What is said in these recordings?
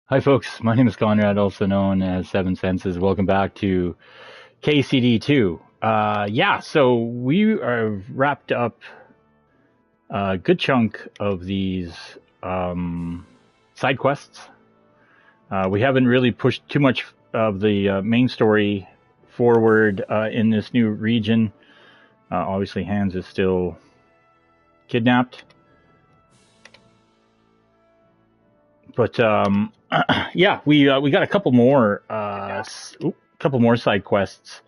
Hi, folks. My name is Conrad, also known as Seven Senses. Welcome back to KCD2. So we are wrapped up a good chunk of these side quests. We haven't really pushed too much of the main story forward in this new region. Obviously, Hans is still kidnapped. But we got a couple more side quests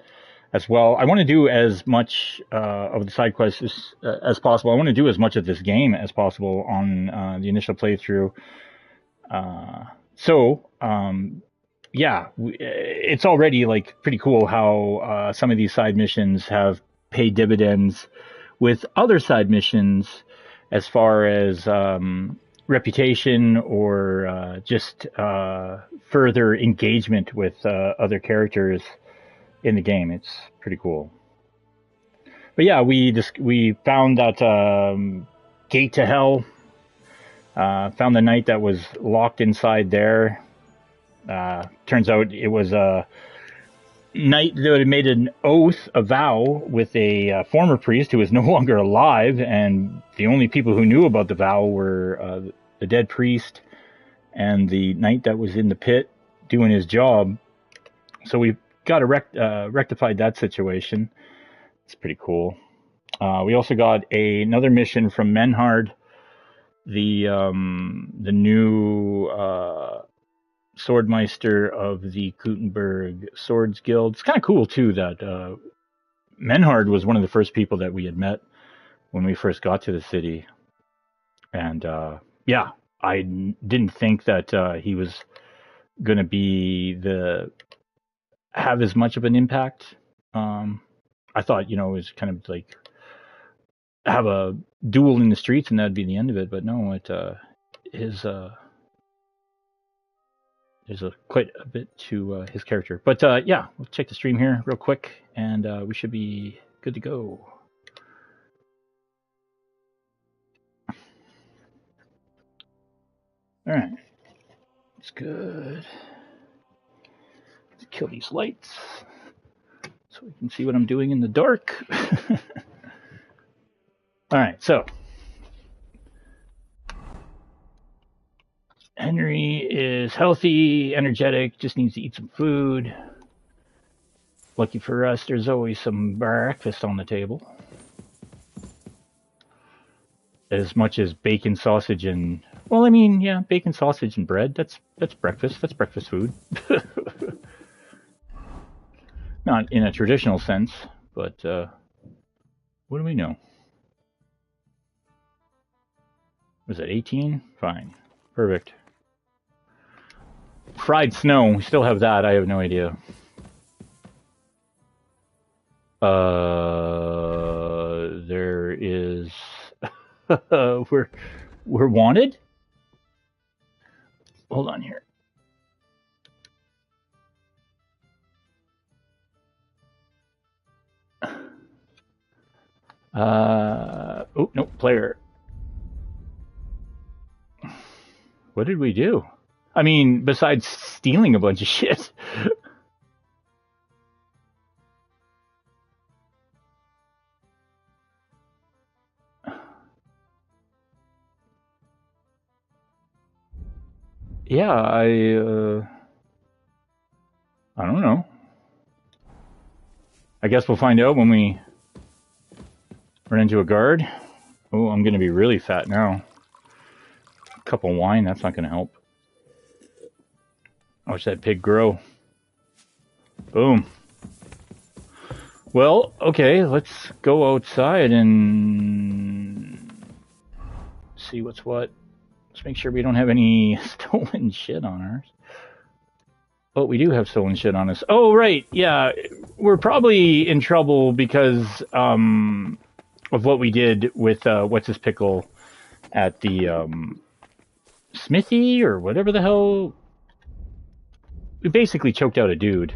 as well. I want to do as much of the side quests as possible. I want to do as much of this game as possible on the initial playthrough. It's already like pretty cool how some of these side missions have paid dividends with other side missions as far as reputation or just further engagement with other characters in the game. It's pretty cool. But yeah, we found that gate to hell. Found the knight that was locked inside there. Turns out it was a knight that had made an oath, a vow, with a former priest who is no longer alive, and the only people who knew about the vow were the dead priest and the knight that was in the pit doing his job. So we got rectified that situation. It's pretty cool. We also got another mission from Menhard, the new Swordmeister of the Gutenberg Swords Guild. It's kind of cool too that Menhard was one of the first people that we had met when we first got to the city, and I didn't think that he was going to have as much of an impact. I thought, it was kind of like have a duel in the streets and that'd be the end of it. But no, there's quite a bit to his character. But we'll check the stream here real quick, and we should be good to go. All right, it's good. Let's kill these lights so we can see what I'm doing in the dark. All right, so Henry is healthy, energetic, just needs to eat some food. Lucky for us, there's always some breakfast on the table. As much as bacon, sausage, and bacon, sausage, and bread. That's breakfast. That's breakfast food. Not in a traditional sense, but what do we know? Was it 18? Fine. Perfect. Fried snow. We still have that. I have no idea. There is. we're wanted. Hold on here. Oh no, player. What did we do? I mean, besides stealing a bunch of shit. Yeah, I don't know. I guess we'll find out when we run into a guard. Oh, I'm gonna be really fat now. A cup of wine, that's not gonna help. Watch that pig grow. Boom. Well, okay, let's go outside and see what's what. Let's make sure we don't have any stolen shit on ours. Oh, we do have stolen shit on us. Oh, right. Yeah, we're probably in trouble because of what we did with what's his pickle at the smithy or whatever the hell. We basically choked out a dude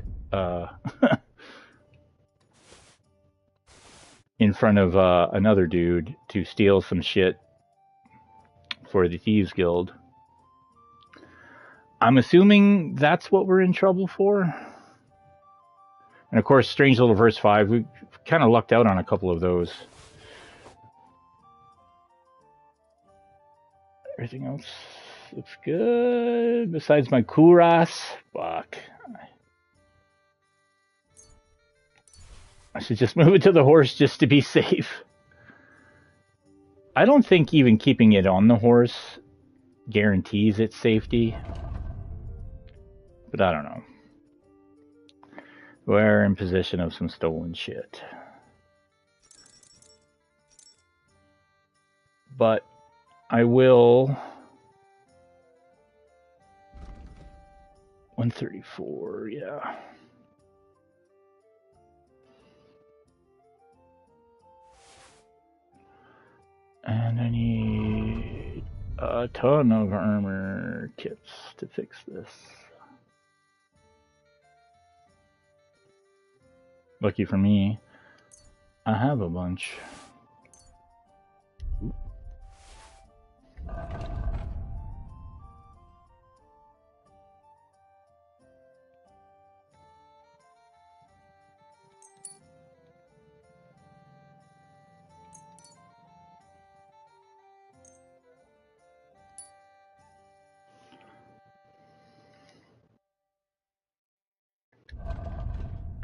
in front of another dude to steal some shit for the Thieves Guild. I'm assuming that's what we're in trouble for. And of course, Strange Little Verse 5, we kind of lucked out on a couple of those. Everything else looks good, besides my Kuras. Fuck. I should just move it to the horse just to be safe. I don't think even keeping it on the horse guarantees its safety. But I don't know. We're in possession of some stolen shit. But I will... 134, yeah. And I need a ton of armor kits to fix this. Lucky for me, I have a bunch.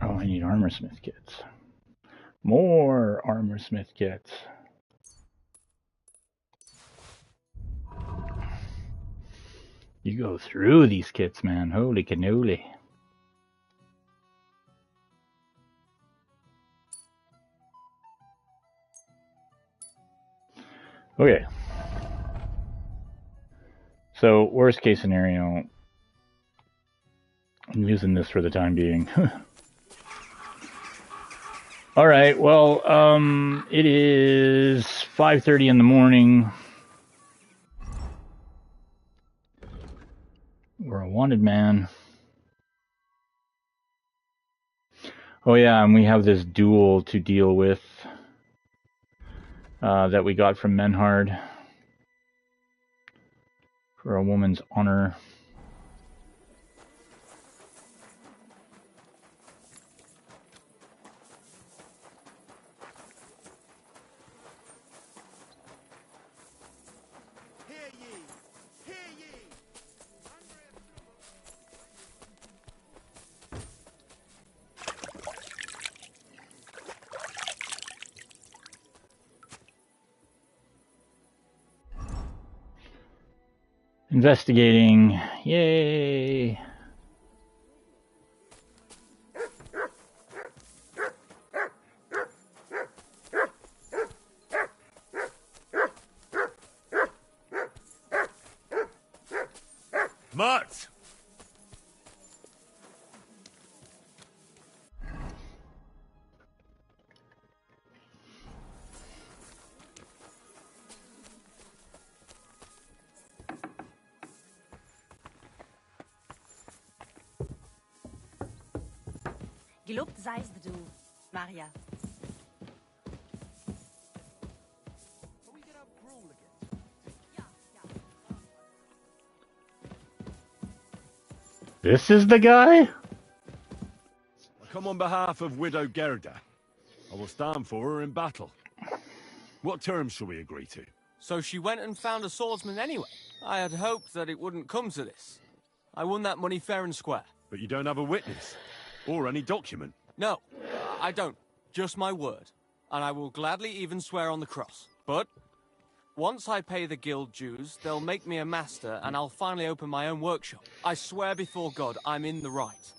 Oh, I need armor smith kits. More armor smith kits. You go through these kits, man. Holy cannoli. Okay. So, worst case scenario, I'm using this for the time being. All right, well, it is 5:30 in the morning. We're a wanted man. Oh yeah, and we have this duel to deal with that we got from Menhard for a woman's honor. Investigating. Yay! Mutt! Gelobt seist du, Maria. This is the guy? I come on behalf of Widow Gerda. I will stand for her in battle. What terms shall we agree to? So she went and found a swordsman anyway. I had hoped that it wouldn't come to this. I won that money fair and square. But you don't have a witness, or any document. No, I don't. Just my word. And I will gladly even swear on the cross. But once I pay the guild dues, they'll make me a master and I'll finally open my own workshop. I swear before God I'm in the right.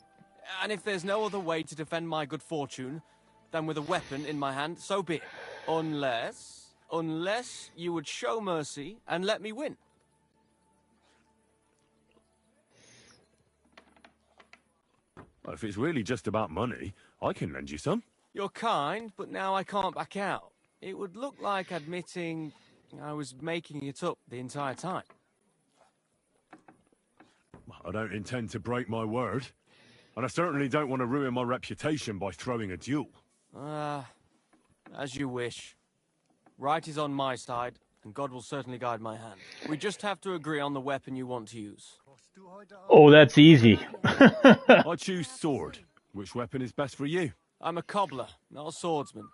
And if there's no other way to defend my good fortune than with a weapon in my hand, so be it. Unless you would show mercy and let me win. Well, if it's really just about money, I can lend you some. You're kind, but now I can't back out. It would look like admitting I was making it up the entire time. I don't intend to break my word. And I certainly don't want to ruin my reputation by throwing a duel. As you wish. Right is on my side, and God will certainly guide my hand. We just have to agree on the weapon you want to use. Oh, that's easy. I choose sword. Which weapon is best for you? I'm a cobbler, not a swordsman.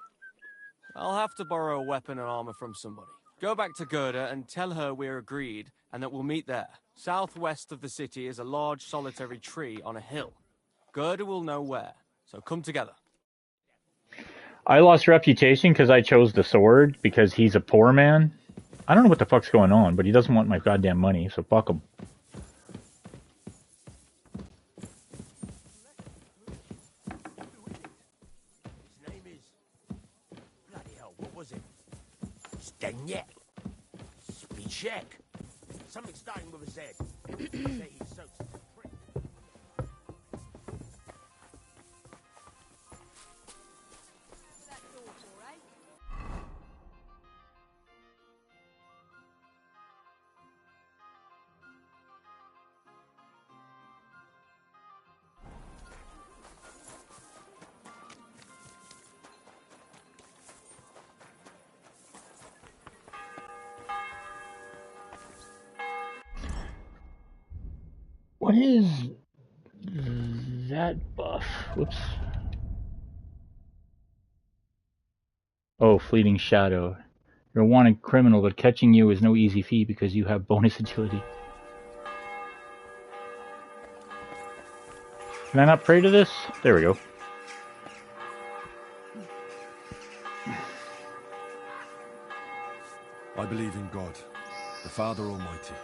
I'll have to borrow a weapon and armor from somebody. Go back to Gerda and tell her we're agreed and that we'll meet there. Southwest of the city is a large solitary tree on a hill. Gerda will know where, so come together. I lost reputation because I chose the sword because he's a poor man. I don't know what the fuck's going on, but he doesn't want my goddamn money, so fuck him. His name is... Bloody hell, what was it? Stenyek. Spichek. Something starting with a Z. Say he's so prick. What is that buff? Whoops. Oh, fleeting shadow. You're a wanted criminal, but catching you is no easy feat because you have bonus agility. Can I not pray to this? There we go. I believe in God, the Father Almighty,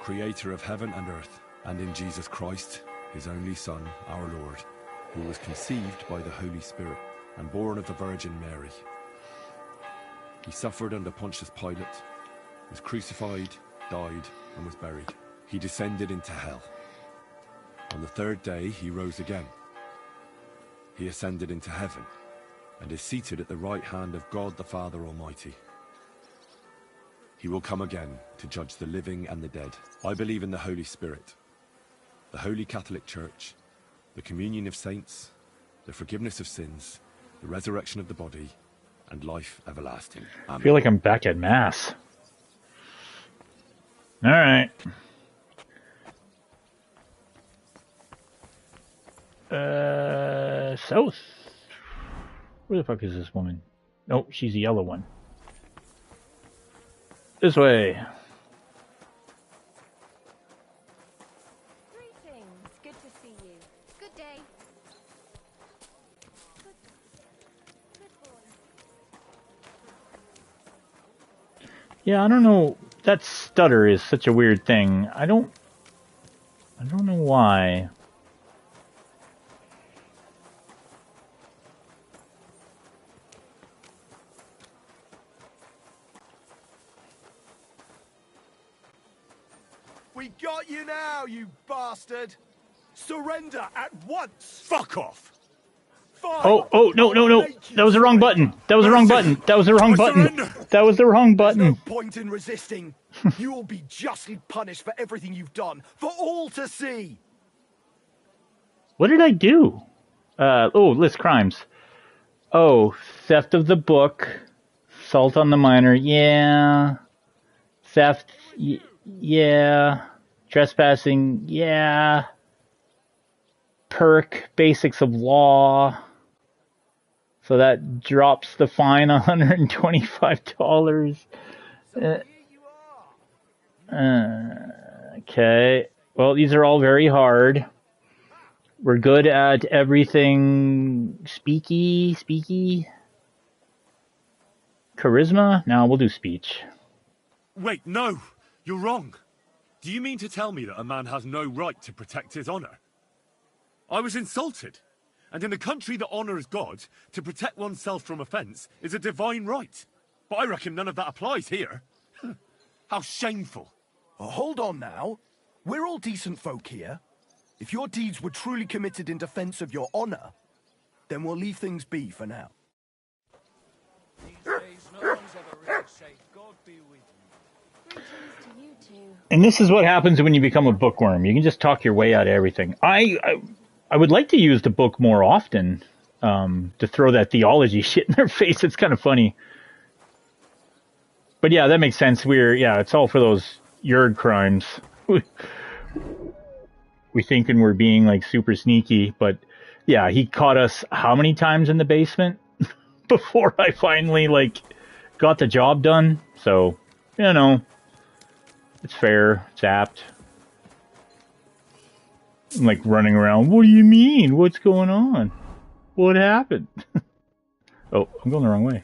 creator of heaven and earth, and in Jesus Christ, his only Son, our Lord, who was conceived by the Holy Spirit and born of the Virgin Mary. He suffered under Pontius Pilate, was crucified, died, and was buried. He descended into hell. On the third day, he rose again. He ascended into heaven and is seated at the right hand of God the Father Almighty. He will come again to judge the living and the dead. I believe in the Holy Spirit, the Holy Catholic Church, the communion of saints, the forgiveness of sins, the resurrection of the body, and life everlasting. Amen. I feel like I'm back at Mass. Alright. South. Where the fuck is this woman? Oh, she's the yellow one. This way. Greetings. Good to see you. Good day. Good boy. Yeah, I don't know. That stutter is such a weird thing. I don't know why. We got you now, you bastard! Surrender at once! Fuck off! Fine. Oh, no. That was the wrong button. That was the wrong button. That was the wrong button. That was the wrong There's button. no point in resisting. You will be justly punished for everything you've done, for all to see. What did I do? List crimes. Oh, theft of the book. Assault on the minor. Yeah. Theft. Yeah. Trespassing. Yeah. Perk. Basics of law. So that drops the fine $125. Okay. Well, these are all very hard. We're good at everything. Speaky. Charisma? No, we'll do speech. Wait, no! You're wrong. Do you mean to tell me that a man has no right to protect his honor? I was insulted. And in a country that honors God, to protect oneself from offense is a divine right. But I reckon none of that applies here. How shameful. Hold on now. We're all decent folk here. If your deeds were truly committed in defense of your honor, then we'll leave things be for now. These days, no one's ever really safe. God be with you. Greetings to you two. And this is what happens when you become a bookworm. You can just talk your way out of everything. I would like to use the book more often, to throw that theology shit in their face. It's kind of funny. But yeah, that makes sense. It's all for those yerd crimes. we thinking we're being like super sneaky, but yeah, he caught us how many times in the basement before I finally like got the job done. So, you know, it's fair, it's apt. I'm like running around, what do you mean? What's going on? What happened? Oh, I'm going the wrong way.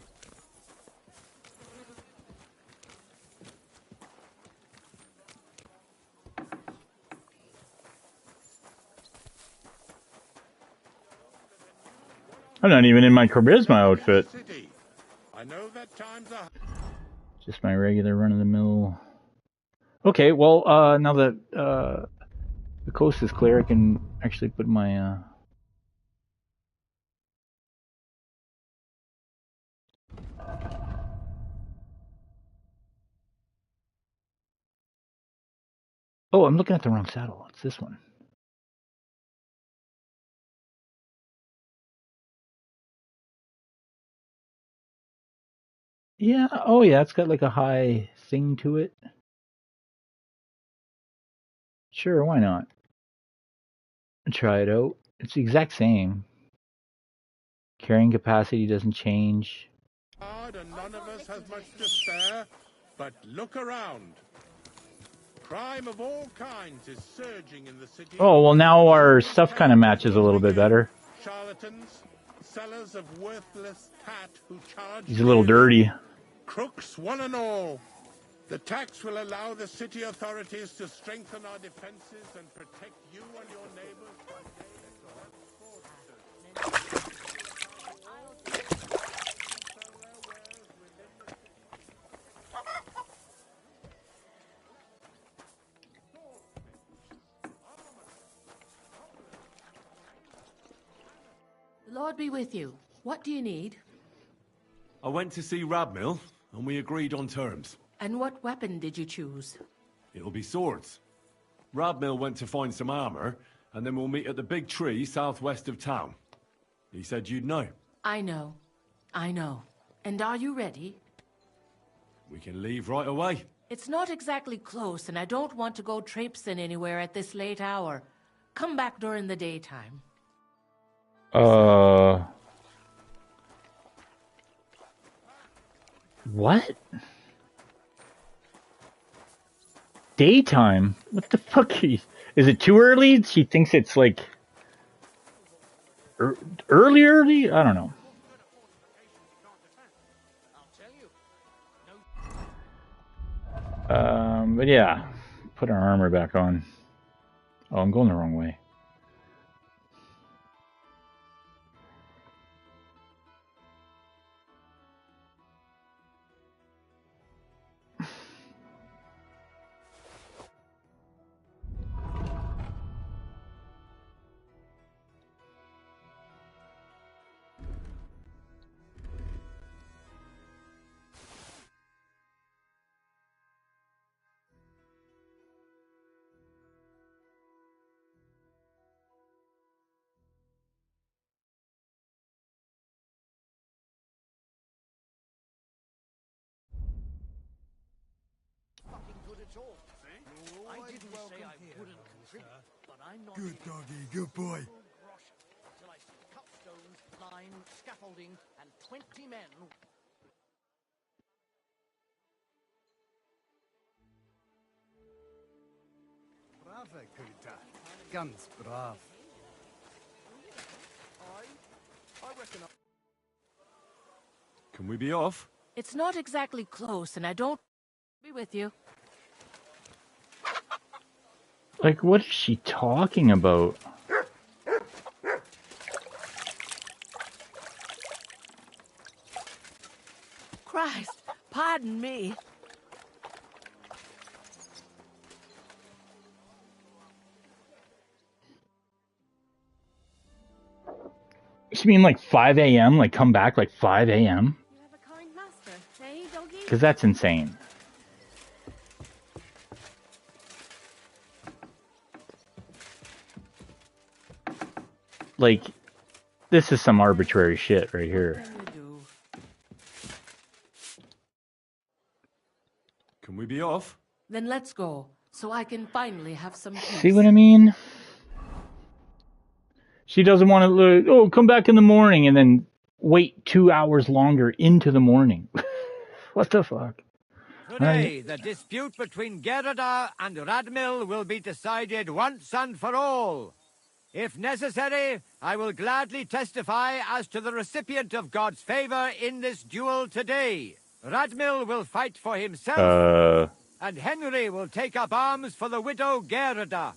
I'm not even in my charisma outfit. I know that times are... Just my regular run-of-the-mill. Okay, well, now that the coast is clear, I can actually put my... Oh, I'm looking at the wrong saddle. It's this one. Yeah, oh yeah, it's got like a high thing to it. Sure, why not? Try it out. It's the exact same. Carrying capacity doesn't change. And none of us has much to spare, but look around. Crime of all kinds is surging in the city. Oh, well now our stuff kind of matches a little bit better. Charlatans, sellers of worthless tat who charge He's a little dirty. crooks one and all. The tax will allow the city authorities to strengthen our defenses and protect you and your neighbors. The Lord be with you. What do you need? I went to see Radmill, and we agreed on terms. And what weapon did you choose? It'll be swords. Radmill went to find some armor, and then we'll meet at the big tree southwest of town. He said you'd know. I know. I know. And are you ready? We can leave right away. It's not exactly close, and I don't want to go traipsing anywhere at this late hour. Come back during the daytime. What? Daytime? What the fuck? Is it too early? She thinks it's like early? I don't know. But yeah, put our armor back on. Oh, I'm going the wrong way. I didn't say I wouldn't contribute, but I'm not... Good doggy, good boy. Till I see cut stones, line, scaffolding, and 20 men. Brave, Kuta. Ganz brav. I reckon Can we be off? It's not exactly close, and I don't be with you. Like, what is she talking about? Christ, pardon me. You mean like 5 a.m.? Like come back like 5 a.m.? You have a kind master, eh, doggy? Because that's insane. Like, this is some arbitrary shit right here. Can we be off? Then let's go, so I can finally have some peace. See what I mean? She doesn't want to, oh, come back in the morning and then wait 2 hours longer into the morning. What the fuck? Today, the dispute between Gerada and Radmil will be decided once and for all. If necessary, I will gladly testify as to the recipient of God's favor in this duel today. Radmil will fight for himself, and Henry will take up arms for the widow Gerada.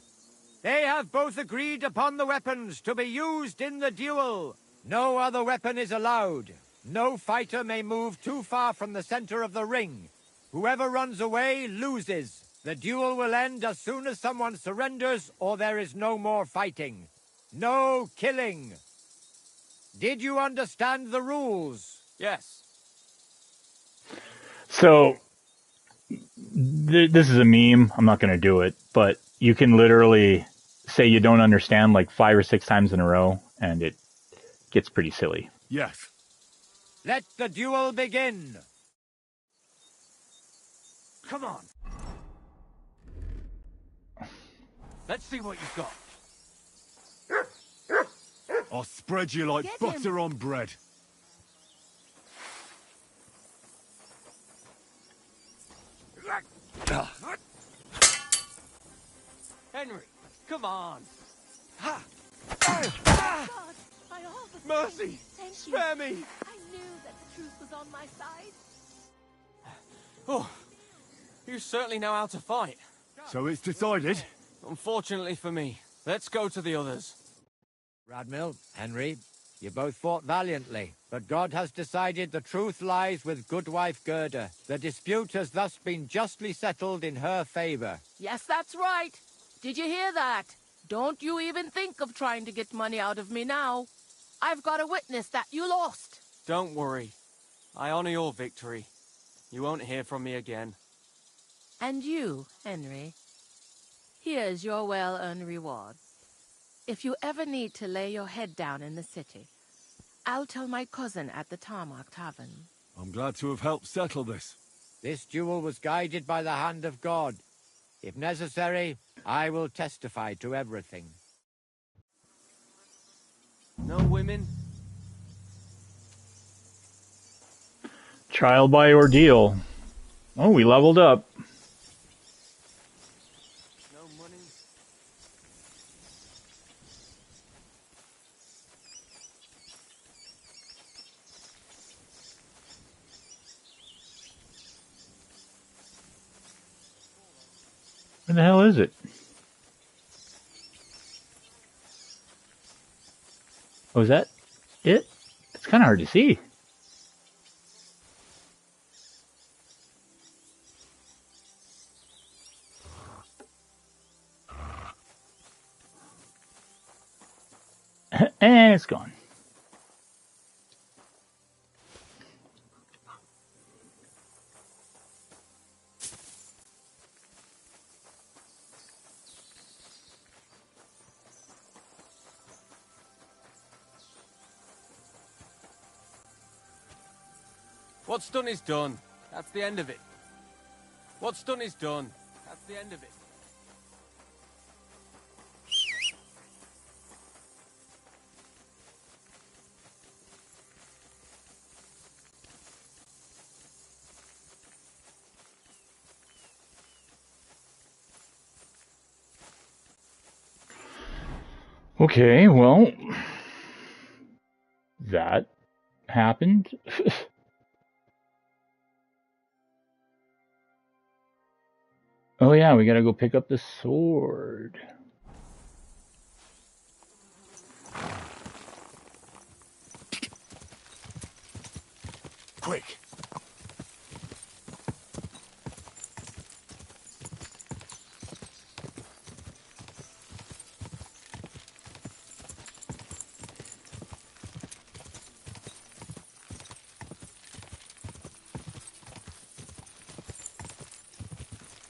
They have both agreed upon the weapons to be used in the duel. No other weapon is allowed. No fighter may move too far from the center of the ring. Whoever runs away loses. The duel will end as soon as someone surrenders or there is no more fighting. No killing. Did you understand the rules? Yes. So, this is a meme. I'm not going to do it, but you can literally say you don't understand like 5 or 6 times in a row, and it gets pretty silly. Yes. Let the duel begin. Come on. Let's see what you've got. I'll spread you like butter on bread. Henry, come on. God, I always... Mercy! Thank Spare you. me! I knew that the truth was on my side. Oh, you certainly know how to fight. So it's decided. Unfortunately for me. Let's go to the others. Radmil, Henry, you both fought valiantly, but God has decided the truth lies with Goodwife Gerda. The dispute has thus been justly settled in her favor. Yes, that's right. Did you hear that? Don't you even think of trying to get money out of me now. I've got a witness that you lost. Don't worry. I honor your victory. You won't hear from me again. And you, Henry, here's your well-earned reward. If you ever need to lay your head down in the city, I'll tell my cousin at the Tarmac Tavern. I'm glad to have helped settle this. This duel was guided by the hand of God. If necessary, I will testify to everything. No women? Trial by ordeal. Oh, we leveled up. No money? Where the hell is it? Oh, is that it? It's kind of hard to see. And it's gone. What's done is done. That's the end of it. What's done is done. That's the end of it. Okay, well, that happened. Oh yeah, we gotta go pick up the sword. Quick.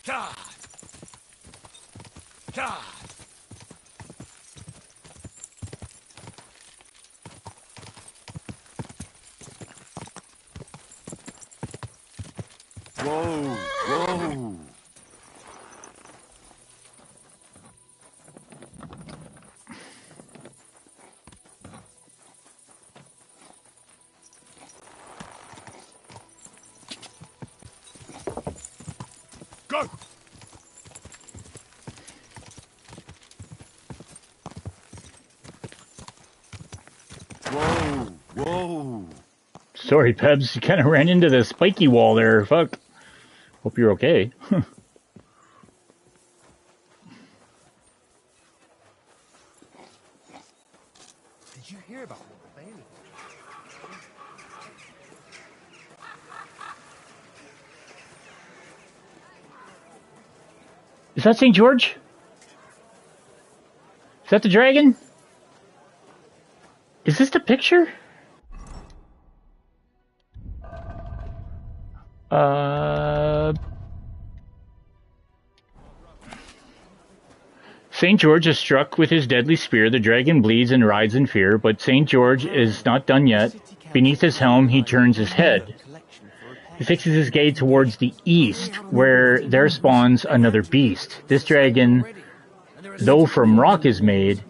God. God. Whoa, whoa. Whoa! Sorry, Pebs. You kind of ran into the spiky wall there. Fuck. Hope you're okay. Did you hear about what the Bailey? Is that St. George? Is that the dragon? Is this the picture? St. George is struck with his deadly spear. The dragon bleeds and rides in fear, but St. George is not done yet. Beneath his helm, he turns his head. He fixes his gaze towards the east, where there spawns another beast. This dragon, though from rock is made,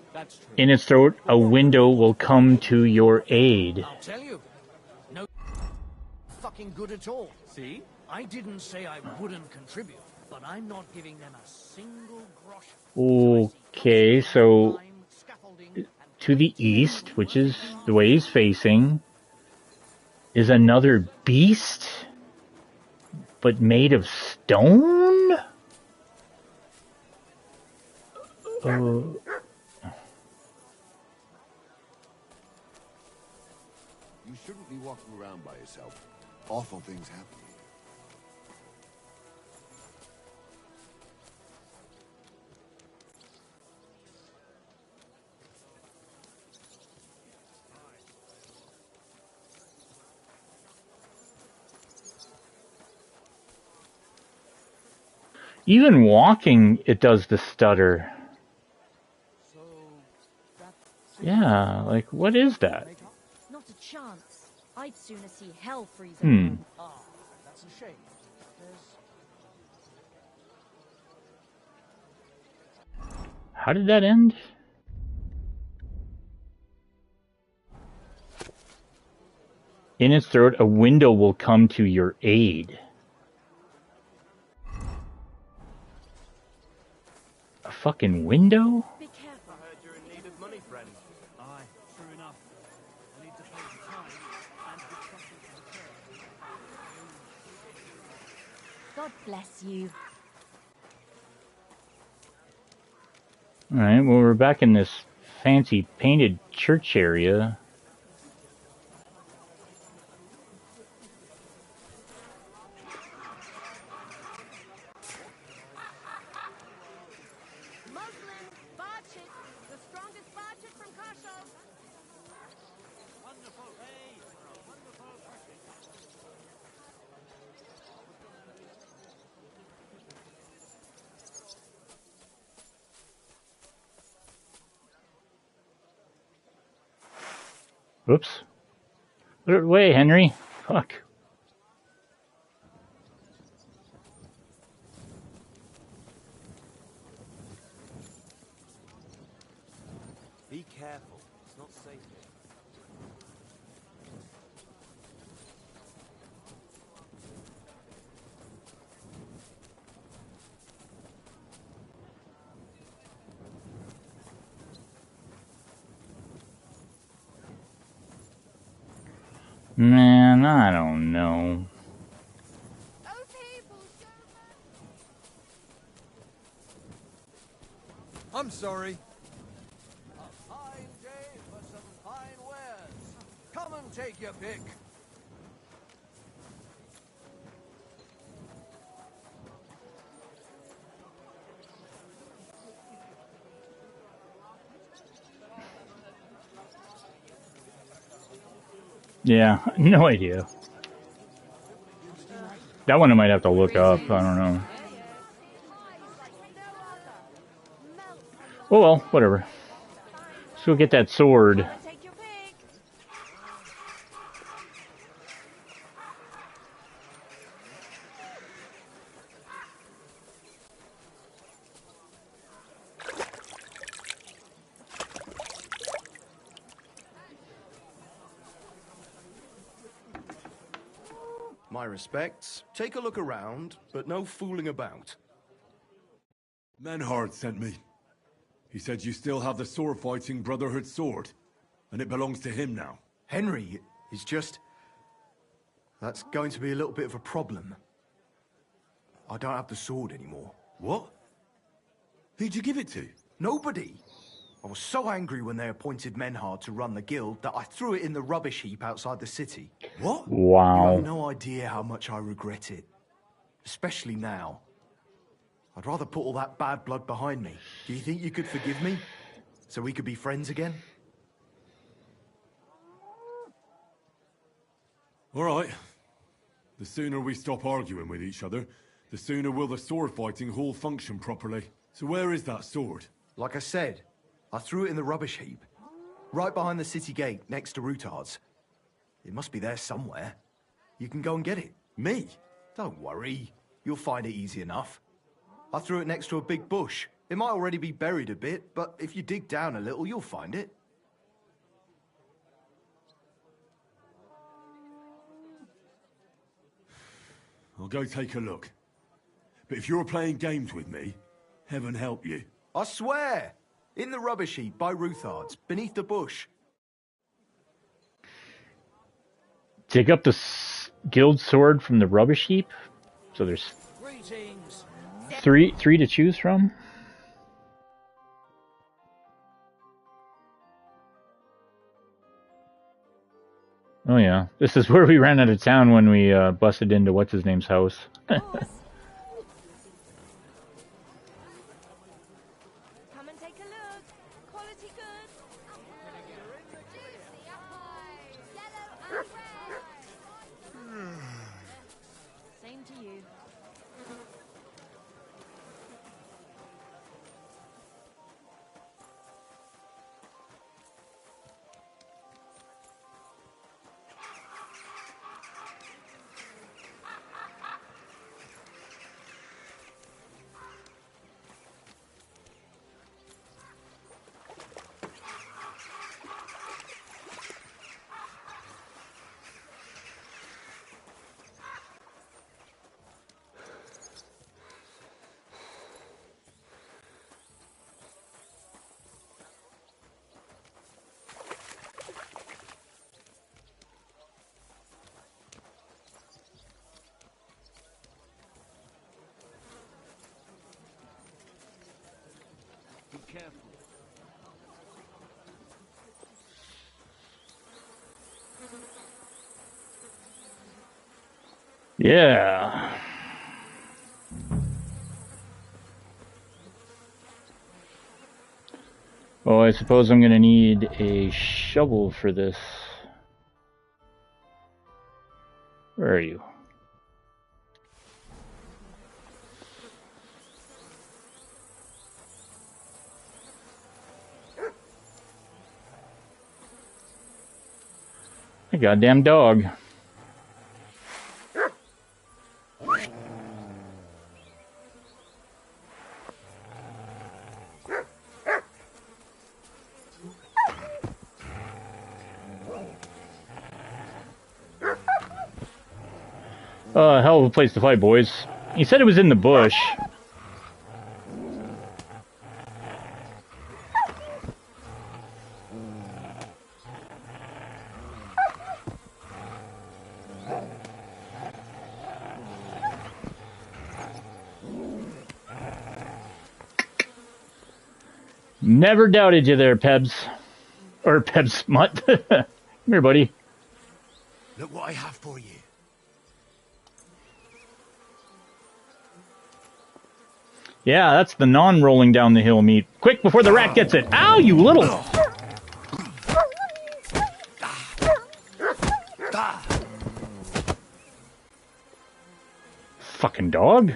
in its throat a window will come to your aid. I'll tell you. No fucking good at all. See? I didn't say I wouldn't contribute, but I'm not giving them a single grosh. Okay, so to the east, which is the way he's facing, is another beast, but made of stone? You shouldn't be walking around by yourself. Awful things happen. Even walking, it does the stutter. Yeah, like, what is that? Not a chance. I'd sooner see hell freeze Hmm. over. Ah, that's a shame. How did that end? In its throat, a window will come to your aid. A fucking window? Be careful. I heard you're in need of money, friend. Aye, true enough. I need to pay the time and get something to the church. God bless you. Alright, well, we're back in this fancy painted church area. Muslim, Bachit, the strongest Bachit from Kasho. Wonderful, hey! Wonderful person. Oops. Put it away, Henry. Fuck. Be careful. It's not safe here. Man, I don't know. I'm sorry. A fine day for some fine wares. Come and take your pick. Yeah, no idea. That one I might have to look up. I don't know. Oh well, whatever. Let's go get that sword. Take your pick. My respects. Take a look around, but no fooling about. Menhard sent me. He said you still have the sword-fighting Brotherhood sword, and it belongs to him now. Henry is just... That's going to be a little bit of a problem. I don't have the sword anymore. What? Who'd you give it to? Nobody. I was so angry when they appointed Menhard to run the guild that I threw it in the rubbish heap outside the city. What? Wow. You have no idea how much I regret it. Especially now. I'd rather put all that bad blood behind me. Do you think you could forgive me? So we could be friends again? All right. The sooner we stop arguing with each other, the sooner will the sword fighting hall function properly. So where is that sword? Like I said, I threw it in the rubbish heap. Right behind the city gate, next to Routard's. It must be there somewhere. You can go and get it. Me? Don't worry. You'll find it easy enough. I threw it next to a big bush. It might already be buried a bit, but if you dig down a little, you'll find it. I'll go take a look. But if you're playing games with me, heaven help you. I swear! In the rubbish heap by Routard's, beneath the bush. Dig up the guild sword from the rubbish heap. So there's three to choose from. Oh yeah, this is where we ran out of town when we busted into what's his name's house. Come and take a look. Quality good. Juicy apples. Yellow and red. Same to you. Be careful. Yeah. Oh, I suppose I'm gonna need a shovel for this. Where are you? A goddamn dog. Hell of a place to fight, boys. He said it was in the bush. Never doubted you there, Pebs. Or Pebs Mutt. Come here, buddy. Look what I have for you. Yeah, that's the non-rolling down the hill meat. Quick, before the rat gets it. Ow, you little... Fucking dog.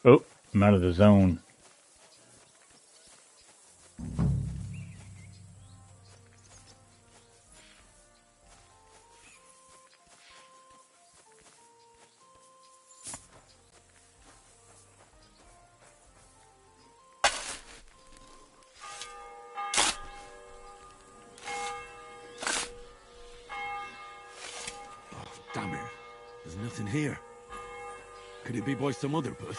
Oh, I'm out of the zone. nothing here. Could it be by some other bush?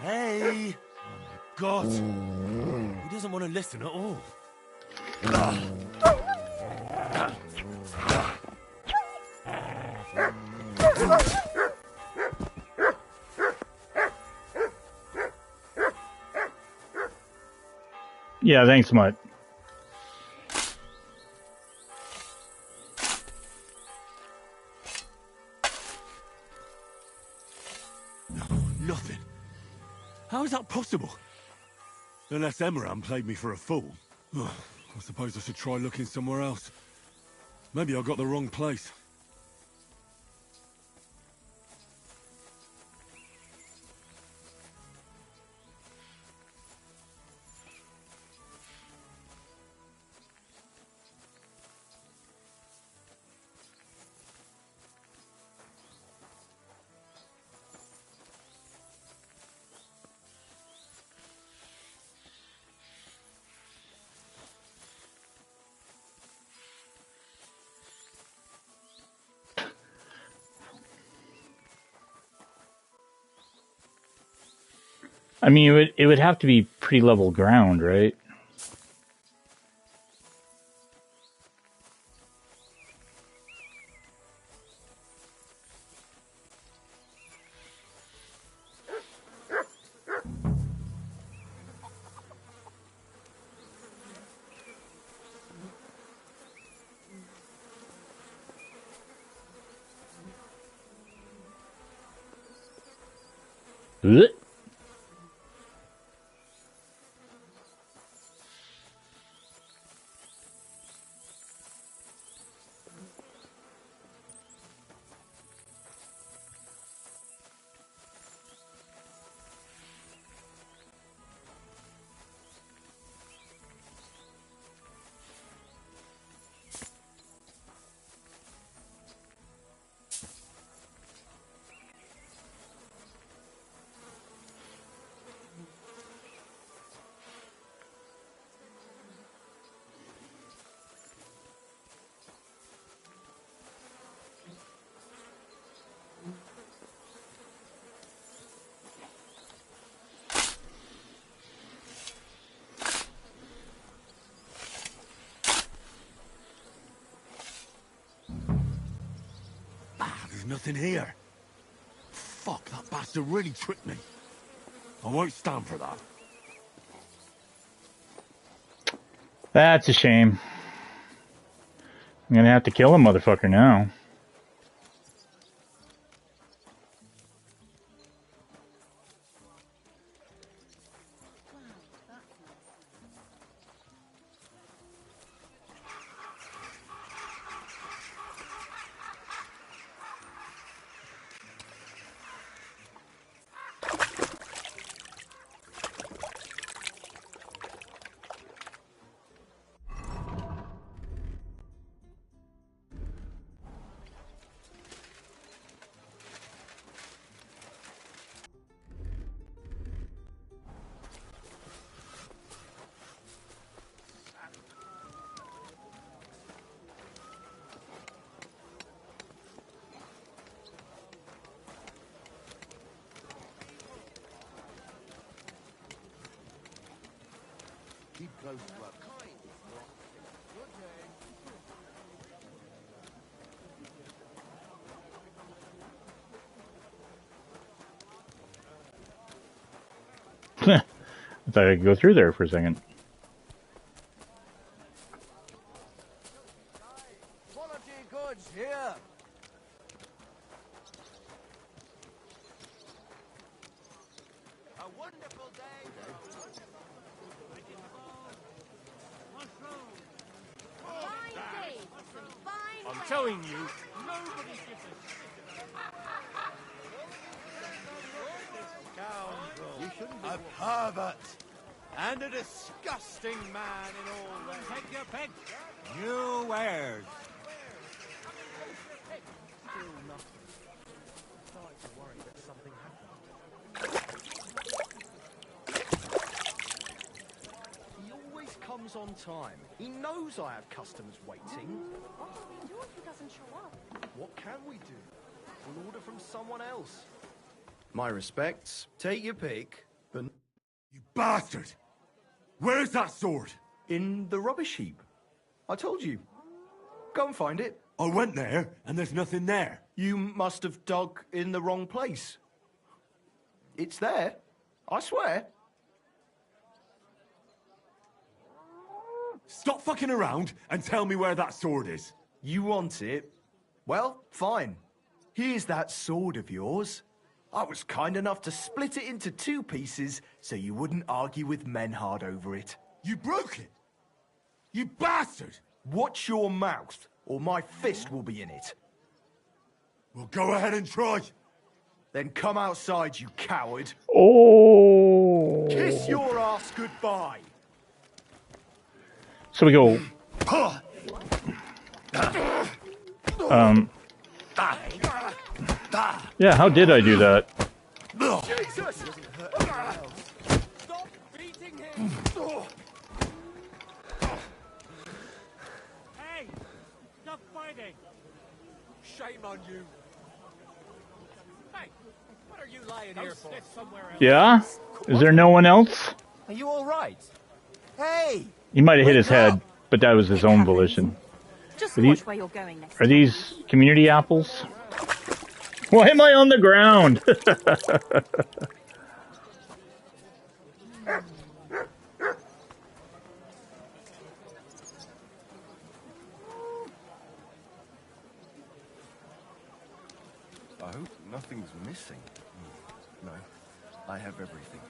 Hey! God! He doesn't want to listen at all. Yeah, thanks, Mutt. Nothing. How is that possible? Unless Emran played me for a fool. I suppose I should try looking somewhere else. Maybe I got the wrong place. I mean, it would have to be pretty level ground, right? Ugh. There's nothing here. Fuck, that bastard really tricked me. I won't stand for that. That's a shame. I'm gonna have to kill a motherfucker now. Keep close to us. I thought I could go through there for a second. Quality goods here. A wonderful day. Fine day. Some fine I'm weather. telling you, nobody gives a shit. A pervert and a disgusting man in all ways. Take your peg. New wares. Still nothing. Started to worry that something happened. He always comes on time. He knows I have customers waiting. What will we do if he doesn't show up? What can we do? We'll order from someone else. My respects. Take your pick, but You bastard! Where's that sword? In the rubbish heap. I told you. Go and find it. I went there, and there's nothing there. You must have dug in the wrong place. It's there. I swear. Stop fucking around and tell me where that sword is. You want it? Well, fine. Here's that sword of yours. I was kind enough to split it into 2 pieces so you wouldn't argue with Menhard over it. You broke it! You bastard! Watch your mouth, or my fist will be in it. Well, go ahead and try. Then come outside, you coward. Oh. Kiss your ass goodbye. So we go. Yeah, how did I do that? Jesus! Stop beating him! Hey! Stop fighting! Shame on you. Hey, what are you lying here for? Sit somewhere else. Yeah? Is there no one else? Are you all right? Hey! He might have hit his head, but that was his own volition. Just Are these- watch where you're going next. Are these community apples? Why am I on the ground? I hope nothing's missing. No, I have everything.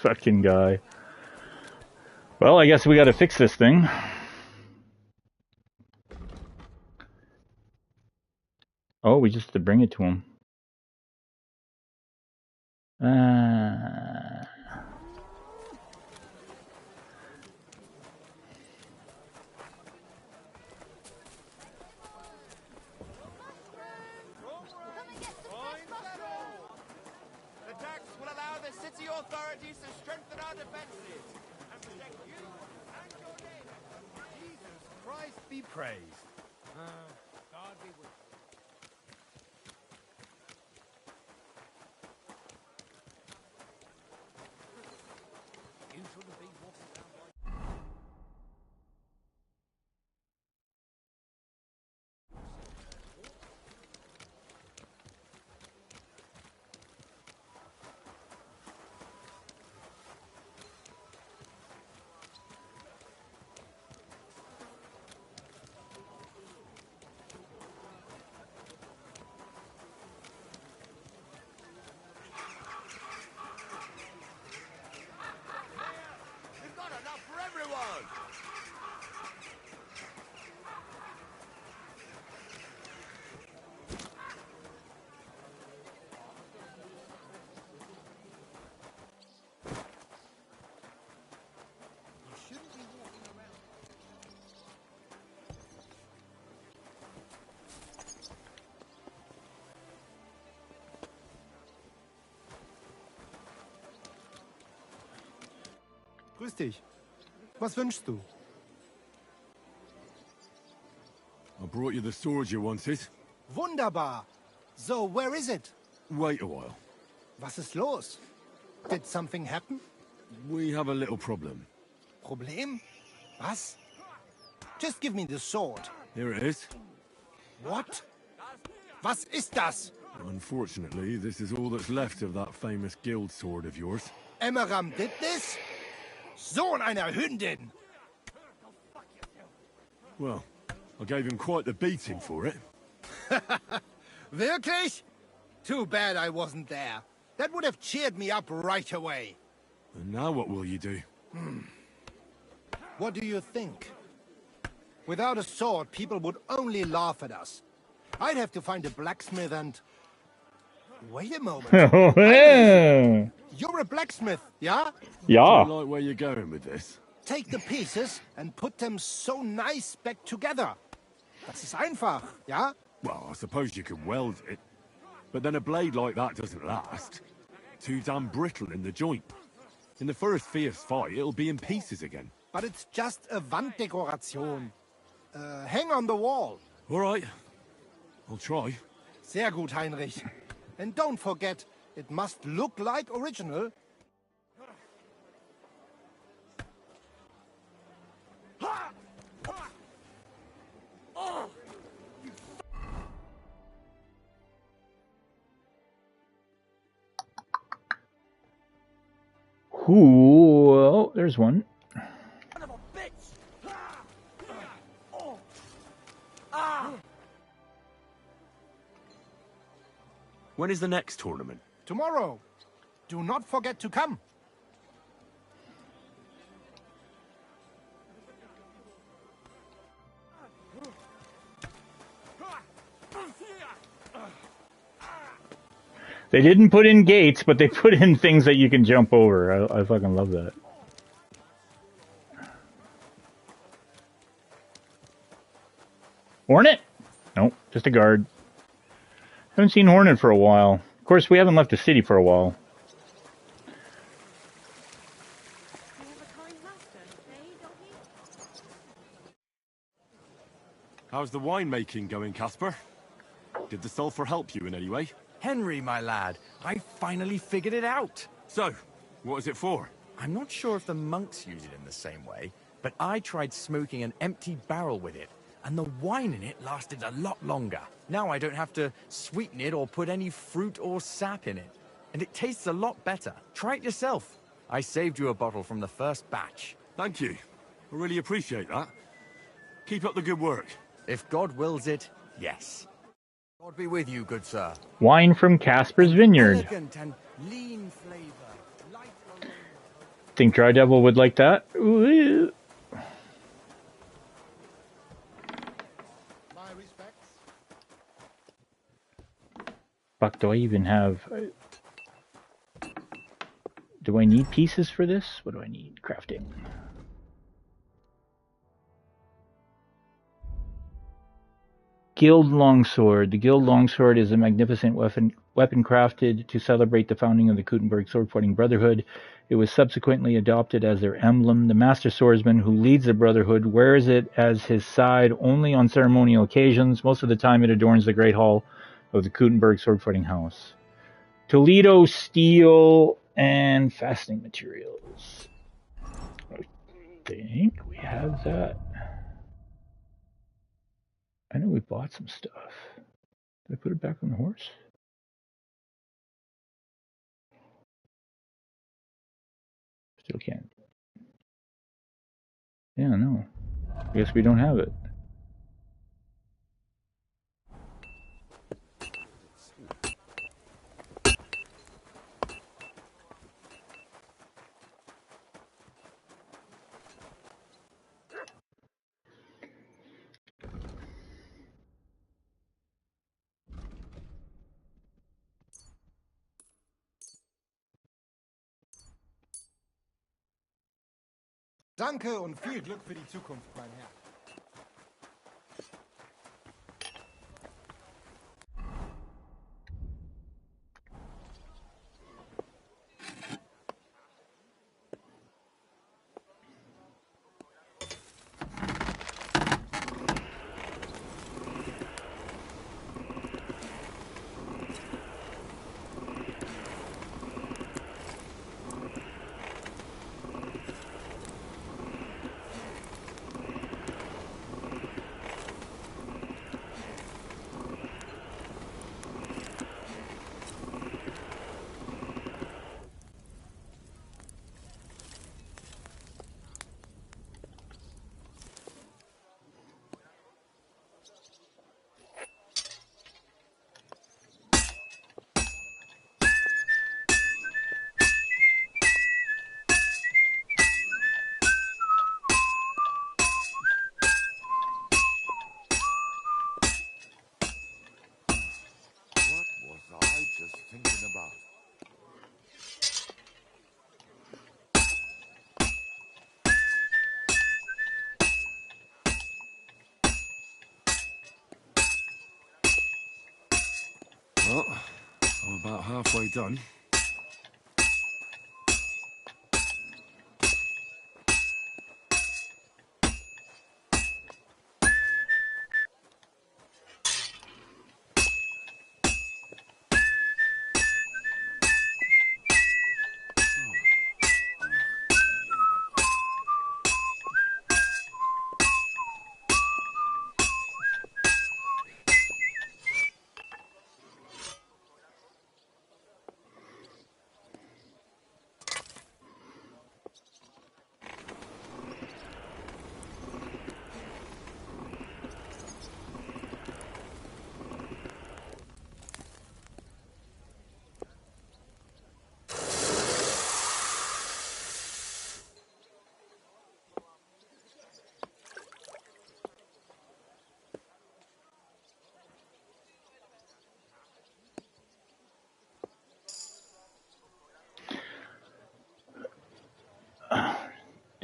Fucking guy. Well, I guess we gotta fix this thing. Oh, we just have to bring it to him. The tax will allow the city authorities to strengthen our defenses and protect you and your neighbors. Jesus Christ be praised. God be with you. You shouldn't be walking around like... We've got enough for everyone. You shouldn't be walking around. Grüß dich. Was wünschst du? I brought you the sword you wanted. Wunderbar. So, where is it? Wait a while. Was ist los? Did something happen? We have a little problem. Problem? Was? Just give me the sword. Here it is. What? Was ist das? Unfortunately, this is all that's left of that famous guild sword of yours. Emmeram did this? Sohn einer Hündin! Well, I gave him quite the beating for it. Wirklich? Too bad I wasn't there. That would have cheered me up right away. And now what will you do? What do you think? Without a sword, people would only laugh at us. I'd have to find a blacksmith and... Wait a moment. Yeah. You're a blacksmith, yeah? Yeah. I like where you're going with this. Take the pieces and put them so nice back together. Das ist einfach, yeah? Well, I suppose you could weld it. But then a blade like that doesn't last. Too damn brittle in the joint. In the first fierce fight, it'll be in pieces again. But it's just a Wanddekoration. Hang on the wall. All right. I'll try. Sehr gut, Heinrich. And don't forget, it must look like original. Ooh, oh, there's one. When is the next tournament? Tomorrow. Do not forget to come. They didn't put in gates, but they put in things that you can jump over. I fucking love that. Hornet? Nope, just a guard. Haven't seen Hornet for a while. Of course, we haven't left the city for a while. How's the winemaking going, Casper? Did the sulphur help you in any way? Henry, my lad, I finally figured it out. So, what is it for? I'm not sure if the monks use it in the same way, but I tried smoking an empty barrel with it, and the wine in it lasted a lot longer. Now I don't have to sweeten it or put any fruit or sap in it, and it tastes a lot better. Try it yourself. I saved you a bottle from the first batch. Thank you. I really appreciate that. Keep up the good work. If God wills it, yes. God be with you, good sir. Wine from Casper's Vineyard. Elegant and lean flavor. Light aroma. Think Dry Devil would like that? Ooh. My respects. Fuck, do I even have... Do I need pieces for this? What do I need? Crafting. Guild Longsword. The Guild Longsword is a magnificent weapon crafted to celebrate the founding of the Kuttenberg Swordfighting Brotherhood. It was subsequently adopted as their emblem. The Master Swordsman who leads the Brotherhood wears it as his side only on ceremonial occasions. Most of the time it adorns the Great Hall of the Kuttenberg Swordfighting House. Toledo steel and fastening materials. I think we have that. I know we bought some stuff. Did I put it back on the horse? Still can't. Yeah, no. I guess we don't have it. Danke und viel Glück für die Zukunft, mein Herr. I just thinking about? Well, I'm about halfway done.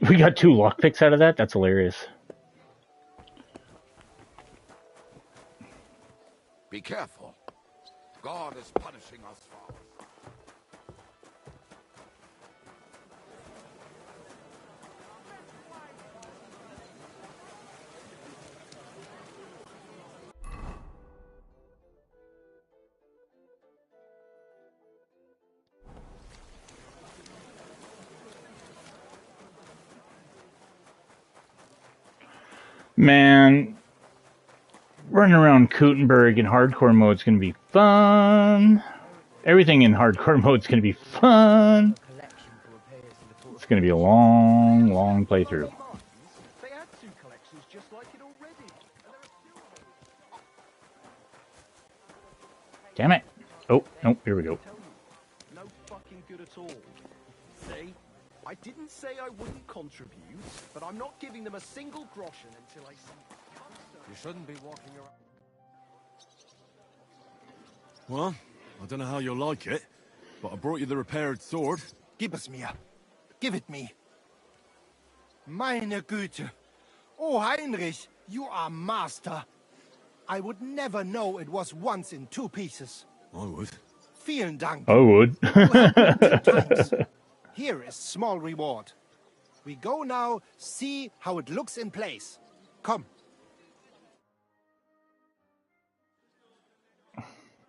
We got 2 lockpicks out of that? That's hilarious. Be careful. God is punishing us for. Man, running around Kuttenberg in hardcore mode is going to be fun. Everything in hardcore mode is going to be fun. It's going to be a long, long playthrough. They had 2 collections just like it already. Damn it. Oh, nope, here we go. No fucking good at all. See? I didn't say I wouldn't contribute, but I'm not giving them a single groschen until I see. You shouldn't be walking around. Well, I don't know how you'll like it, but I brought you the repaired sword. Gib es mir. Give it me. Meine Güte. Oh, Heinrich, you are master. I would never know it was once in 2 pieces. I would. Vielen Dank. I would. You helped me 2 times. Here is small reward. We go now see how it looks in place. Come.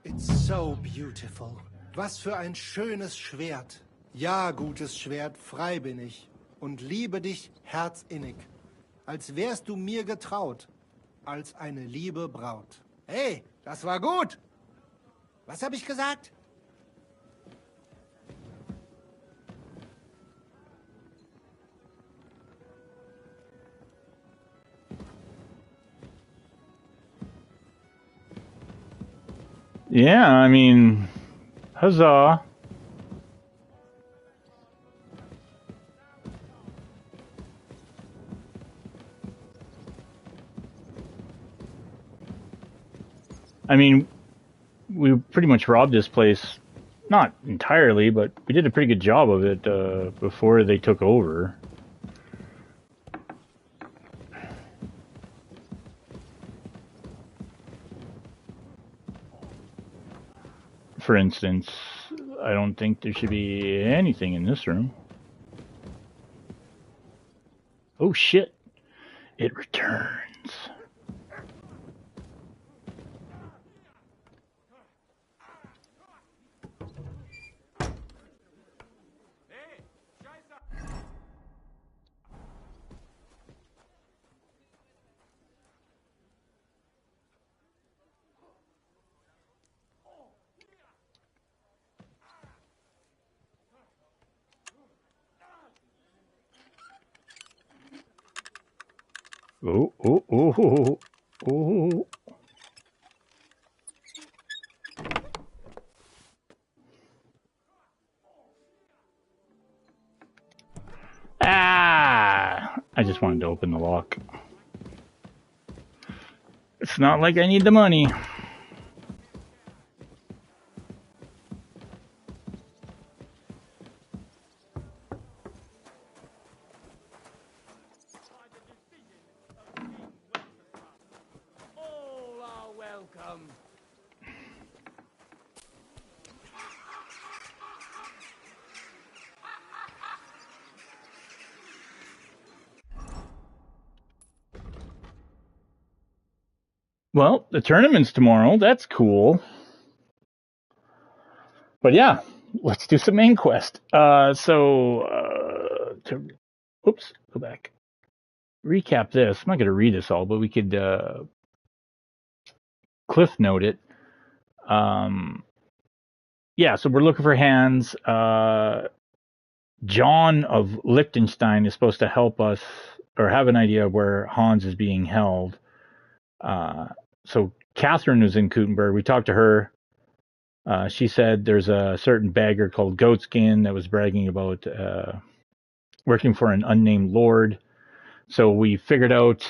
It's so beautiful. Was für ein schönes Schwert. Ja, gutes Schwert, frei bin ich. Und liebe dich herzinnig. Als wärst du mir getraut. Als eine liebe Braut. Hey, das war gut. Was habe ich gesagt? Yeah, I mean, huzzah. I mean, we pretty much robbed this place, not entirely, but we did a pretty good job of it before they took over. For instance, I don't think there should be anything in this room. Oh shit, it returns. Oh, oh, oh, oh, oh. Ah! I just wanted to open the lock. It's not like I need the money. Well, the tournament's tomorrow. That's cool. But yeah, let's do some main quest. Oops, go back. Recap this. I'm not going to read this all, but we could cliff note it. Yeah, so we're looking for Hans. John of Liechtenstein is supposed to help us or have an idea of where Hans is being held. So Catherine was in Kuttenberg. We talked to her. She said there's a certain beggar called Goatskin that was bragging about working for an unnamed lord. So we figured out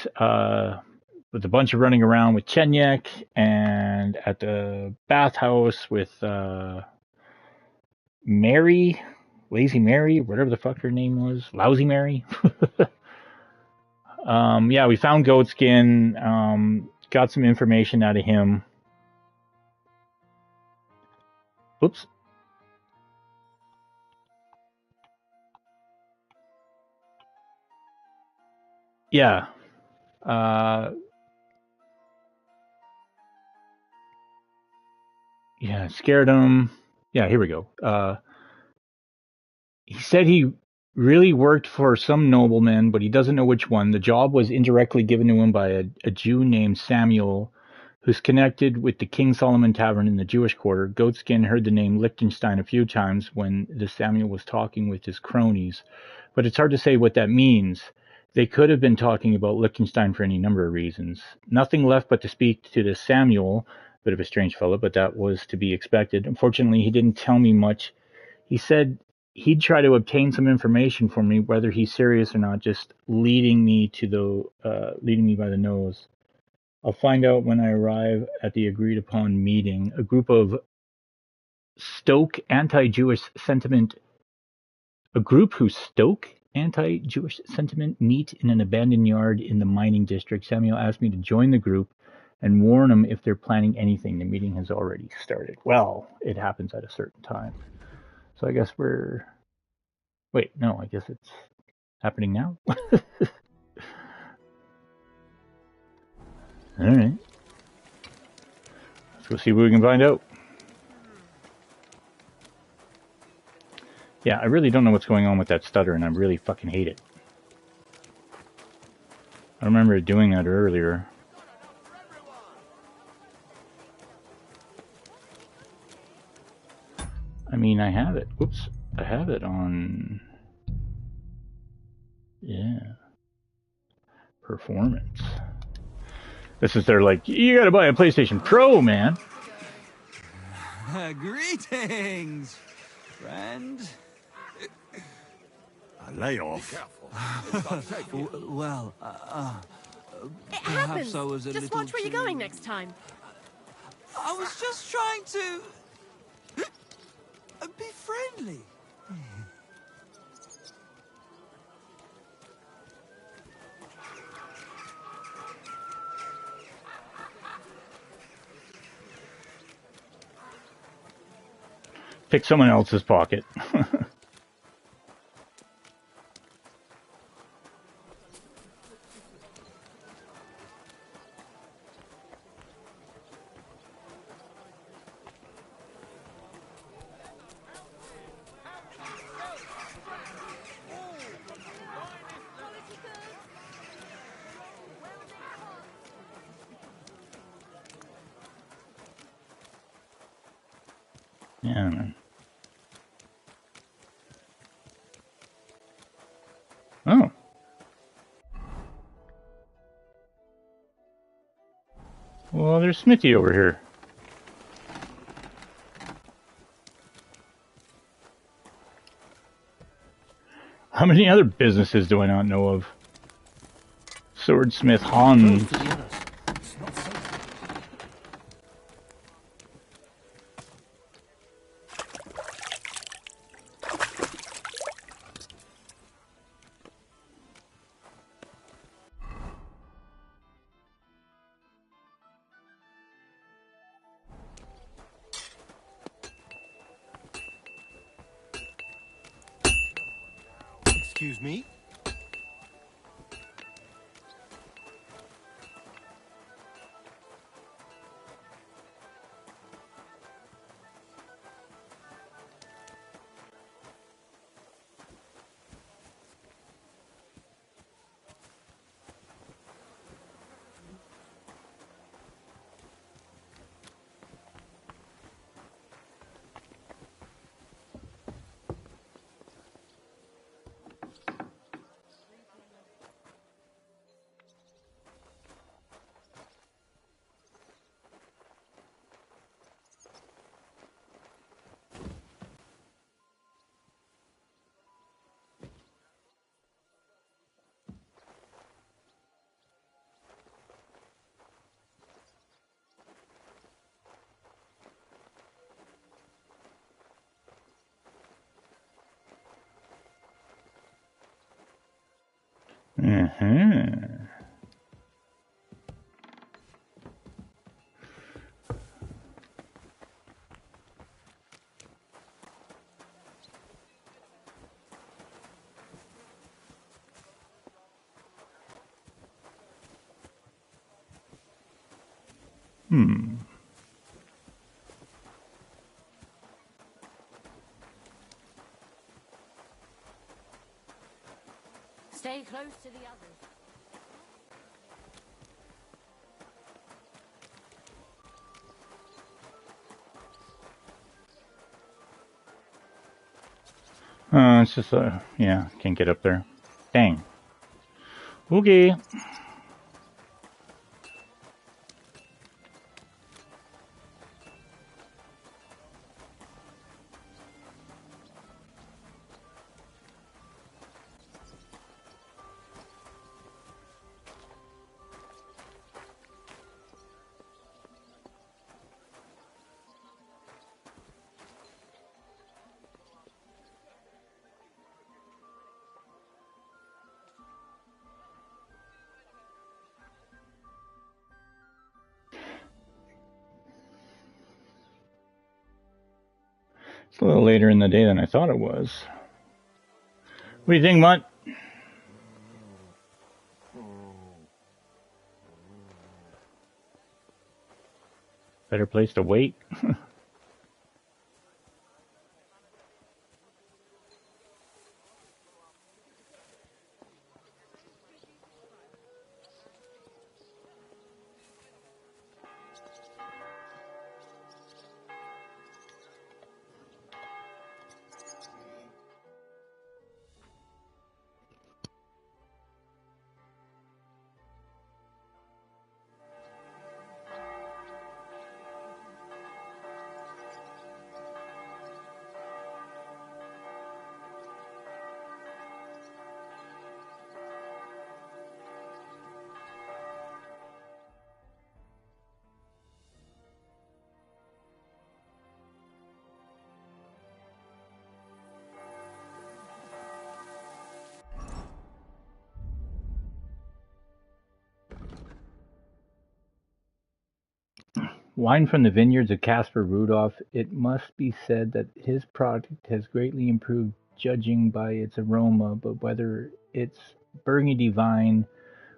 with a bunch of running around with Chenyek and at the bathhouse with Mary, Lazy Mary, whatever the fuck her name was, Lousy Mary. Yeah, we found Goatskin, got some information out of him. Oops. Yeah. Yeah, scared him. Yeah, here we go. He said he really worked for some nobleman, but he doesn't know which one. The job was indirectly given to him by a Jew named Samuel, who's connected with the King Solomon Tavern in the Jewish quarter. Goatskin heard the name Liechtenstein a few times when the Samuel was talking with his cronies, but it's hard to say what that means. They could have been talking about Liechtenstein for any number of reasons. Nothing left but to speak to this Samuel, bit of a strange fellow, but that was to be expected. Unfortunately, he didn't tell me much. He said he'd try to obtain some information for me, whether he's serious or not, just leading me by the nose. I'll find out when I arrive at the agreed upon meeting. A group of stoke anti-Jewish sentiment meet in an abandoned yard in the mining district. Samuel asked me to join the group and warn them if they're planning anything. The meeting has already started. Well, it happens at a certain time. So I guess wait, no, I guess it's happening now. All right. Let's go see what we can find out. Yeah, I really don't know what's going on with that stutter, and I really fucking hate it. I remember doing that earlier. I mean, I have it. Whoops. I have it on... Yeah. Performance. This is their, like, you gotta buy a PlayStation Pro, man. Greetings, friend. Lay off. Well, It perhaps happens. I was a Just little watch where you're going next time. I was just trying to be friendly. Pick someone else's pocket. Yeah, man. Oh. Well, there's Smithy over here. How many other businesses do I not know of? Swordsmith Hans. Excuse me? Mm-hmm. Stay close to the others. It's just yeah, can't get up there. Dang. Okay. It's a little later in the day than I thought it was. What do you think, Mutt? Better place to wait? Wine from the vineyards of Caspar Rudolph. It must be said that his product has greatly improved judging by its aroma, but whether its Burgundy vine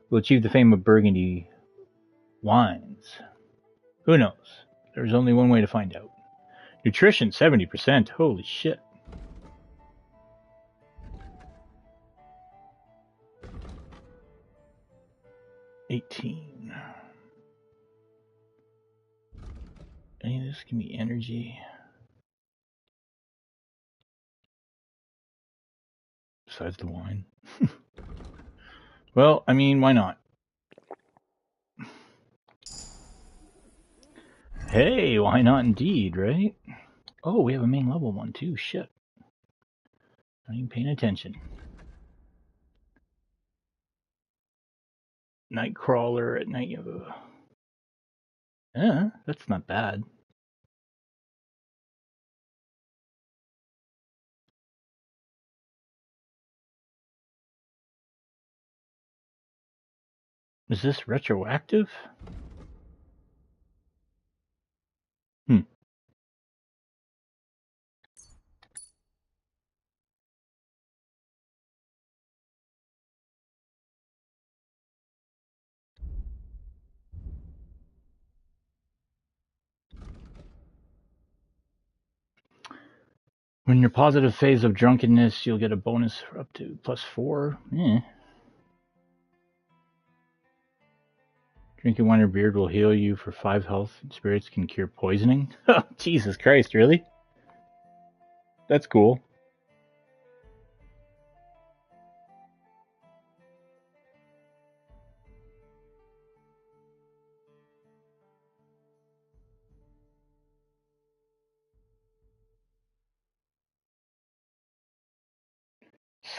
will achieve the fame of Burgundy wines, who knows? There's only one way to find out. Nutrition, 70%. Holy shit. $18. Any of this give me energy? Besides the wine. Well, I mean, why not? Hey, why not indeed, right? Oh, we have a main level one too. Shit. Not even paying attention. Nightcrawler at night. Yeah, that's not bad. Is this retroactive? When you're positive phase of drunkenness, you'll get a bonus for up to +4. Drinking wine or beer will heal you for 5 health. Spirits can cure poisoning. Jesus Christ, really? That's cool.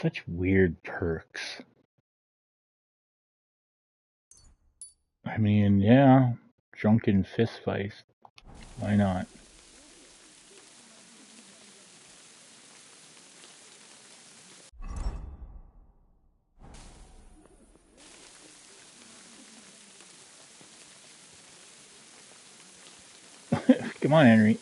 Such weird perks. I mean, yeah, drunken fist fights. Why not? Come on, Henry.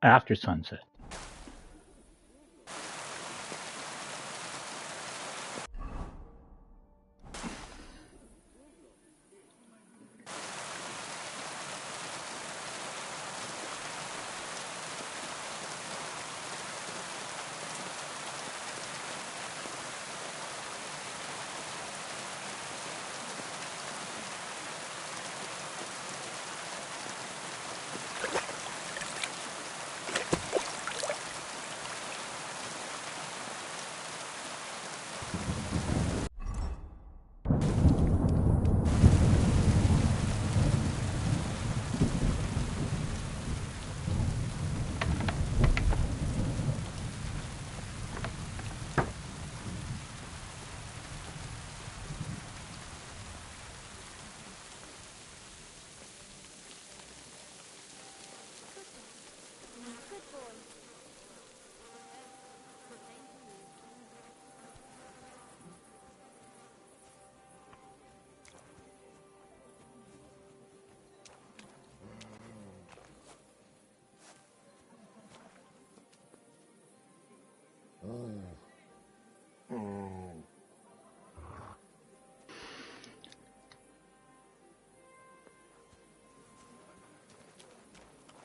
After sunset.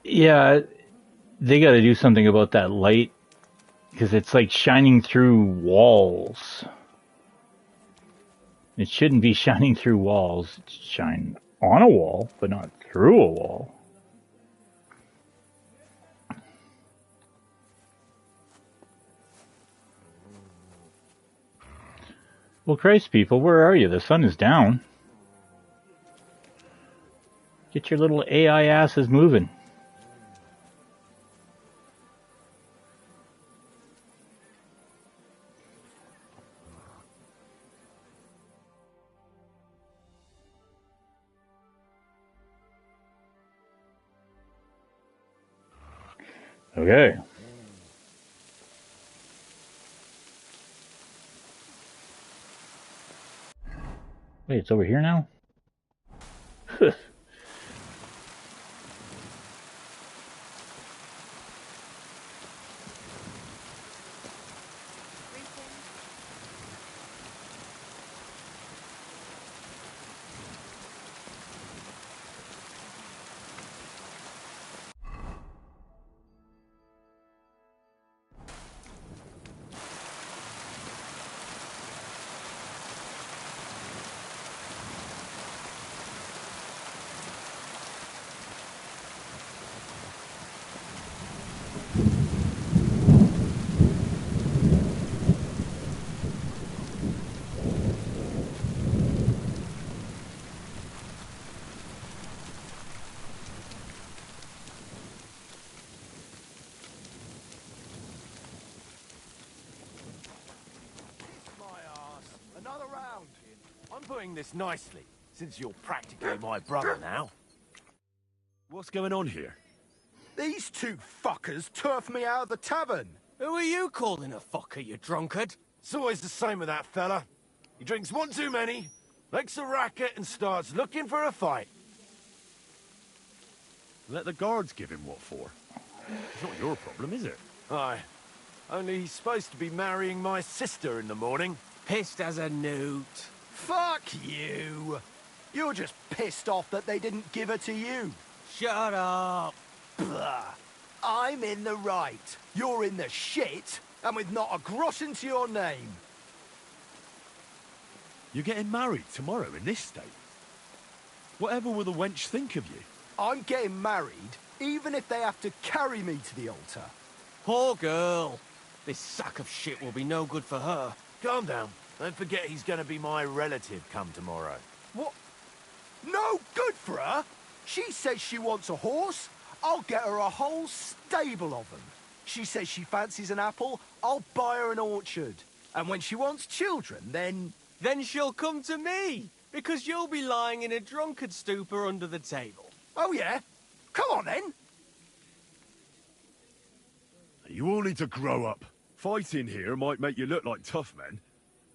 Yeah, they got to do something about that light because it's like shining through walls. It shouldn't be shining through walls. It should shine on a wall, but not through a wall. Well, Christ, people, where are you? The sun is down. Get your little AI asses moving. Okay. Wait, it's over here now? Another round. I'm putting this nicely, since you're practically my brother now. What's going on here? These two fuckers turfed me out of the tavern. Who are you calling a fucker, you drunkard? It's always the same with that fella. He drinks one too many, makes a racket, and starts looking for a fight. Let the guards give him what for. It's not your problem, is it? Aye. Only he's supposed to be marrying my sister in the morning. Pissed as a newt. Fuck you. You're just pissed off that they didn't give her to you. Shut up. Blah. I'm in the right. You're in the shit, and with not a groschen to your name. You're getting married tomorrow in this state. Whatever will the wench think of you? I'm getting married, even if they have to carry me to the altar. Poor girl. This sack of shit will be no good for her. Calm down. Don't forget he's going to be my relative come tomorrow. What? No good for her? She says she wants a horse. I'll get her a whole stable of them. She says she fancies an apple, I'll buy her an orchard. And when she wants children, then... Then she'll come to me, because you'll be lying in a drunkard stupor under the table. Oh, yeah? Come on, then. You all need to grow up. Fighting here might make you look like tough men.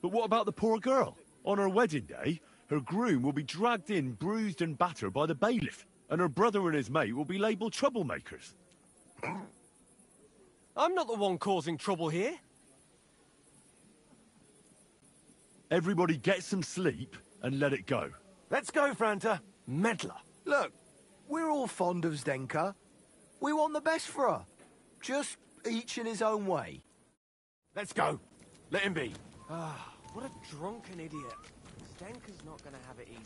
But what about the poor girl? On her wedding day, her groom will be dragged in, bruised and battered by the bailiff, and her brother and his mate will be labelled troublemakers. I'm not the one causing trouble here. Everybody get some sleep and let it go. Let's go, Franta. Meddler. Look, we're all fond of Zdenka. We want the best for her. Just each in his own way. Let's go. Let him be. Ah, what a drunken idiot. Zdenka's not gonna have it easy.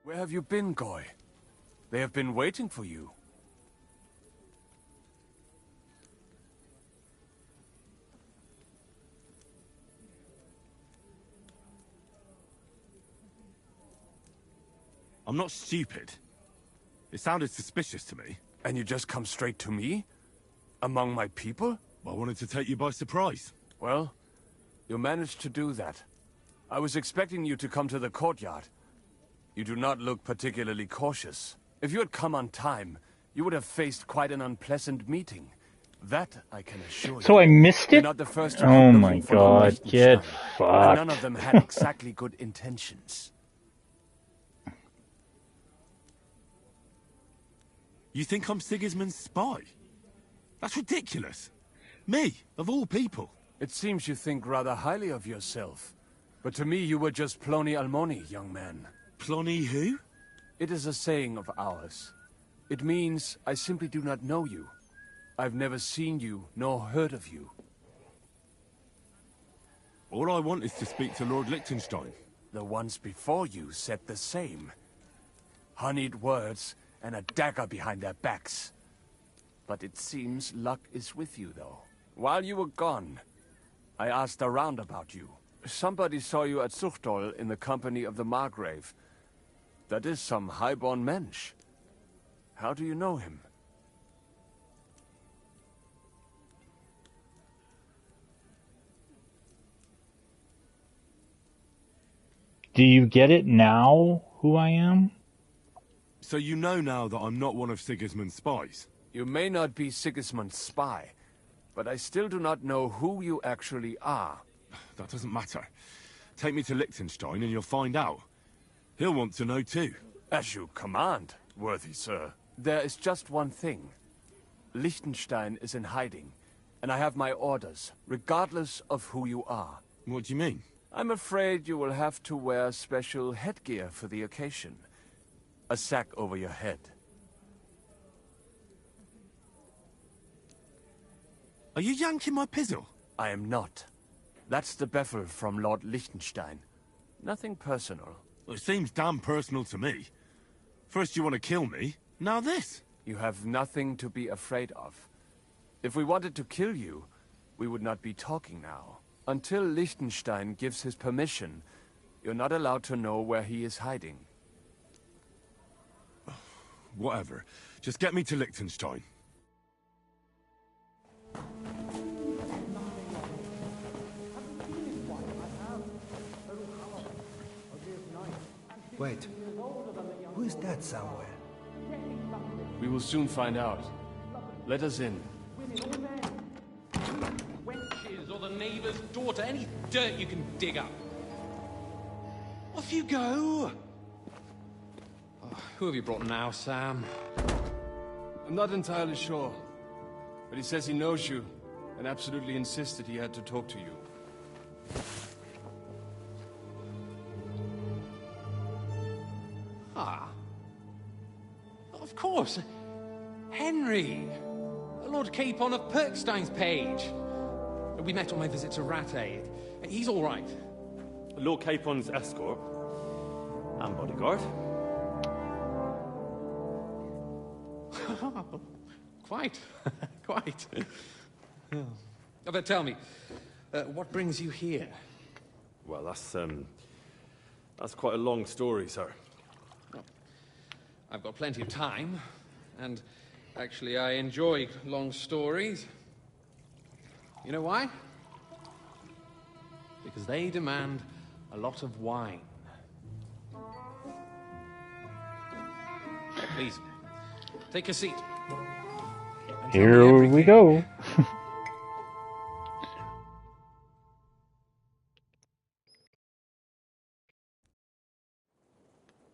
Where have you been, Goy? They have been waiting for you. I'm not stupid. It sounded suspicious to me. And you just come straight to me? Among my people? I wanted to take you by surprise. Well, you managed to do that. I was expecting you to come to the courtyard. You do not look particularly cautious. If you had come on time, you would have faced quite an unpleasant meeting. That I can assure you. So I missed You're it? not the first to Oh come my looking for god, Lord get Liechtenstein, and fucked. none of them had exactly good intentions. You think I'm Sigismund's spy? That's ridiculous. Me, of all people. It seems you think rather highly of yourself. But to me you were just Plony Almoni, young man. Plony who? It is a saying of ours. It means I simply do not know you. I've never seen you, nor heard of you. All I want is to speak to Lord Liechtenstein. The ones before you said the same. Honeyed words and a dagger behind their backs. But it seems luck is with you, though. While you were gone, I asked around about you. Somebody saw you at Zuchtol in the company of the Margrave. That is some high-born mensch. How do you know him? Do you get it now, who I am? So you know now that I'm not one of Sigismund's spies? You may not be Sigismund's spy, but I still do not know who you actually are. That doesn't matter. Take me to Liechtenstein and you'll find out. He'll want to know too. As you command, worthy sir. There is just one thing. Liechtenstein is in hiding, and I have my orders, regardless of who you are. What do you mean? I'm afraid you will have to wear special headgear for the occasion. A sack over your head. Are you yanking my pizzle? I am not. That's the bevel from Lord Liechtenstein. Nothing personal. Well, it seems damn personal to me. First you want to kill me, now this. You have nothing to be afraid of. If we wanted to kill you, we would not be talking now. Until Liechtenstein gives his permission, you're not allowed to know where he is hiding. Whatever. Just get me to Liechtenstein. Wait. Who is that somewhere? We will soon find out. Let us in. Wenches or the neighbour's daughter, any dirt you can dig up. Off you go! Oh, who have you brought now, Sam? I'm not entirely sure, but he says he knows you, and absolutely insisted he had to talk to you. Ah. Of course. Henry. Lord Capon of Perkstein's page. We met on my visit to Rattay. He's all right. Lord Capon's escort and bodyguard. Quite. Quite. Oh, but tell me, what brings you here? Well, that's quite a long story, sir. I've got plenty of time, and actually I enjoy long stories. You know why? Because they demand a lot of wine. Please, take a seat. And tell me Here we everything. go.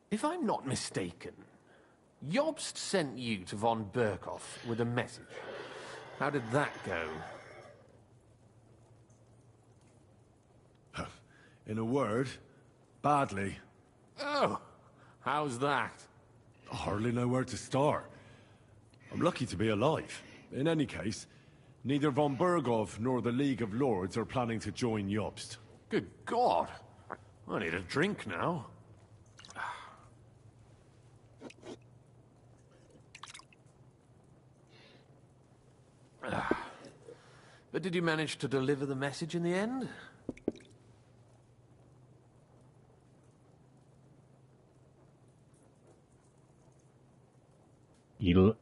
If I'm not mistaken, Jobst sent you to von Berkhoff with a message. How did that go? In a word, badly. Oh, how's that? I hardly know where to start. I'm lucky to be alive. In any case, neither von Berghoff nor the League of Lords are planning to join Jobst. Good God. I need a drink now. But did you manage to deliver the message in the end?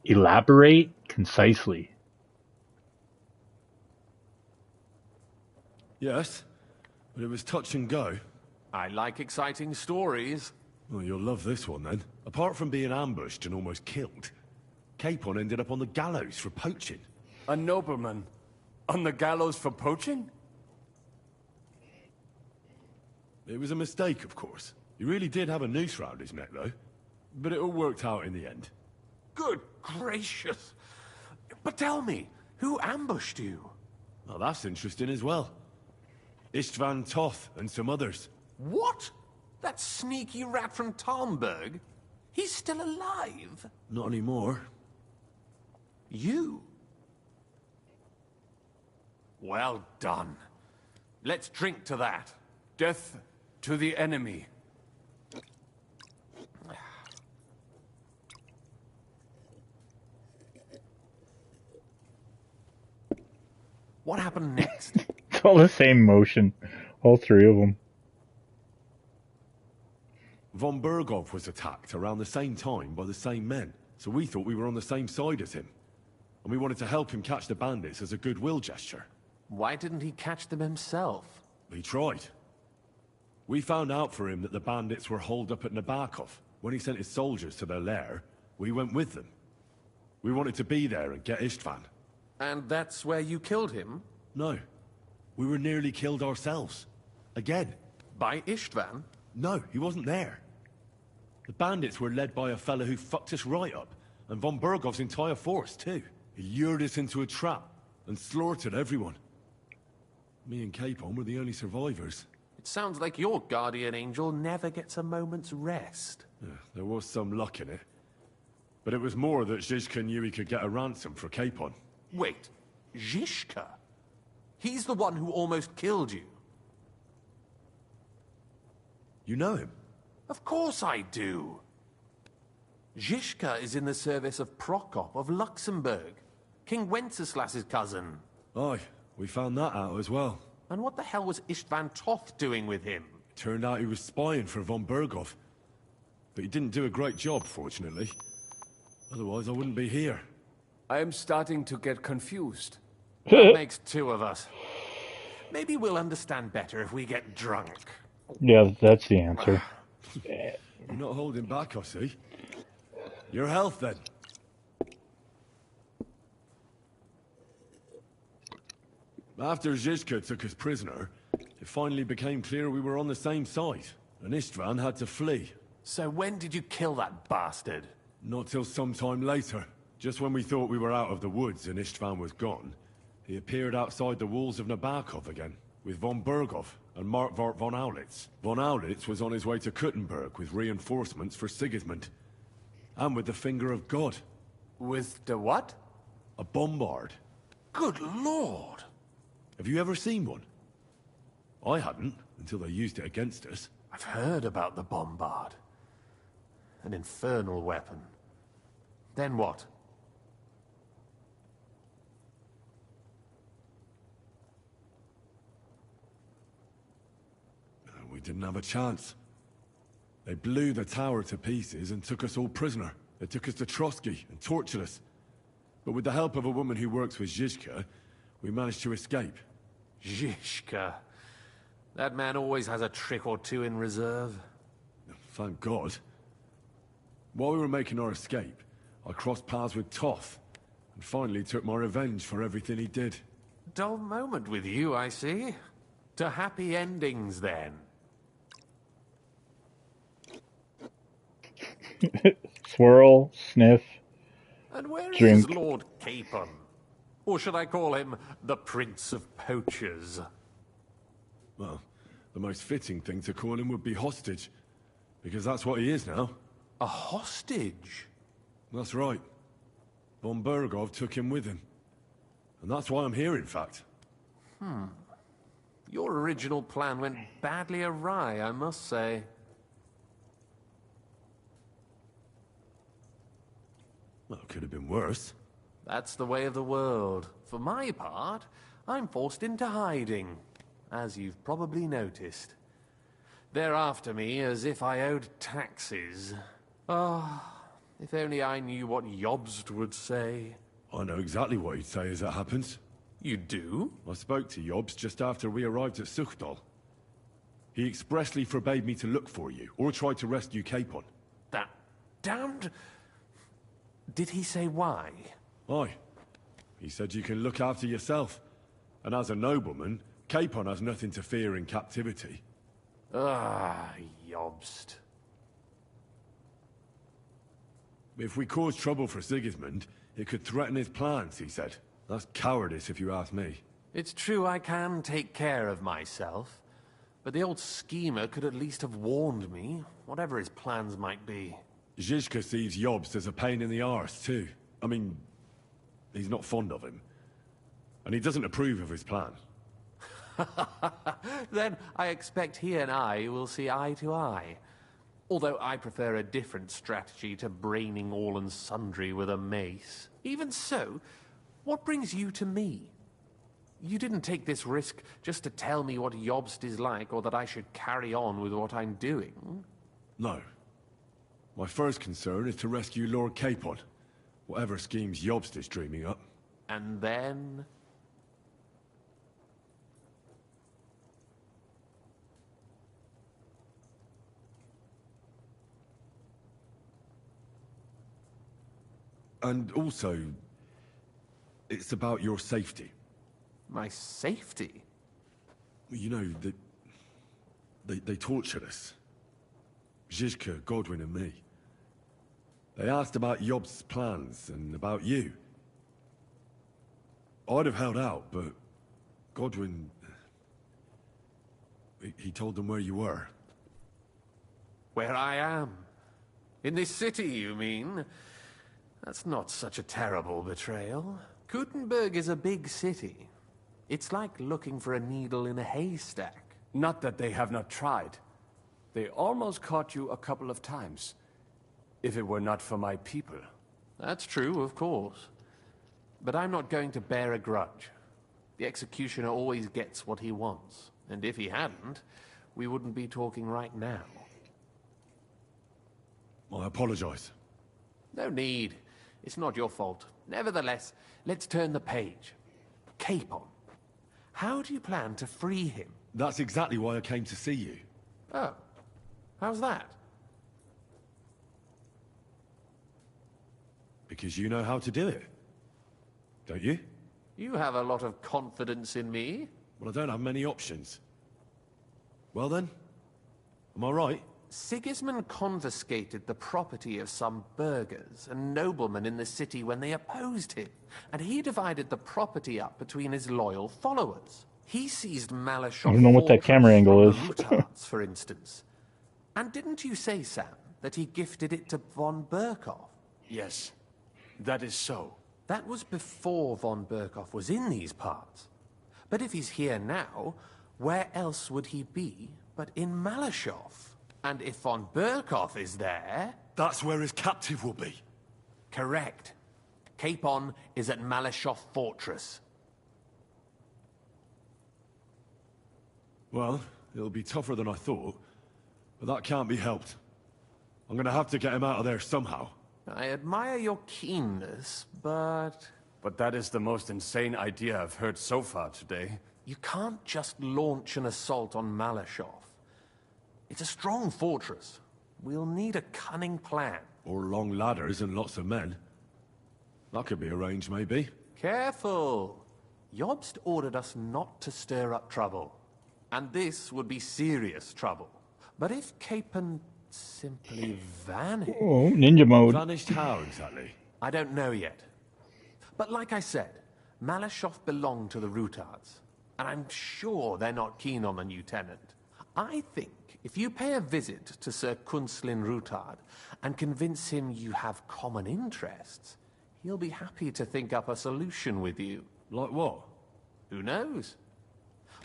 Elaborate concisely. Yes, but it was touch and go. I like exciting stories. Well, you'll love this one then. Apart from being ambushed and almost killed, Capon ended up on the gallows for poaching. A nobleman on the gallows for poaching? It was a mistake, of course. He really did have a noose round his neck, though. But it all worked out in the end. Good gracious. But tell me, who ambushed you? Well, that's interesting as well. Istvan Toth and some others. What? That sneaky rat from Talmberg? He's still alive? Not anymore. You? Well done. Let's drink to that. Death to the enemy. What happened next? It's all the same motion. All three of them. Von Berghoff was attacked around the same time by the same men, so we thought we were on the same side as him. And we wanted to help him catch the bandits as a goodwill gesture. Why didn't he catch them himself? He tried. We found out for him that the bandits were holed up at Nabokov. When he sent his soldiers to their lair, we went with them. We wanted to be there and get Istvan. And that's where you killed him? No. We were nearly killed ourselves. Again. By Istvan? No, he wasn't there. The bandits were led by a fellow who fucked us right up, and von Bergov's entire force, too. He lured us into a trap and slaughtered everyone. Me and Capon were the only survivors. It sounds like your guardian angel never gets a moment's rest. Yeah, there was some luck in it. But it was more that Zizka knew he could get a ransom for Capon. Wait, Zizka? He's the one who almost killed you. You know him? Of course I do. Zizka is in the service of Prokop of Luxembourg, King Wenceslas's cousin. Aye, we found that out as well. And what the hell was Istvan Toth doing with him? Turned out he was spying for von Berghoff. But he didn't do a great job, fortunately. Otherwise I wouldn't be here. I am starting to get confused. That makes two of us. Maybe we'll understand better if we get drunk. Yeah, that's the answer. You're not holding back, I see. Your health, then. After Zizka took us prisoner, it finally became clear we were on the same side, and Istvan had to flee. So when did you kill that bastard? Not till some time later. Just when we thought we were out of the woods and Istvan was gone, he appeared outside the walls of Nabokov again, with von Berghoff and Markvart von Aulitz. Von Aulitz was on his way to Kuttenberg with reinforcements for Sigismund. And with the finger of God. With the what? A bombard. Good lord! Have you ever seen one? I hadn't, until they used it against us. I've heard about the bombard. An infernal weapon. Then what? didn't have a chance. They blew the tower to pieces and took us all prisoner. They took us to Trotsky and tortured us. But with the help of a woman who works with Zhizka, we managed to escape. Zhizka. That man always has a trick or two in reserve. Thank God. While we were making our escape, I crossed paths with Toff, and finally took my revenge for everything he did. Dull moment with you, I see. To happy endings, then. Swirl, sniff, And where drink. is Lord Capon? Or should I call him the Prince of Poachers? Well, the most fitting thing to call him would be hostage, because that's what he is now. A hostage? That's right. Von Bergov took him with him. And that's why I'm here, in fact. Your original plan went badly awry, I must say. Well, it could have been worse. That's the way of the world. For my part, I'm forced into hiding, as you've probably noticed. They're after me as if I owed taxes. If only I knew what Jobst would say. I know exactly what he'd say as it happens. You do? I spoke to Jobst just after we arrived at Suchdal. He expressly forbade me to look for you, or try to rescue Capon. That damned... Did he say why? Aye. He said you can look after yourself. And as a nobleman, Capon has nothing to fear in captivity. Jobst. If we cause trouble for Sigismund, it could threaten his plans, he said. That's cowardice, if you ask me. It's true I can take care of myself, but the old schemer could at least have warned me, whatever his plans might be. Zhizka sees Jobst as a pain in the arse, too. I mean, he's not fond of him. And he doesn't approve of his plan. Then I expect he and I will see eye to eye. Although I prefer a different strategy to braining all and sundry with a mace. Even so, what brings you to me? You didn't take this risk just to tell me what Jobst is like, or that I should carry on with what I'm doing. No. My first concern is to rescue Lord Capon, whatever schemes Jobst is dreaming up. And then... And also, it's about your safety. My safety? You know, they tortured us. Zhizka, Godwin and me. They asked about Jobst's plans and about you. I'd have held out, but Godwin... He told them where you were. Where I am? In this city, you mean? That's not such a terrible betrayal. Gutenberg is a big city. It's like looking for a needle in a haystack. Not that they have not tried. They almost caught you a couple of times. If it were not for my people. That's true, of course. But I'm not going to bear a grudge. The executioner always gets what he wants. And if he hadn't, we wouldn't be talking right now. I apologize. No need. It's not your fault. Nevertheless, let's turn the page. Capon. How do you plan to free him? That's exactly why I came to see you. Oh. How's that? Because you know how to do it. Don't you? You have a lot of confidence in me. Well, I don't have many options. Well then, am I right? Sigismund confiscated the property of some burghers and noblemen in the city when they opposed him, and he divided the property up between his loyal followers. He seized Malashov. I don't know what that camera angle is. Mutards, for instance. And didn't you say, Sam, that he gifted it to von Berkhoff? Yes, that is so. That was before von Berkhoff was in these parts. But if he's here now, where else would he be but in Malashov? And if von Berkhoff is there... That's where his captive will be. Correct. Capon is at Malashov Fortress. Well, It'll be tougher than I thought, but that can't be helped. I'm gonna have to get him out of there somehow. I admire your keenness, but... But that is the most insane idea I've heard so far today. You can't just launch an assault on Malashov. It's a strong fortress. We'll need a cunning plan. Or long ladders and lots of men. That could be arranged, maybe. Careful! Jobst ordered us not to stir up trouble. And this would be serious trouble. But if Capon simply vanished... Oh, ninja mode. Vanished how, exactly? I don't know yet. But like I said, Malashov belonged to the Rutards. And I'm sure they're not keen on the new tenant. I think if you pay a visit to Sir Kunslin Rutard and convince him you have common interests, he'll be happy to think up a solution with you. Like what? Who knows?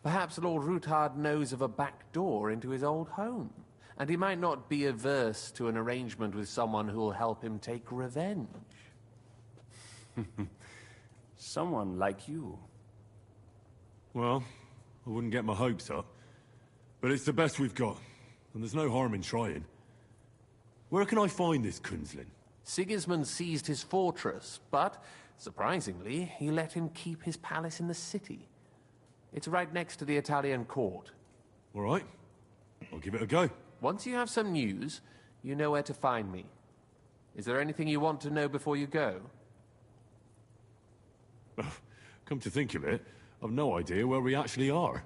Perhaps Lord Rutard knows of a back door into his old home, and he might not be averse to an arrangement with someone who'll help him take revenge. Someone like you. Well, I wouldn't get my hopes up. But it's the best we've got, and there's no harm in trying. Where can I find this Kunslin? Sigismund seized his fortress, but, surprisingly, he let him keep his palace in the city. It's right next to the Italian court. All right. I'll give it a go. Once you have some news, you know where to find me. Is there anything you want to know before you go? Come to think of it, I've no idea where we actually are.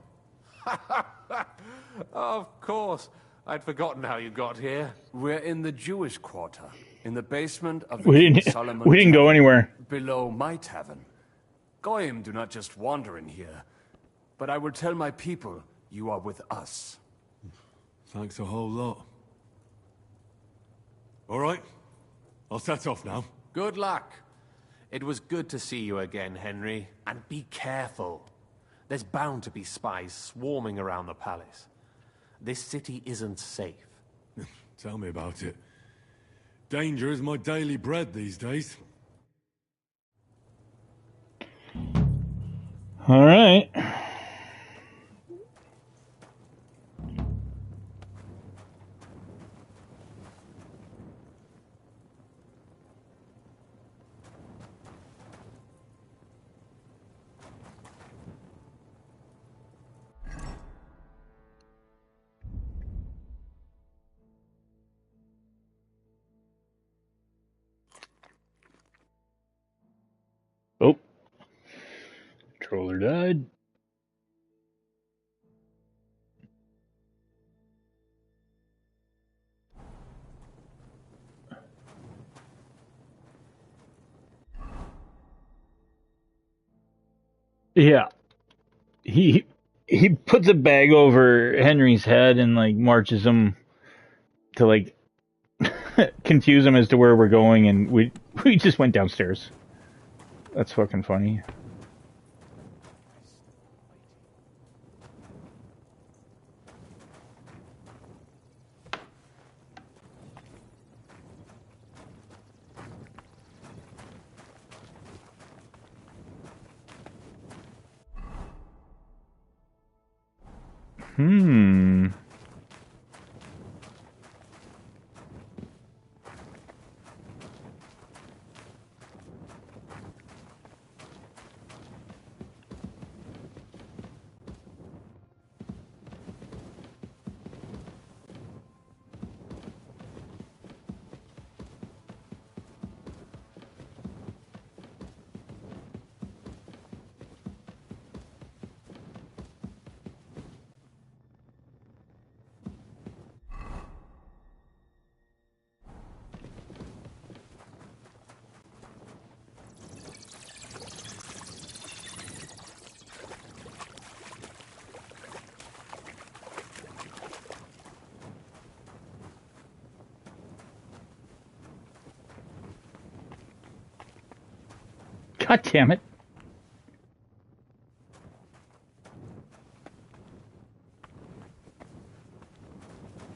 Of course. I'd forgotten how you got here. We're in the Jewish quarter, in the basement of We the didn't, Solomon we didn't go Tavern, anywhere. below my tavern. Goyim do not just wander in here, but I will tell my people you are with us. Thanks a whole lot. All right, I'll set off now. Good luck. It was good to see you again, Henry. And be careful. There's bound to be spies swarming around the palace. This city isn't safe. Tell me about it. Danger is my daily bread these days. All right. Oh. Controller died. Yeah. He puts a bag over Henry's head and like marches him to like confuse him as to where we're going, and we just went downstairs. That's fucking funny. God damn it.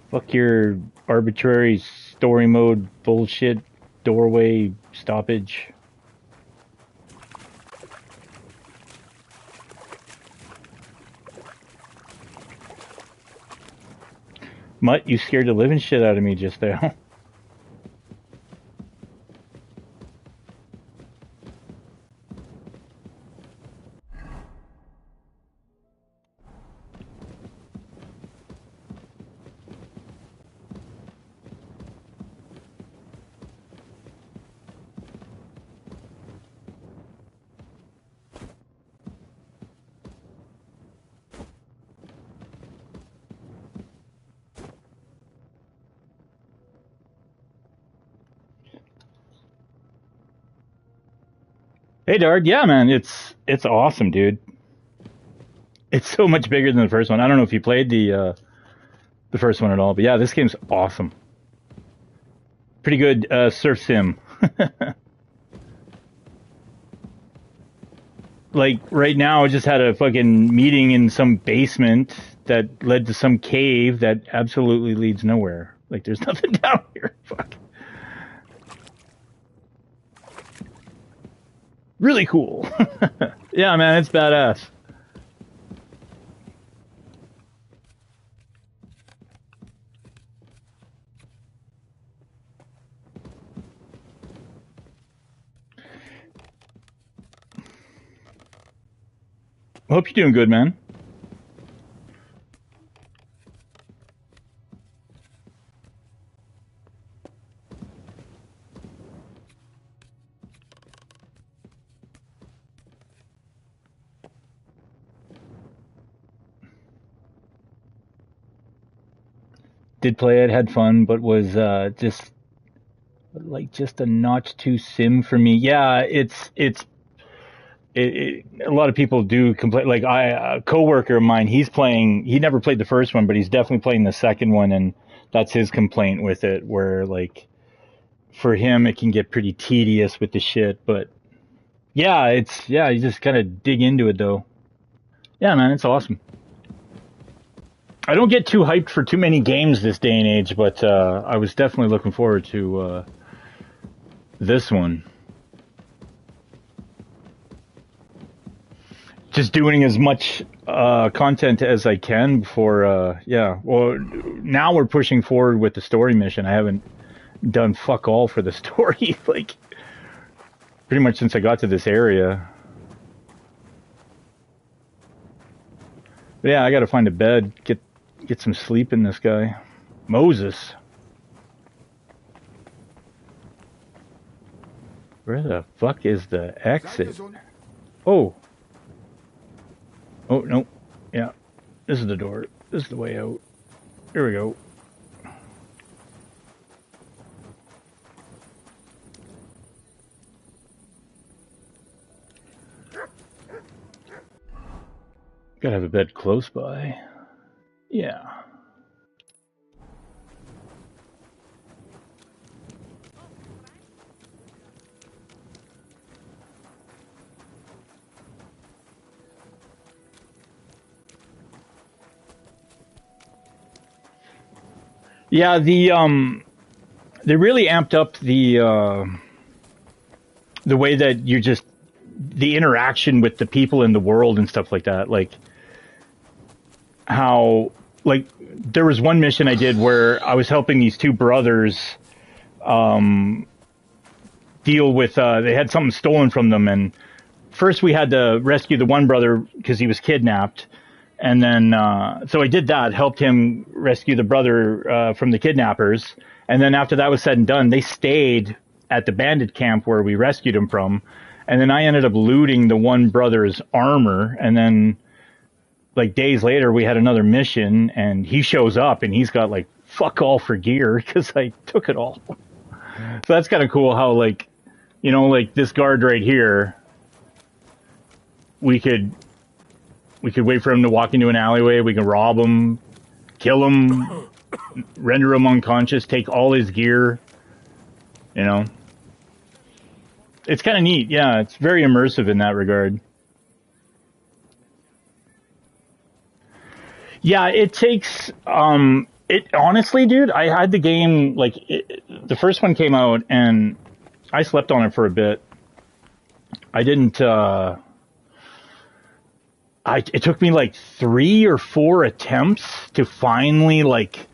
Fuck your arbitrary story mode bullshit doorway stoppage. Mutt, you scared the living shit out of me just there. Hey, Dard. Yeah, man, it's awesome, dude. It's so much bigger than the first one. I don't know if you played the first one at all, but yeah, this game's awesome. Pretty good surf sim. Like right now, I just had a fucking meeting in some basement that led to some cave that absolutely leads nowhere. Like there's nothing down here. Fuck. Really cool. Yeah, man, it's badass. Hope you're doing good, man. Did play it, had fun, but was just a notch too sim for me. Yeah, a lot of people do complain. Like a coworker of mine, he never played the first one, but he's definitely playing the second one, and that's his complaint with it, where like for him it can get pretty tedious with the shit. But yeah, you just kind of dig into it though. Yeah, man, it's awesome. I don't get too hyped for too many games this day and age, but I was definitely looking forward to this one. Just doing as much content as I can before, yeah. Well, now we're pushing forward with the story mission. I haven't done fuck all for the story, like, pretty much since I got to this area. But yeah, I gotta find a bed, get some sleep in this guy. Moses. Where the fuck is the exit? Oh. Oh, no. Yeah. This is the door. This is the way out. Here we go. Gotta have a bed close by. Yeah. Yeah, they really amped up the way that you just the interaction with the people in the world and stuff like that. Like how like there was one mission I did where I was helping these two brothers deal with they had something stolen from them, and first we had to rescue the one brother because he was kidnapped. And then, so I did that, helped him rescue the brother from the kidnappers. And then after that was said and done, they stayed at the bandit camp where we rescued him from. And then I ended up looting the one brother's armor. And then, like, days later, we had another mission, and he shows up, and he's got, like, fuck all for gear because I took it all. So that's kind of cool how, like, you know, like, this guard right here, we could wait for him to walk into an alleyway. We can rob him, kill him, render him unconscious, take all his gear. You know, it's kind of neat. Yeah, it's very immersive in that regard. Yeah, it takes. It honestly, dude, I had the game like the first one came out, and I slept on it for a bit. I didn't. It took me like 3 or 4 attempts to finally like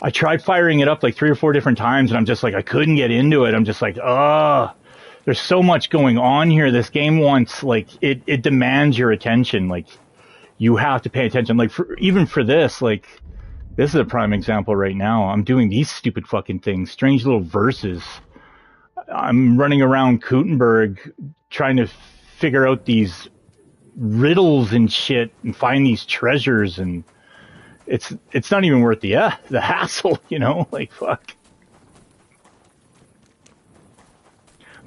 I tried firing it up like 3 or 4 different times, and I'm just like, I couldn't get into it. I'm just like, ugh. There's so much going on here. This game wants, like, it demands your attention. Like, you have to pay attention. Like, even for this, like, this is a prime example right now. I'm doing these stupid fucking things, strange little verses. I'm running around Kuttenberg trying to figure out these riddles and shit and find these treasures, and it's not even worth the hassle, you know? Like, fuck.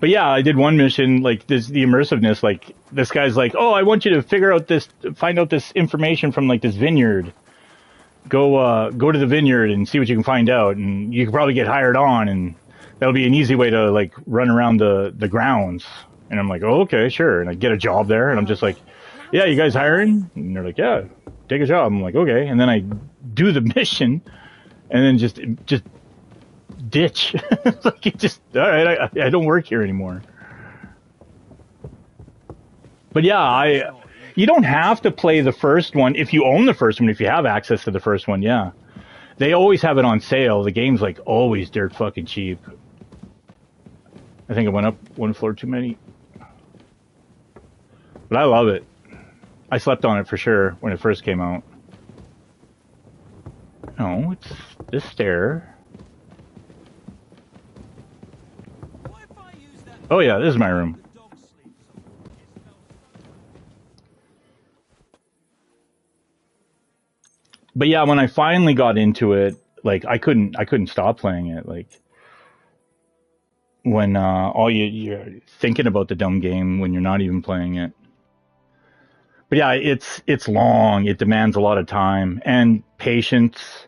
But yeah, I did one mission, like, the immersiveness, like, this guy's like, oh, I want you to find out this information from, like, this vineyard. Go to the vineyard and see what you can find out, and you can probably get hired on, and that'll be an easy way to, like, run around the grounds. And I'm like, oh, okay, sure. And I get a job there, and I'm just like, yeah, you guys hiring? And they're like, yeah, take a job. I'm like, okay. And then I do the mission, and then just ditch. Like, it just, all right, I don't work here anymore. But yeah, you don't have to play the first one if you own the first one, if you have access to the first one, yeah. They always have it on sale. The game's, like, always dirt fucking cheap. I think I went up one floor too many. But I love it. I slept on it for sure when it first came out. No, it's this stair. Oh yeah, this is my room. But yeah, when I finally got into it, like, I couldn't stop playing it. Like, when all you're thinking about the dumb game when you're not even playing it. But yeah, it's long. It demands a lot of time and patience.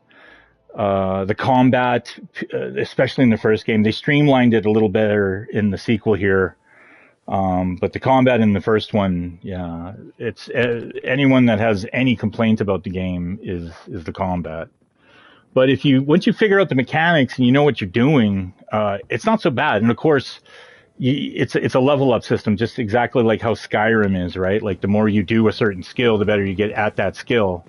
The combat, especially in the first game, they streamlined it a little better in the sequel here. But the combat in the first one, yeah, it's anyone that has any complaint about the game is the combat. But once you figure out the mechanics and you know what you're doing, it's not so bad. And of course, it's a level up system, just exactly like how Skyrim is, right? Like, the more you do a certain skill, the better you get at that skill.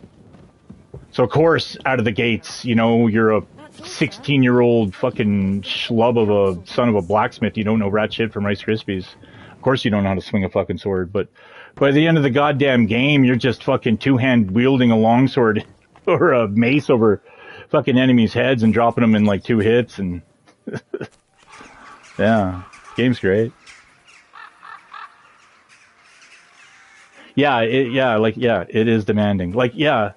So of course, out of the gates, you know, you're a 16-year-old fucking schlub of a son of a blacksmith. You don't know rat shit from Rice Krispies. Of course you don't know how to swing a fucking sword, but by the end of the goddamn game, you're just fucking two-hand wielding a longsword or a mace over fucking enemies' heads and dropping them in like 2 hits, and yeah, game's great. Yeah, it is demanding. Like, yeah,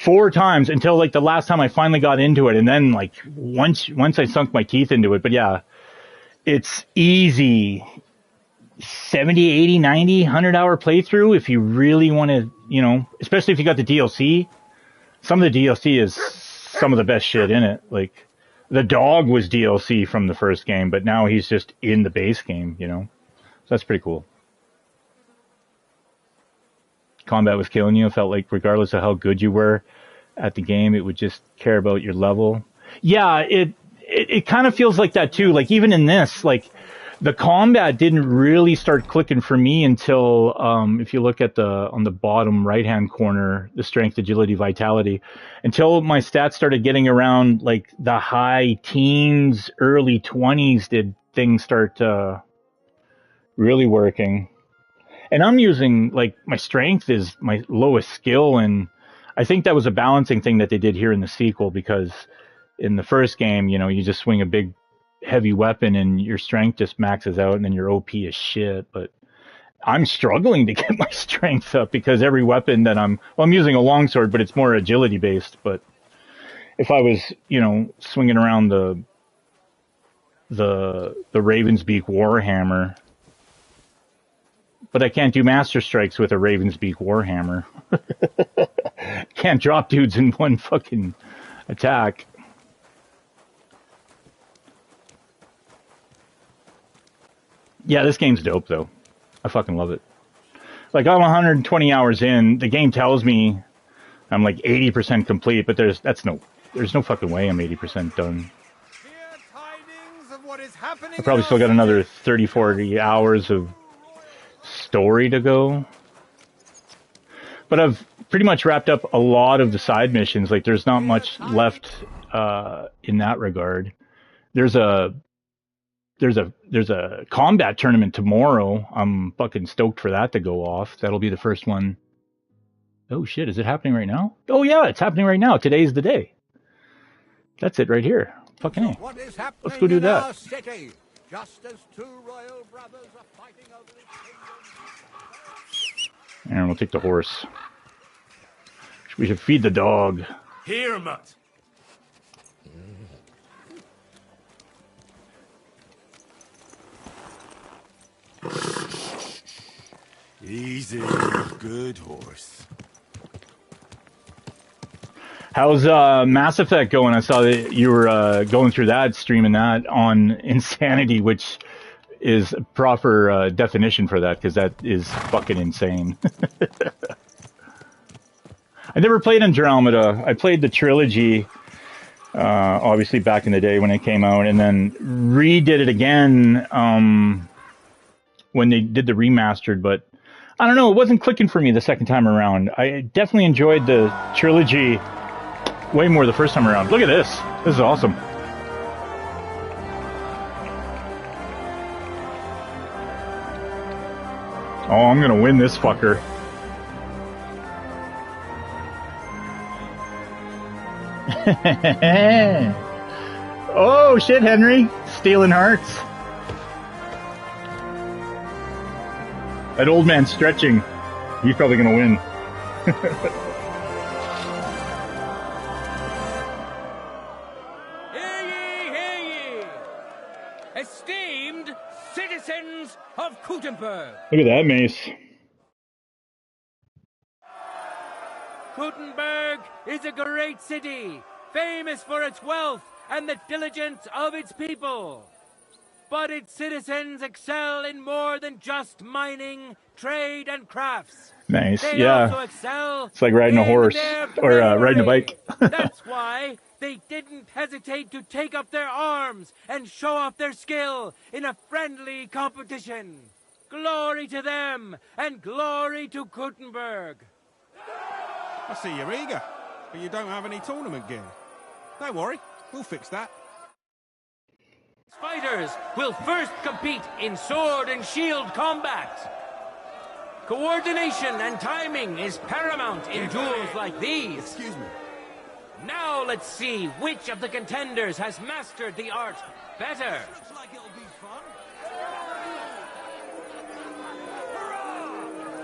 4 times until, like, the last time I finally got into it, and then, like, once I sunk my teeth into it. But yeah, it's easy 70, 80, 90, 100 hour playthrough if you really want to, you know, especially if you got the DLC. Some of the DLC is some of the best shit in it. Like, the dog was DLC from the first game, but now he's just in the base game, you know? So that's pretty cool. Combat was killing you. It felt like regardless of how good you were at the game, it would just care about your level. Yeah, it kind of feels like that too. Like, even in this, like, the combat didn't really start clicking for me until, if you look at on the bottom right-hand corner, the strength, agility, vitality, until my stats started getting around, like, the high teens, early 20s, did things start really working. And I'm using, like, my strength is my lowest skill, and I think that was a balancing thing that they did here in the sequel, because in the first game, you know, you just swing a big heavy weapon and your strength just maxes out and then you're OP as shit. But I'm struggling to get my strength up because every weapon that I'm using a longsword, but it's more agility based. But if I was, you know, swinging around the Ravensbeak Warhammer, but I can't do master strikes with a Ravensbeak Warhammer. Can't drop dudes in one fucking attack. Yeah, this game's dope, though. I fucking love it. Like, I'm 120 hours in. The game tells me I'm like 80% complete, but there's no fucking way I'm 80% done. I probably still got another 30, 40 hours of story to go. But I've pretty much wrapped up a lot of the side missions. Like, there's not much left in that regard. There's a combat tournament tomorrow. I'm fucking stoked for that to go off. That'll be the first one. Oh shit, is it happening right now? Oh yeah, it's happening right now. Today's the day. That's it right here. Fucking A. What is Let's go do happening in our that. city? Just as two royal brothers are fighting over the kingdom. And we'll take the horse. We should feed the dog. Here, Mutt. Easy, good horse. How's Mass Effect going? I saw that you were going through that, streaming that on Insanity, which is a proper definition for that, because that is fucking insane. I never played Andromeda. I played the trilogy, obviously back in the day when it came out, and then redid it again when they did the remastered, but I don't know, it wasn't clicking for me the second time around. I definitely enjoyed the trilogy way more the first time around. Look at this. This is awesome. Oh, I'm gonna win this fucker. Oh shit, Henry. Stealing hearts. That old man's stretching. He's probably gonna win. Hear ye! Esteemed citizens of Gutenberg! Look at that mace. Gutenberg is a great city, famous for its wealth and the diligence of its people. But its citizens excel in more than just mining, trade, and crafts. Nice, They yeah. also excel It's like riding a in horse their or riding a bravery. bike. That's why they didn't hesitate to take up their arms and show off their skill in a friendly competition. Glory to them, and glory to Gutenberg. I see you're eager, but you don't have any tournament gear. Don't worry, we'll fix that. Fighters will first compete in sword and shield combat. Coordination and timing is paramount in duels like these. Excuse me. Now let's see which of the contenders has mastered the art better.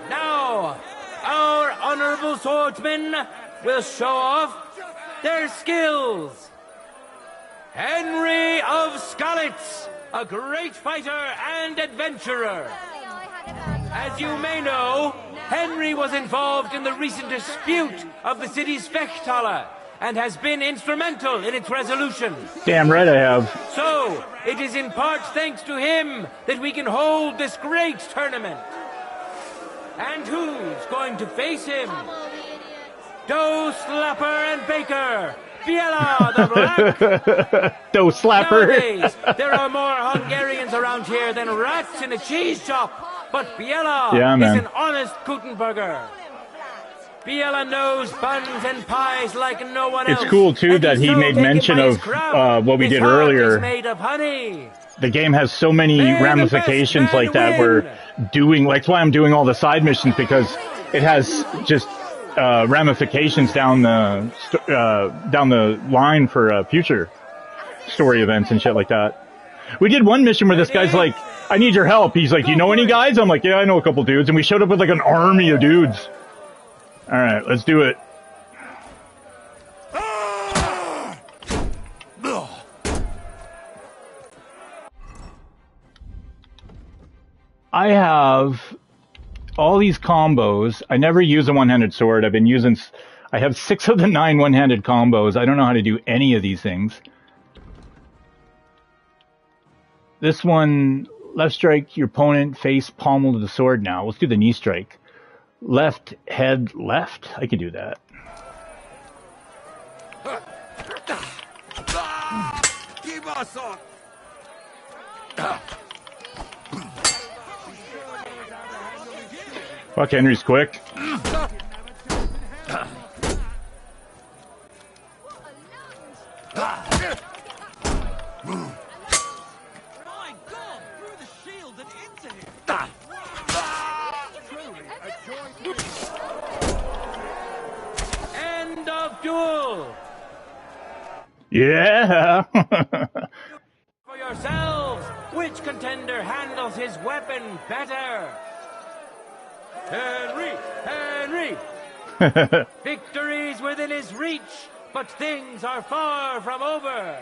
Now, our honorable swordsmen will show off their skills. Henry of Skalitz, a great fighter and adventurer. As you may know, Henry was involved in the recent dispute of the city's Fechthalle and has been instrumental in its resolution. Damn right I have. So, it is in part thanks to him that we can hold this great tournament. And who's going to face him? Dough Slapper and Baker. Biela the Black. Dough Slapper. Nowadays, there are more Hungarians around here than rats in a cheese shop. But Biela Yeah, man. is an honest Gutenberger. Biela knows buns and pies like no one else. It's cool too and that he's he so made taken mention by his of crowd. what we His did heart earlier. is made of honey. The game has so many May the ramifications best man like that. win. We're doing, like, that's why I'm doing all the side missions, because it has just ramifications down the line for future story events and shit like that. We did one mission where this guy's like, I need your help. He's like, you know any guys? I'm like, yeah, I know a couple dudes. And we showed up with like an army of dudes. All right, let's do it. I have all these combos. I never use a one-handed sword. I have 6 of the 9 one-handed combos. I don't know how to do any of these things. This one, left strike your opponent, face pommel to the sword now. Let's do the knee strike. Left head left. I can do that. Keep us on. Fuck, Henry's quick. Yeah. For yourselves, which contender handles his weapon better? Henry! Henry! Victory's within his reach, but things are far from over.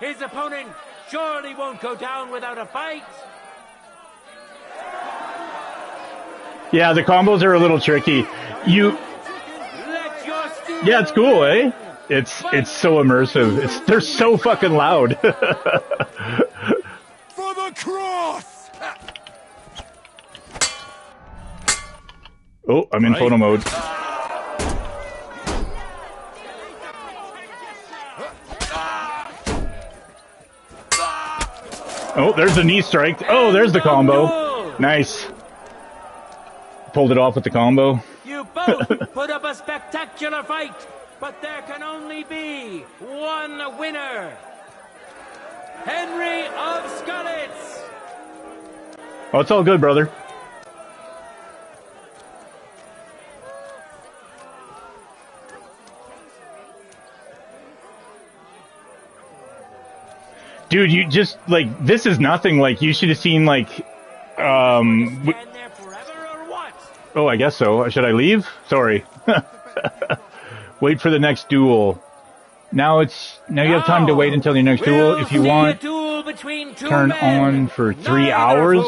His opponent surely won't go down without a fight. Yeah, the combos are a little tricky. Yeah, it's cool, eh? It's so immersive. They're so fucking loud. For the cross! Oh, I'm in photo mode. Oh, there's the knee strike. Oh, there's the combo. Nice. Pulled it off with the combo. You both put up a spectacular fight, but there can only be one winner. Henry of Skalitz. Oh, it's all good, brother. Dude, you just, like, this is nothing. Like, you should have seen, like, oh, I guess so. Should I leave? Sorry. Wait for the next duel. Now you have time to wait until your next duel. If you want, turn on for 3 hours.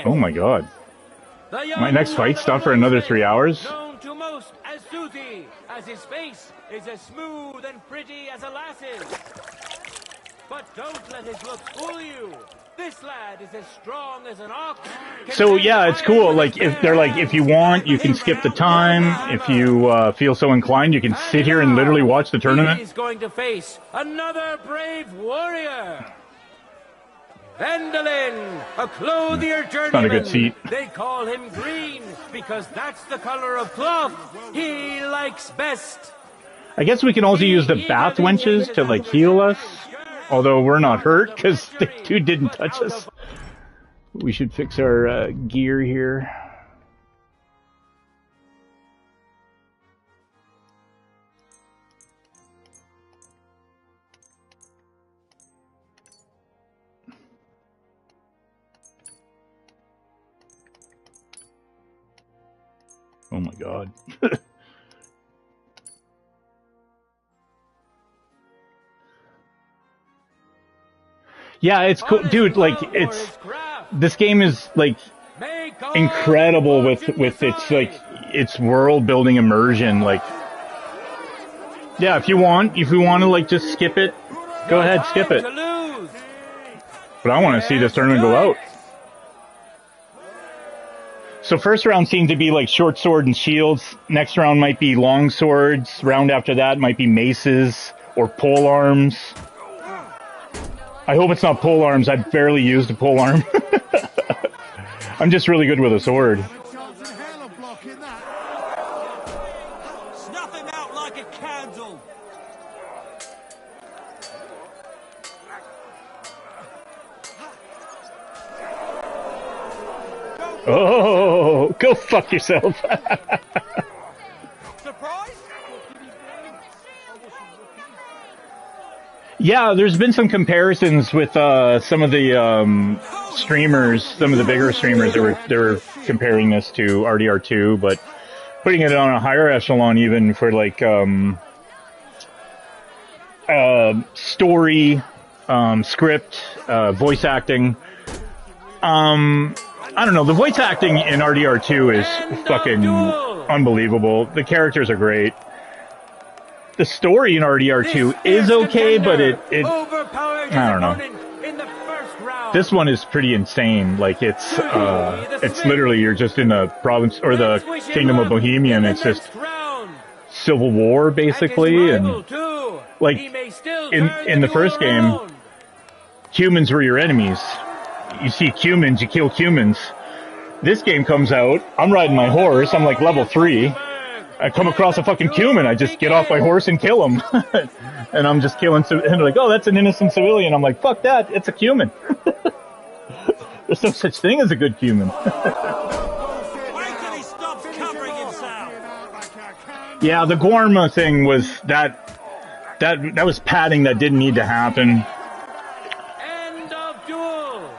Oh my god. My next fight stopped for another 3 hours? Known to most as Susie, as his face is as smooth and pretty as a lass's. But don't let his looks fool you. This lad is as strong as an ox. So yeah, it's cool. Like, if they're like, if you want, you can skip the time. If you feel so inclined, you can sit here and literally watch the tournament. He's going to face another brave warrior. Vendolin, a clothier journeyman. It's not a good seat. They call him Green because that's the color of cloth he likes best. I guess we can also use the bath wenches to, like, heal us. Although we're not hurt, because the dude didn't touch us. We should fix our gear here. Oh my god. Yeah, it's cool, dude. Like, this game is, like, incredible with its, like, its world building immersion. Like, yeah, if you want to, like, just skip it, go ahead, skip it. But I want to see this tournament go out. So first round seemed to be like short sword and shields. Next round might be long swords. Round after that might be maces or pole arms. I hope it's not pole arms. I've barely used a pole arm. I'm just really good with a sword. Snuff him out like a candle. Oh, go fuck yourself. Yeah, there's been some comparisons with some of the streamers, some of the bigger streamers that were comparing this to RDR2, but putting it on a higher echelon even for like story, script, voice acting. I don't know, the voice acting in RDR2 is fucking unbelievable. The characters are great. The story in RDR2 is okay, but it I don't know. This one is pretty insane. Like, it's literally, you're just in the province or the Kingdom of Bohemia, and it's just civil war basically, and like in the first game, humans were your enemies. You see humans, you kill humans. This game comes out, I'm riding my horse, I'm like level 3. I come across a fucking human, I just get off my horse and kill him. And I'm just killing, and they're like, oh, that's an innocent civilian. I'm like, fuck that, it's a human. There's no such thing as a good human. Yeah, the Gorma thing was that, that was padding that didn't need to happen. End of duel.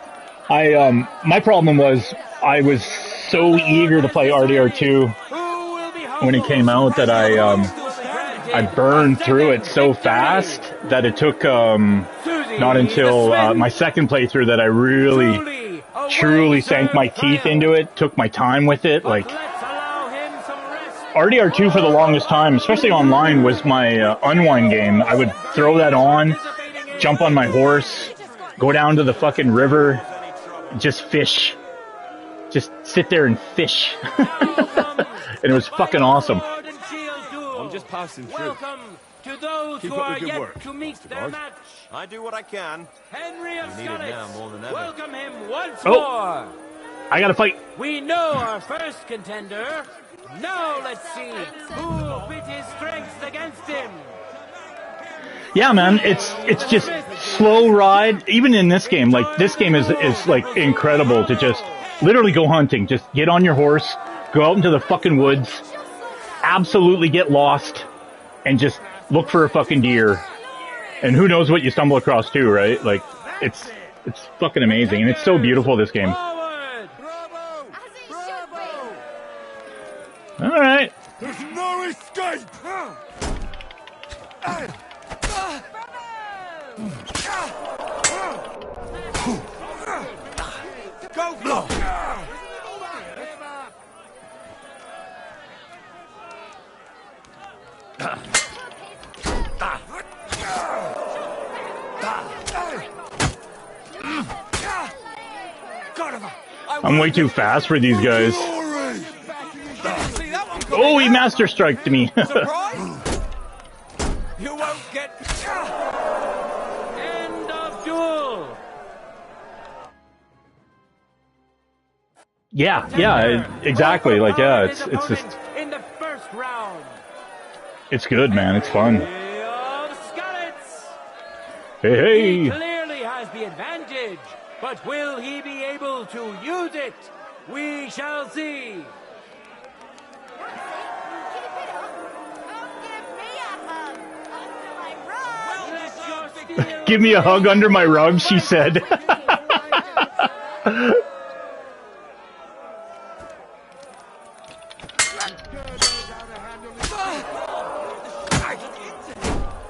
My problem was I was so eager to play RDR2 when it came out that I burned through it so fast that it took not until my second playthrough that I really truly sank my teeth into it, took my time with it. Like RDR2 for the longest time, especially online, was my unwind game. I would throw that on, jump on my horse, go down to the fucking river, just fish. Just sit there and fish. And it was fucking awesome. I'm just passing through. Welcome to those Keep who up are the good yet work, to meet Mr. their Guard. match. I do what I can. Henry of We need it now more than ever. Welcome him once Oh. more. I gotta fight. We know our first contender. Now let's see who pit his strengths against him. Yeah, man, it's just slow ride. Even in this game, like this game is like incredible to just literally go hunting. Just get on your horse, go out into the fucking woods, absolutely get lost, and just look for a fucking deer. And who knows what you stumble across too, right? Like it's fucking amazing, and it's so beautiful, this game. All right. There's no escape! Go block! I'm way too fast for these guys. Oh, he master striked me. You won't get. End of duel. Yeah, exactly. Like, yeah, it's just, In the first round. it's good, man. It's fun. Of Scarlets. Hey, He hey. clearly has the advantage, but will he be able to use it? We shall see. Give me a hug under my rug, she said.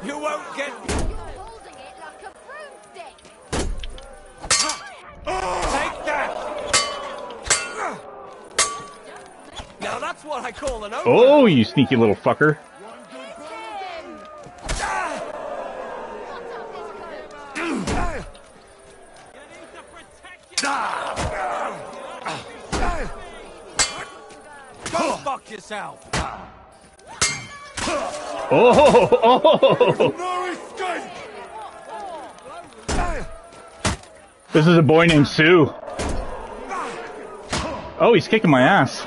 You won't get. Take that! Now that's what I call an open. Oh, you sneaky little fucker. Go fuck yourself! Oh. No escape! This is a boy named Sue. Oh, he's kicking my ass.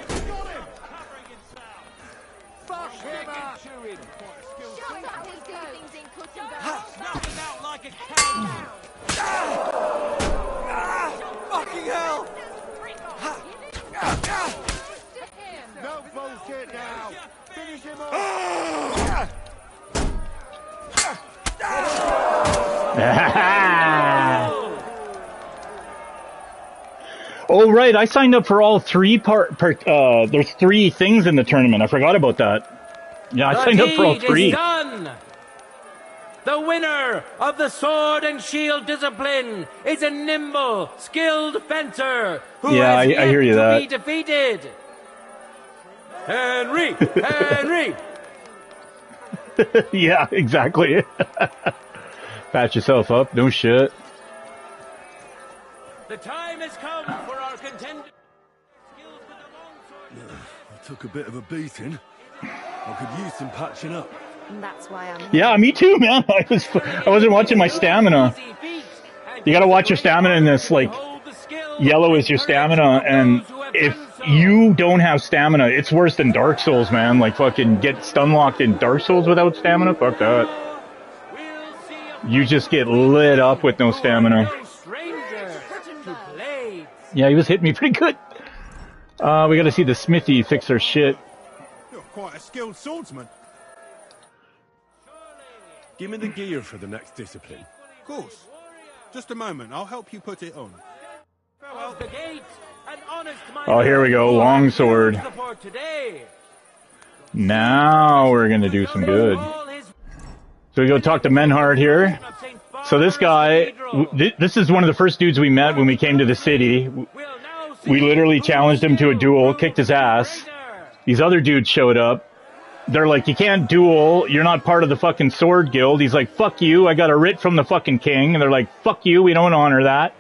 Fucking hell! No bullshit now! Finish him off! Oh, right. I signed up for all three there's 3 things in the tournament. I forgot about that. Yeah, I signed up for all The deed 3. is done. The winner of the sword and shield discipline is a nimble, skilled fencer who Yeah, has I yet hear you to that. be defeated. Henry! Henry! Yeah, exactly. Patch yourself up. No shit. The time has come for our contender. I took a bit of a beating. I could use some patching up. That's why I'm. Yeah, me too, man. I wasn't watching my stamina. You gotta watch your stamina in this. Like, yellow is your stamina, and if you don't have stamina, it's worse than Dark Souls, man. Like, fucking get stun locked in Dark Souls without stamina. Fuck that. You just get lit up with no stamina. Yeah, he was hitting me pretty good. We gotta see the smithy fix our shit. You're quite a skilled swordsman. Give me the gear for the next discipline. Of course. Just a moment, I'll help you put it on. Farewell the gate, an honest Oh, here we go, longsword. Now we're gonna do some good. So we go talk to Menhard here. So this guy, this is one of the first dudes we met when we came to the city. We literally challenged him to a duel, kicked his ass. These other dudes showed up. They're like, you can't duel, you're not part of the fucking sword guild. He's like, fuck you, I got a writ from the fucking king. And they're like, fuck you, we don't honor that.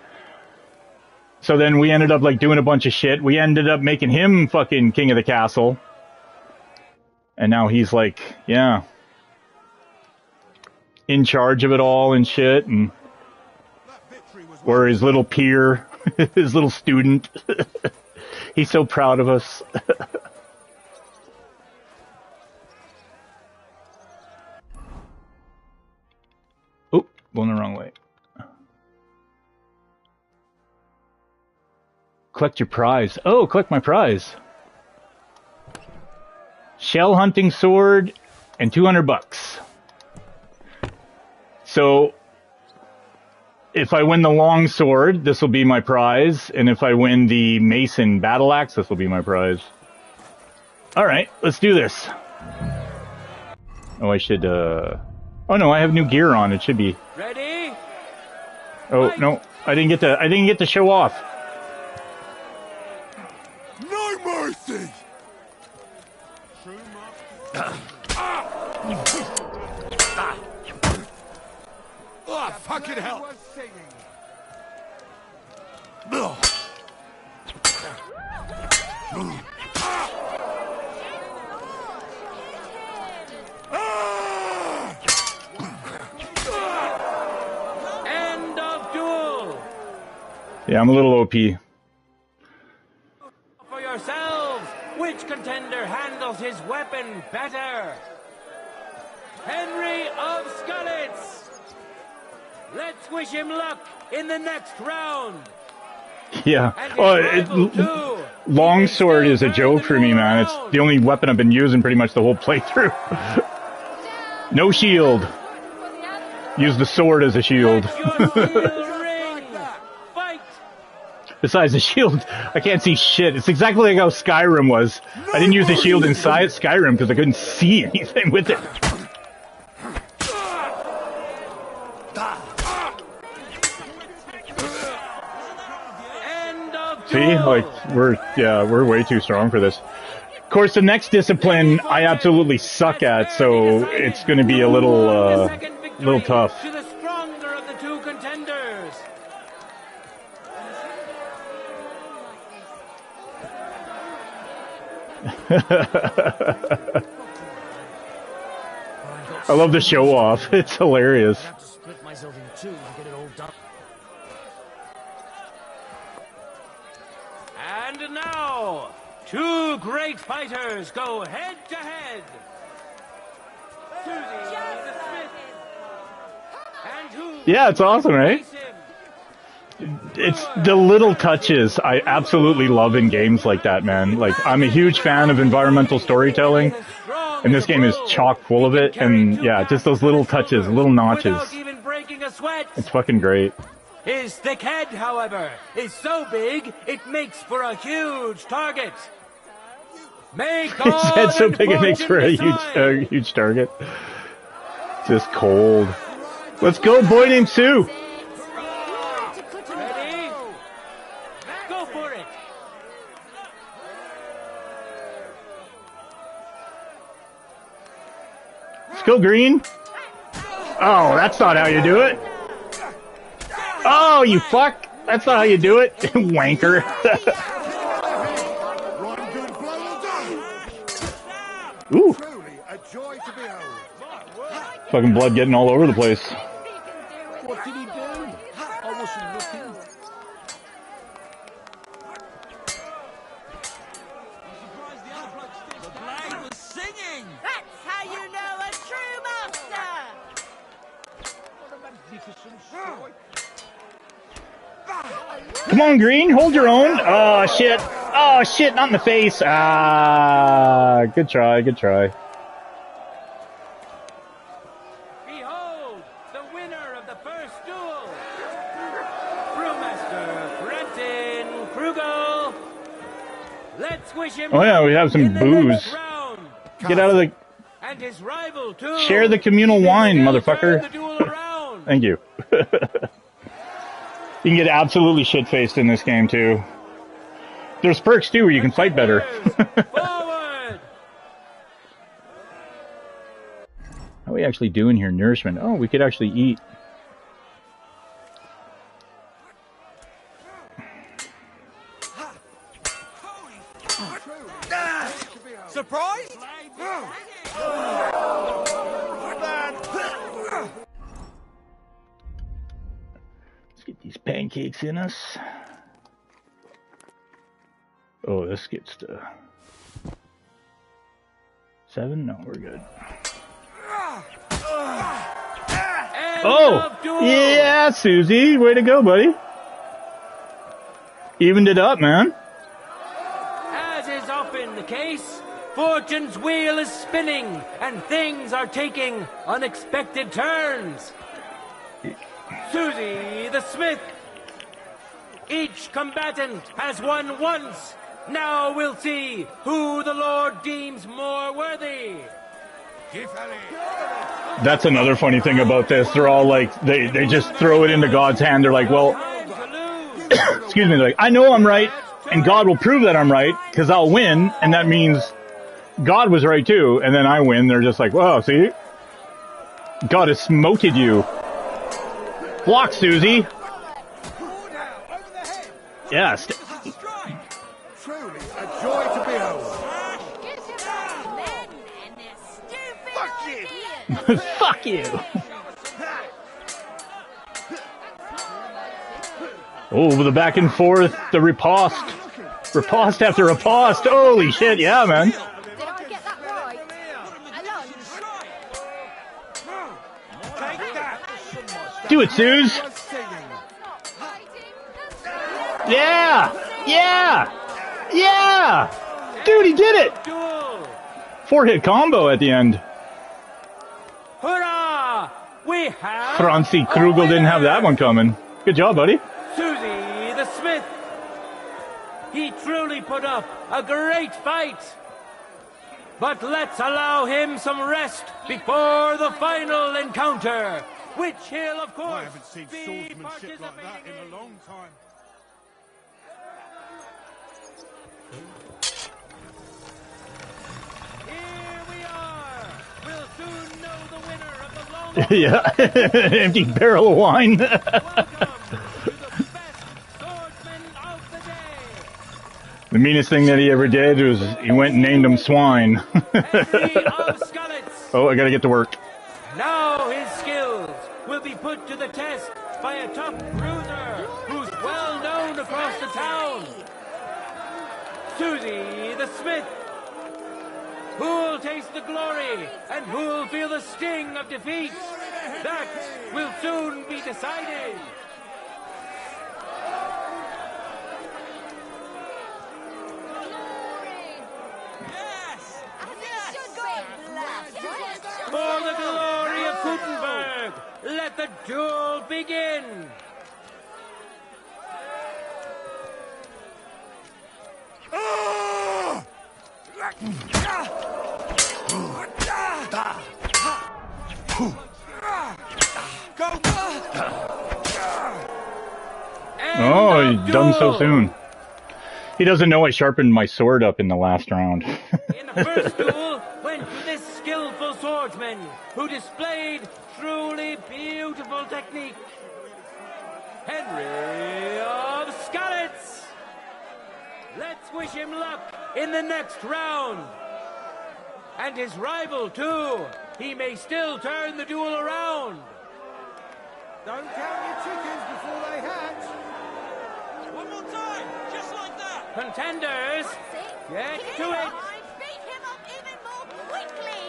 So then we ended up like doing a bunch of shit. We ended up making him fucking king of the castle. And now he's like, yeah, in charge of it all and shit. And we're his little peer, his little student. He's so proud of us. Oh, going the wrong way. Collect your prize. Oh, collect my prize. Shell hunting sword and 200 bucks. So if I win the long sword, this will be my prize, and if I win the mason battle axe, this will be my prize. All right, let's do this. Oh, I should oh no, I have new gear on. It should be. Ready? Oh, no. I didn't get to show off. No mercy! Oh, fucking hell! End of duel! Yeah, I'm a little OP. For yourselves, which contender handles his weapon better? Henry of Scarlets! Let's wish him luck in the next round! Yeah. Oh, longsword is a joke for me, man. It's the only weapon I've been using pretty much the whole playthrough. No shield. Use the sword as a shield. Besides the shield, I can't see shit. It's exactly like how Skyrim was. I didn't use the shield inside Skyrim because I couldn't see anything with it. See, like we're way too strong for this. Of course, the next discipline I absolutely suck at, so it's going to be a little tough. To the stronger of the two contenders. I love the show off. It's hilarious. Split myself in two to get it all done. And now, two great fighters go head to head. Susie the Smith. And who? Yeah, it's awesome, right? It's the little touches I absolutely love in games like that, man. Like, I'm a huge fan of environmental storytelling, and this game is chock full of it, and yeah, just those little touches, little notches. Even breaking a sweat. It's fucking great. His thick head, however, is so big it makes for a huge target. Make His head's so big it makes for a huge target. Just cold. Let's go, boy named Sue. Ready? Go for it. Let's go, Green. Oh, that's not how you do it. Oh, you fuck. That's not how you do it. Wanker. Ooh. Fucking blood getting all over the place. What did he do? I wasn't looking. The blade was singing! That's how you know a true master! What a magnificent story. Come on, Green. Hold your own. Oh, shit. Oh, shit. Not in the face. Ah. Good try. Good try. Behold Let's wish him Oh yeah, we have some booze. Get out of the... And his rival too. Share the communal wine, motherfucker. Thank you. You can get absolutely shit-faced in this game, too. There's perks, too, where you can fight better. Forward. How are we actually doing here? Nourishment. Oh, we could actually eat. Surprise? Let's get these pancakes in us. Oh, this gets to 7? No, we're good. Oh! Yeah, Susie! Way to go, buddy. Evened it up, man. As is often the case, fortune's wheel is spinning and things are taking unexpected turns. Susie the Smith. Each combatant has won once. Now we'll see who the Lord deems more worthy. That's another funny thing about this. They're all like, they just throw it into God's hand. They're like, well, excuse me, they're like, I know I'm right, and God will prove that I'm right, because I'll win, and that means God was right too, and then I win. They're just like, whoa, see? God has smoted you. Block, Susie. Yes. Truly a joy to behold. Fuck you. Oh, the back and forth, the riposte. Riposte after riposte. Holy shit, yeah, man. Did I get that right? Do it, Suze. Yeah! Yeah! Yeah! Dude, he did it! 4-hit combo at the end. Hurrah! We have Franzi Krugel didn't have that one coming. Good job, buddy. Susie the Smith. He truly put up a great fight. But let's allow him some rest before the final encounter, which he'll, of course, I haven't seen swordsmanship like that in a long time. Here we are. We'll soon know the winner of the long Yeah, empty barrel of wine. The meanest thing that he ever did was he went and named him Swine. Oh, I gotta get to work. Now his skills will be put to the test by a tough bruiser who's well known across the town. Susie the Smith. Who'll taste the glory and who'll feel the sting of defeat? That will soon be decided. For the glory of Gutenberg, let the duel begin. Oh, he's done so soon. He doesn't know I sharpened my sword up in the last round. In the first duel went to this skillful swordsman who displayed truly beautiful technique. Henry of Skalitz. Let's wish him luck in the next round. And his rival too. He may still turn the duel around. Don't count your chickens before they hatch. One more time, just like that. Contenders, get to it. Beat him up even more quickly.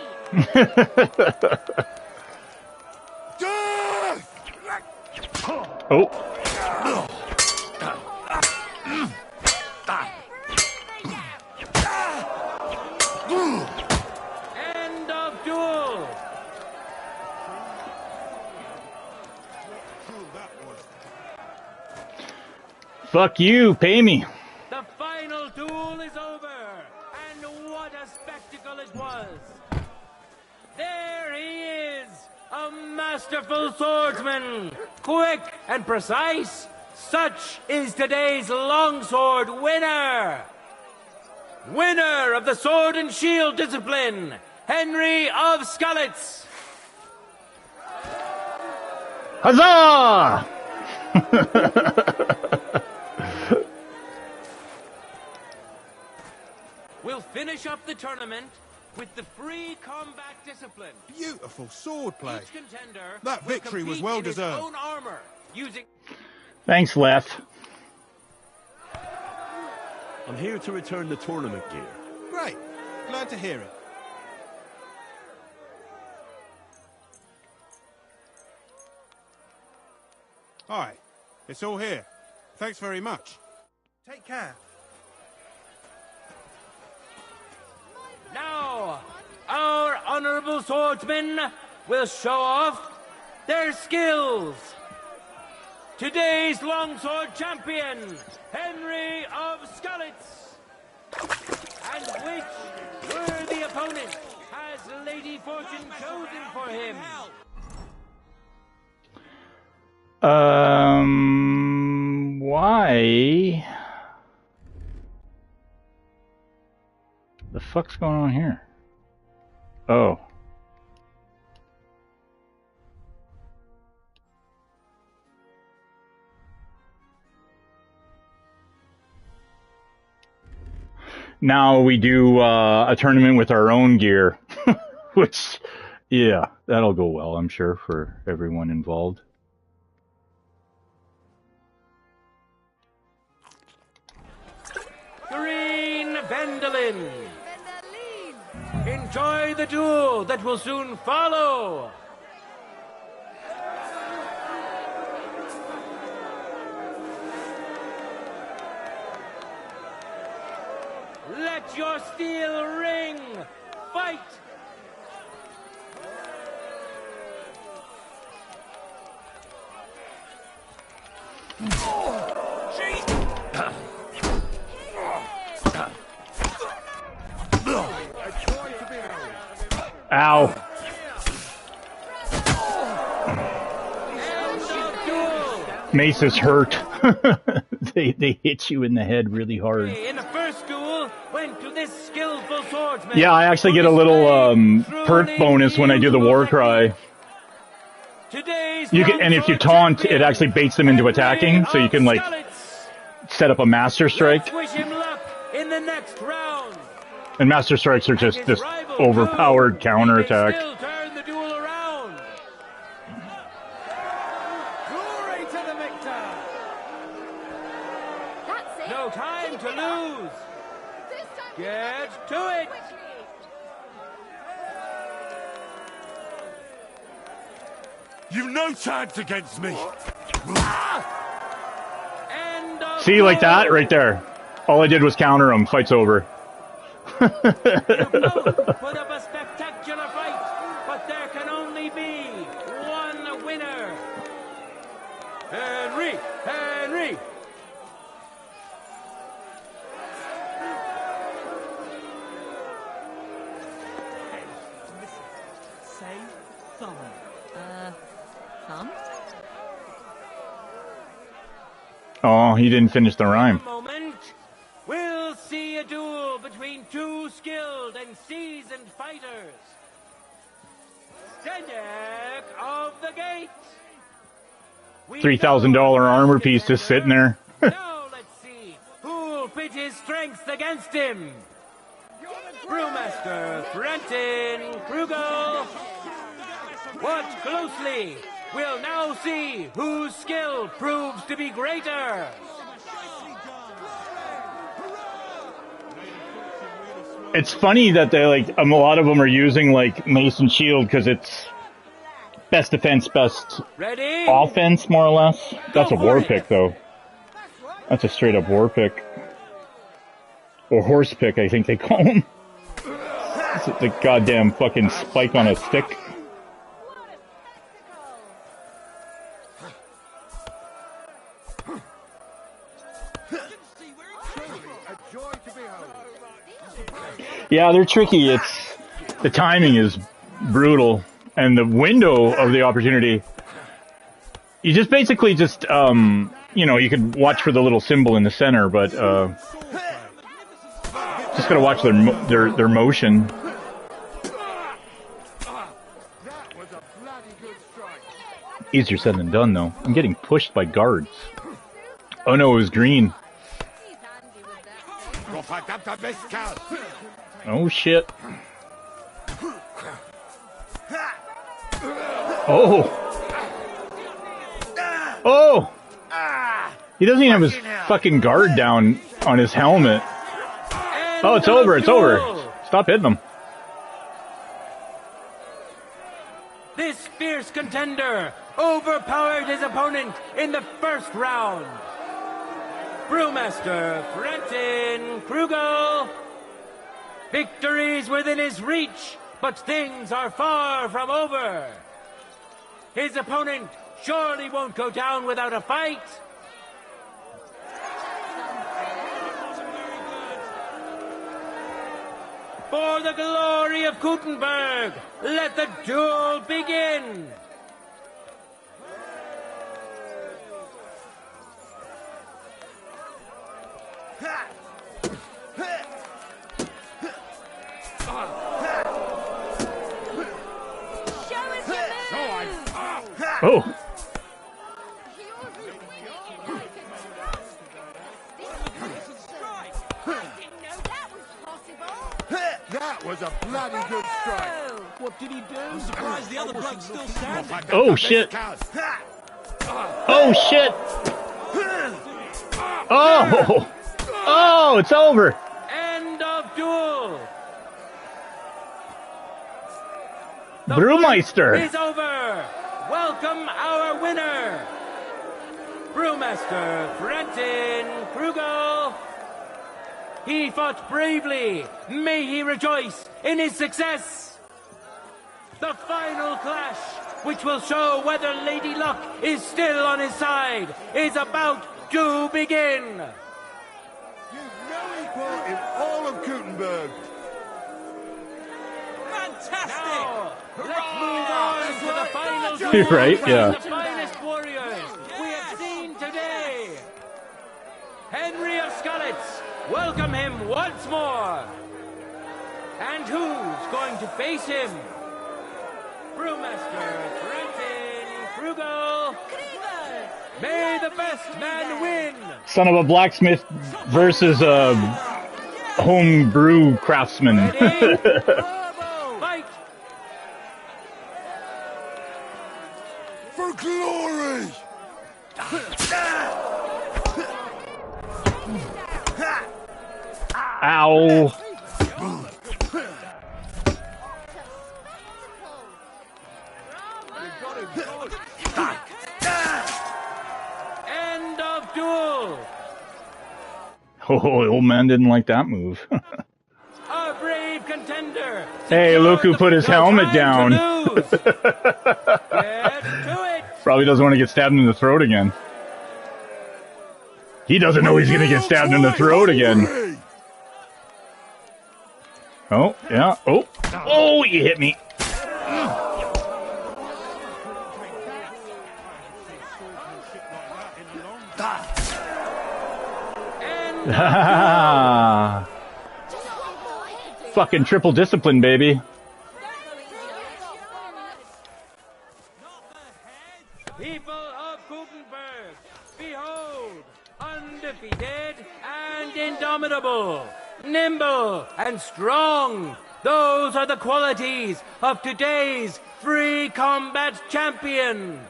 Oh. End of duel. Fuck you, pay me. The final duel is over. precise, such is today's longsword winner! Winner of the sword and shield discipline, Henry of Skalitz! Huzzah! We'll finish up the tournament with the free combat discipline. Beautiful sword play. Each contender That victory was well deserved. own armor, using... Thanks, Leth. I'm here to return the tournament gear. Great. Glad to hear it. Hi. It's all here. Thanks very much. Take care. Now, our honorable swordsmen will show off their skills. Today's longsword champion, Henry of Skalitz. And which worthy opponent has Lady Fortune chosen for him? Why? The fuck's going on here? Oh. Now we do a tournament with our own gear, which, yeah, that'll go well, I'm sure, for everyone involved. Green Vendolin. Enjoy the duel that will soon follow. Let your steel ring. Fight. Ow. Mace is hurt. they hit you in the head really hard. In the first duel, went to this skillful swordsman. Yeah, I actually get a little perk bonus when I do the war cry. You can, and if you taunt, it actually baits them into attacking, so you can like set up a master strike. Wish him luck in the next round. And master strikes are just this overpowered counterattack. Still turn the duel around. Glory to the victor. No time to lose. Get to it. You've no chance against me. See, like that, right there. All I did was counter him. Fight's over. You both put up a spectacular fight, but there can only be one winner. Henry! Henry! Say thumb. Thumb? Oh, he didn't finish the rhyme. Moment. We'll see a duel between two skilled and seasoned fighters. Stendek of the Gate. $3,000 armor piece just sitting there. Now let's see who'll pit his strength against him. Brewmaster Threnton Krugel. Watch closely. We'll now see whose skill proves to be greater. It's funny that they like a lot of them are using like mace and shield because it's best defense, best offense, more or less. That's a war pick, though. That's a straight up war pick, or horse pick, I think they call them. It's the goddamn fucking spike on a stick. Yeah, they're tricky. It's the timing is brutal, and the window of the opportunity You just basically just, you know, you could watch for the little symbol in the center, but just gotta watch their motion. Easier said than done, though. I'm getting pushed by guards. Oh no, it was green. Oh shit. Oh! Oh! He doesn't even have his fucking guard down on his helmet. Oh, it's over, it's over. Stop hitting him. This fierce contender overpowered his opponent in the first round. Brewmaster Brenton Krugel. Victory's within his reach, but things are far from over. His opponent surely won't go down without a fight. For the glory of Gutenberg, let the duel begin! Oh! That was a bloody good strike. What did he do? I'm surprised the other bloke's still standing. Oh shit! Oh shit! Oh! Oh, it's over! End of duel! Brewmeister! Is over! Welcome our winner! Brewmaster Brenton Krugel. He fought bravely. May he rejoice in his success. The final clash, which will show whether Lady Luck is still on his side, is about to begin. You've no equal in all of Gutenberg. Fantastic! Now, let's move on to the final duel. Right, yeah. The finest warriors we have seen today. Henry of Skalitz, welcome him once more. And who's going to face him? Brewmaster Brenton Krugel. May the best man win. Son of a blacksmith versus a homebrew craftsman. Fight! For glory! Ow! End of duel. Oh, old man didn't like that move. A brave contender. Hey, look who put his helmet down. Probably doesn't want to get stabbed in the throat again. He doesn't know he's going to get stabbed in the throat again. Oh, yeah. Oh. Oh, you hit me. Fucking triple discipline, baby. People of Gutenberg, behold, undefeated and indomitable, nimble and strong. Those are the qualities of today's free combat champion.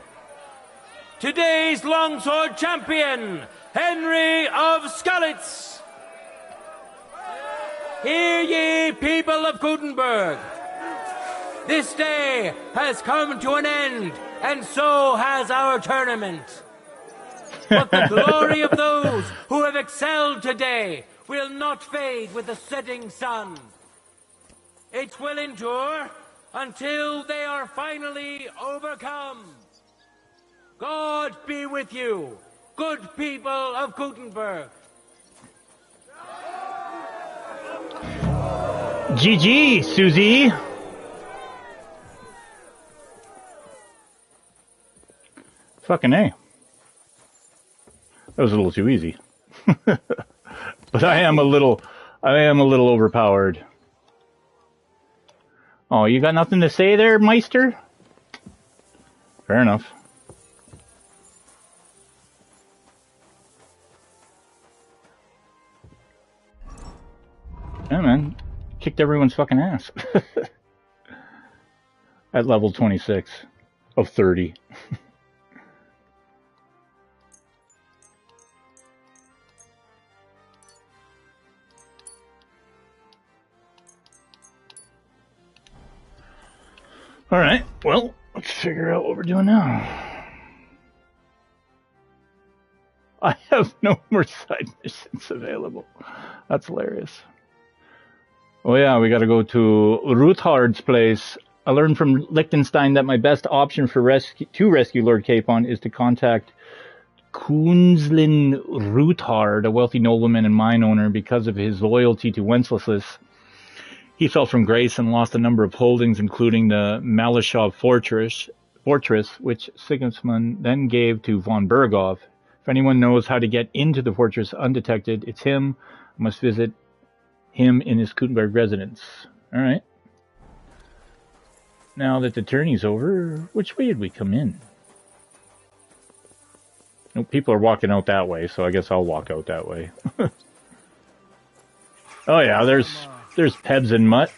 Today's longsword champion, Henry of Skalitz. Hear ye, people of Gutenberg. This day has come to an end, and so has our tournament. But the glory of those who have excelled today will not fade with the setting sun. It will endure until they are finally overcome. God be with you, good people of Gutenberg. GG, Susie. Fucking A. That was a little too easy. But I am a little overpowered. Oh, you got nothing to say there, Meister? Fair enough. Yeah, man. Kicked everyone's fucking ass. At level 26 of 30. Alright, well, let's figure out what we're doing now. I have no more side missions available. That's hilarious. Oh yeah, we gotta go to Ruthard's place. I learned from Liechtenstein that my best option for to rescue Lord Capon is to contact Kunzlin Ruthard, a wealthy nobleman and mine owner, because of his loyalty to Wenceslas. He fell from grace and lost a number of holdings, including the Malashov fortress, which Sigismund then gave to von Berghoff. If anyone knows how to get into the fortress undetected, it's him. I must visit him in his Kuttenberg residence. Alright. Now that the tourney's over, which way did we come in? No, people are walking out that way, so I guess I'll walk out that way. Oh yeah, there's Pebs and Mutt.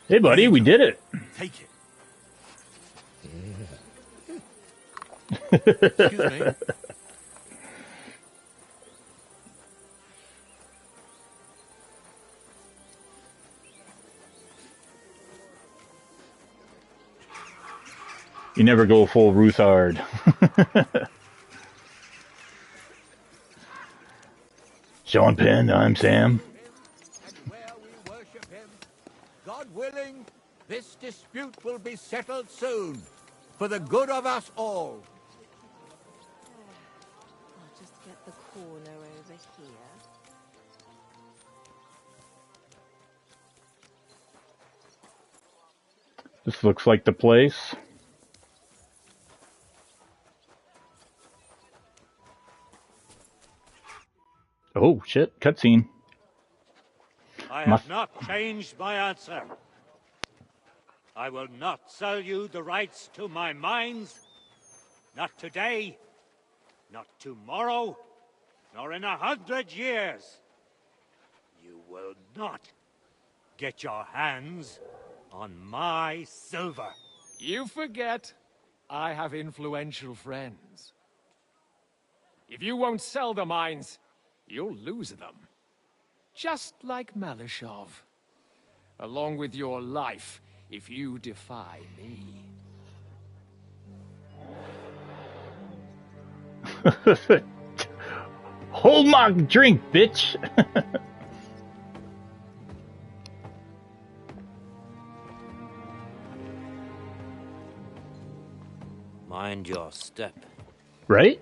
Hey buddy, we did it. Take it. Excuse me. You never go full Ruthard. Sean Penn, I'm Sam. God willing, this dispute will be settled soon, for the good of us all. I'll just get the corner over here. This looks like the place. Oh shit, cutscene. I have not changed my answer. I will not sell you the rights to my mines. Not today, not tomorrow, nor in 100 years. You will not get your hands on my silver. You forget, I have influential friends. If you won't sell the mines, you'll lose them. Just like Malashov. Along with your life, if you defy me. Hold my drink, bitch! Mind your step. Right?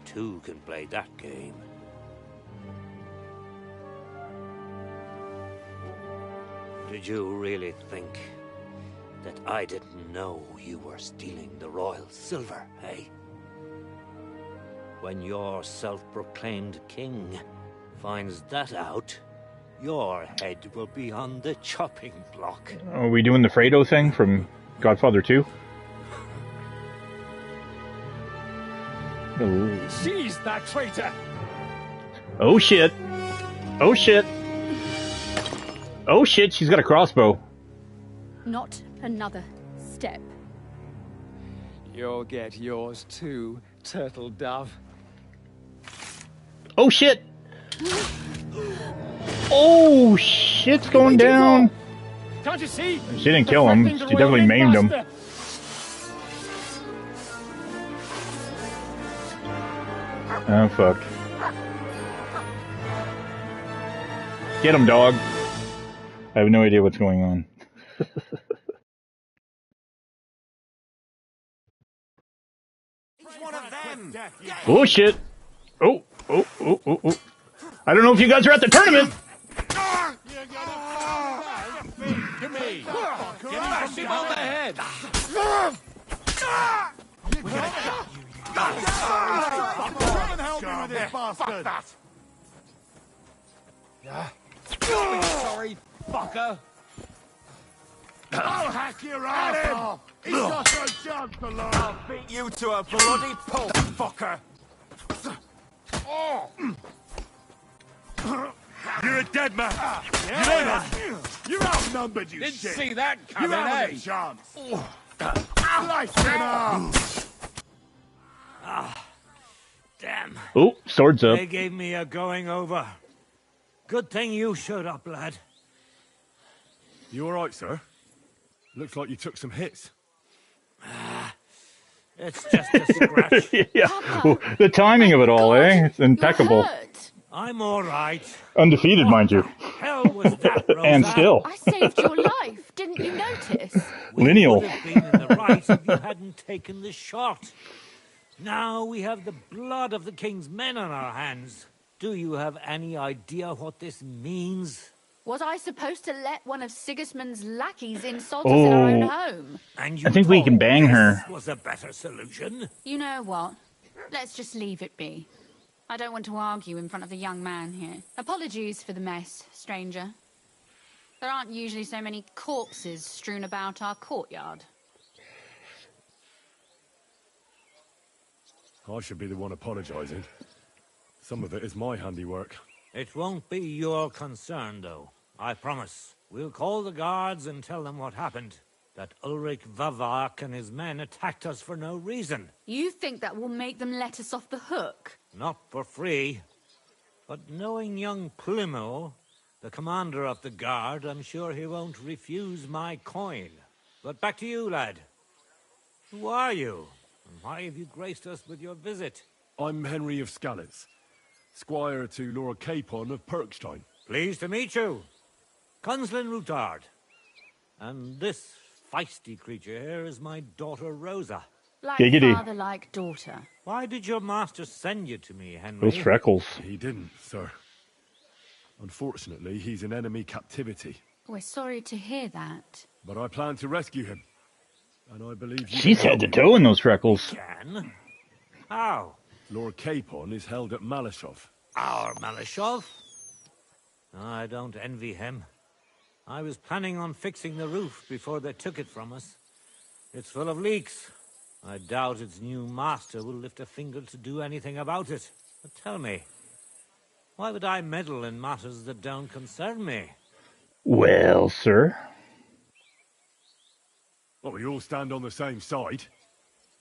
Two can play that game. Did you really think that I didn't know you were stealing the royal silver, eh? When your self-proclaimed king finds that out, your head will be on the chopping block. Are we doing the Fredo thing from Godfather 2? Oh. Seize that traitor! Oh shit! Oh shit! Oh shit, she's got a crossbow. Not another step. You'll get yours too, turtle dove. Oh shit! Oh shit's going down! Can't you see? She didn't kill him, she definitely maimed him. Oh fuck. Get him, dog. I have no idea what's going on. Oh shit! Oh. I don't know if you guys are at the tournament! To me! Crash him on the head! Come and help me with this bastard! Sorry, fucker! I'll hack your ass off! He's got no chance to learn! I'll beat you to a bloody pulp, fucker! You're a dead man! You know that? You're outnumbered, you Didn't shit! see that coming, You haven't eh? a chance! Slice him up! Damn. Oh, swords up. They gave me a going over. Good thing you showed up, lad. You alright, sir? Looks like you took some hits. It's just a scratch. Yeah. Well, the timing of it all, eh? It's impeccable. I'm all right. Undefeated, mind you. Hell was that, Rosa? And still. I saved your life. Didn't you notice? Lineal. Would have been in the right if you hadn't taken the shot. Now we have the blood of the king's men on our hands. Do you have any idea what this means? Was I supposed to let one of Sigismund's lackeys insult us in our own home? And you I think we can thought bang her. this was a better solution? You know what? Let's just leave it be. I don't want to argue in front of the young man here. Apologies for the mess, stranger. There aren't usually so many corpses strewn about our courtyard. I should be the one apologising. Some of it is my handiwork. It won't be your concern, though. I promise. We'll call the guards and tell them what happened. That Ulrich Vavak and his men attacked us for no reason. You think that will make them let us off the hook? Not for free. But knowing young Plimo, the commander of the guard, I'm sure he won't refuse my coin. But back to you, lad. Who are you? And why have you graced us with your visit? I'm Henry of Skalitz, squire to Lord Capon of Perkstein. Pleased to meet you. Conslin Routard. And this feisty creature here is my daughter Rosa. Like Giggity. father, like daughter. Why did your master send you to me, Henry? Those freckles. He didn't, sir. Unfortunately, he's in enemy captivity. We're sorry to hear that. But I plan to rescue him. And I believe you She's can head to help me. toe in those freckles. Can? How? Lord Capon is held at Malashov. Our Malashov? I don't envy him. I was planning on fixing the roof before they took it from us. It's full of leaks. I doubt its new master will lift a finger to do anything about it. But tell me, why would I meddle in matters that don't concern me? Well, sir. Well, we all stand on the same side.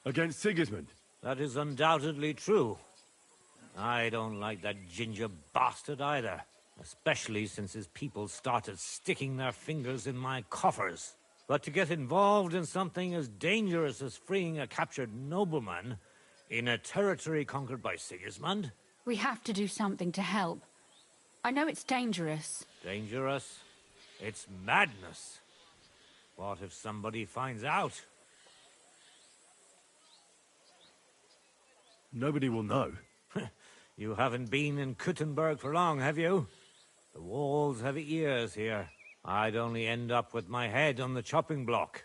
Against Sigismund. That is undoubtedly true. I don't like that ginger bastard either. Especially since his people started sticking their fingers in my coffers. But to get involved in something as dangerous as freeing a captured nobleman in a territory conquered by Sigismund? We have to do something to help. I know it's dangerous. Dangerous? It's madness. What if somebody finds out? Nobody will know. You haven't been in Kuttenberg for long, have you? The walls have ears here. I'd only end up with my head on the chopping block.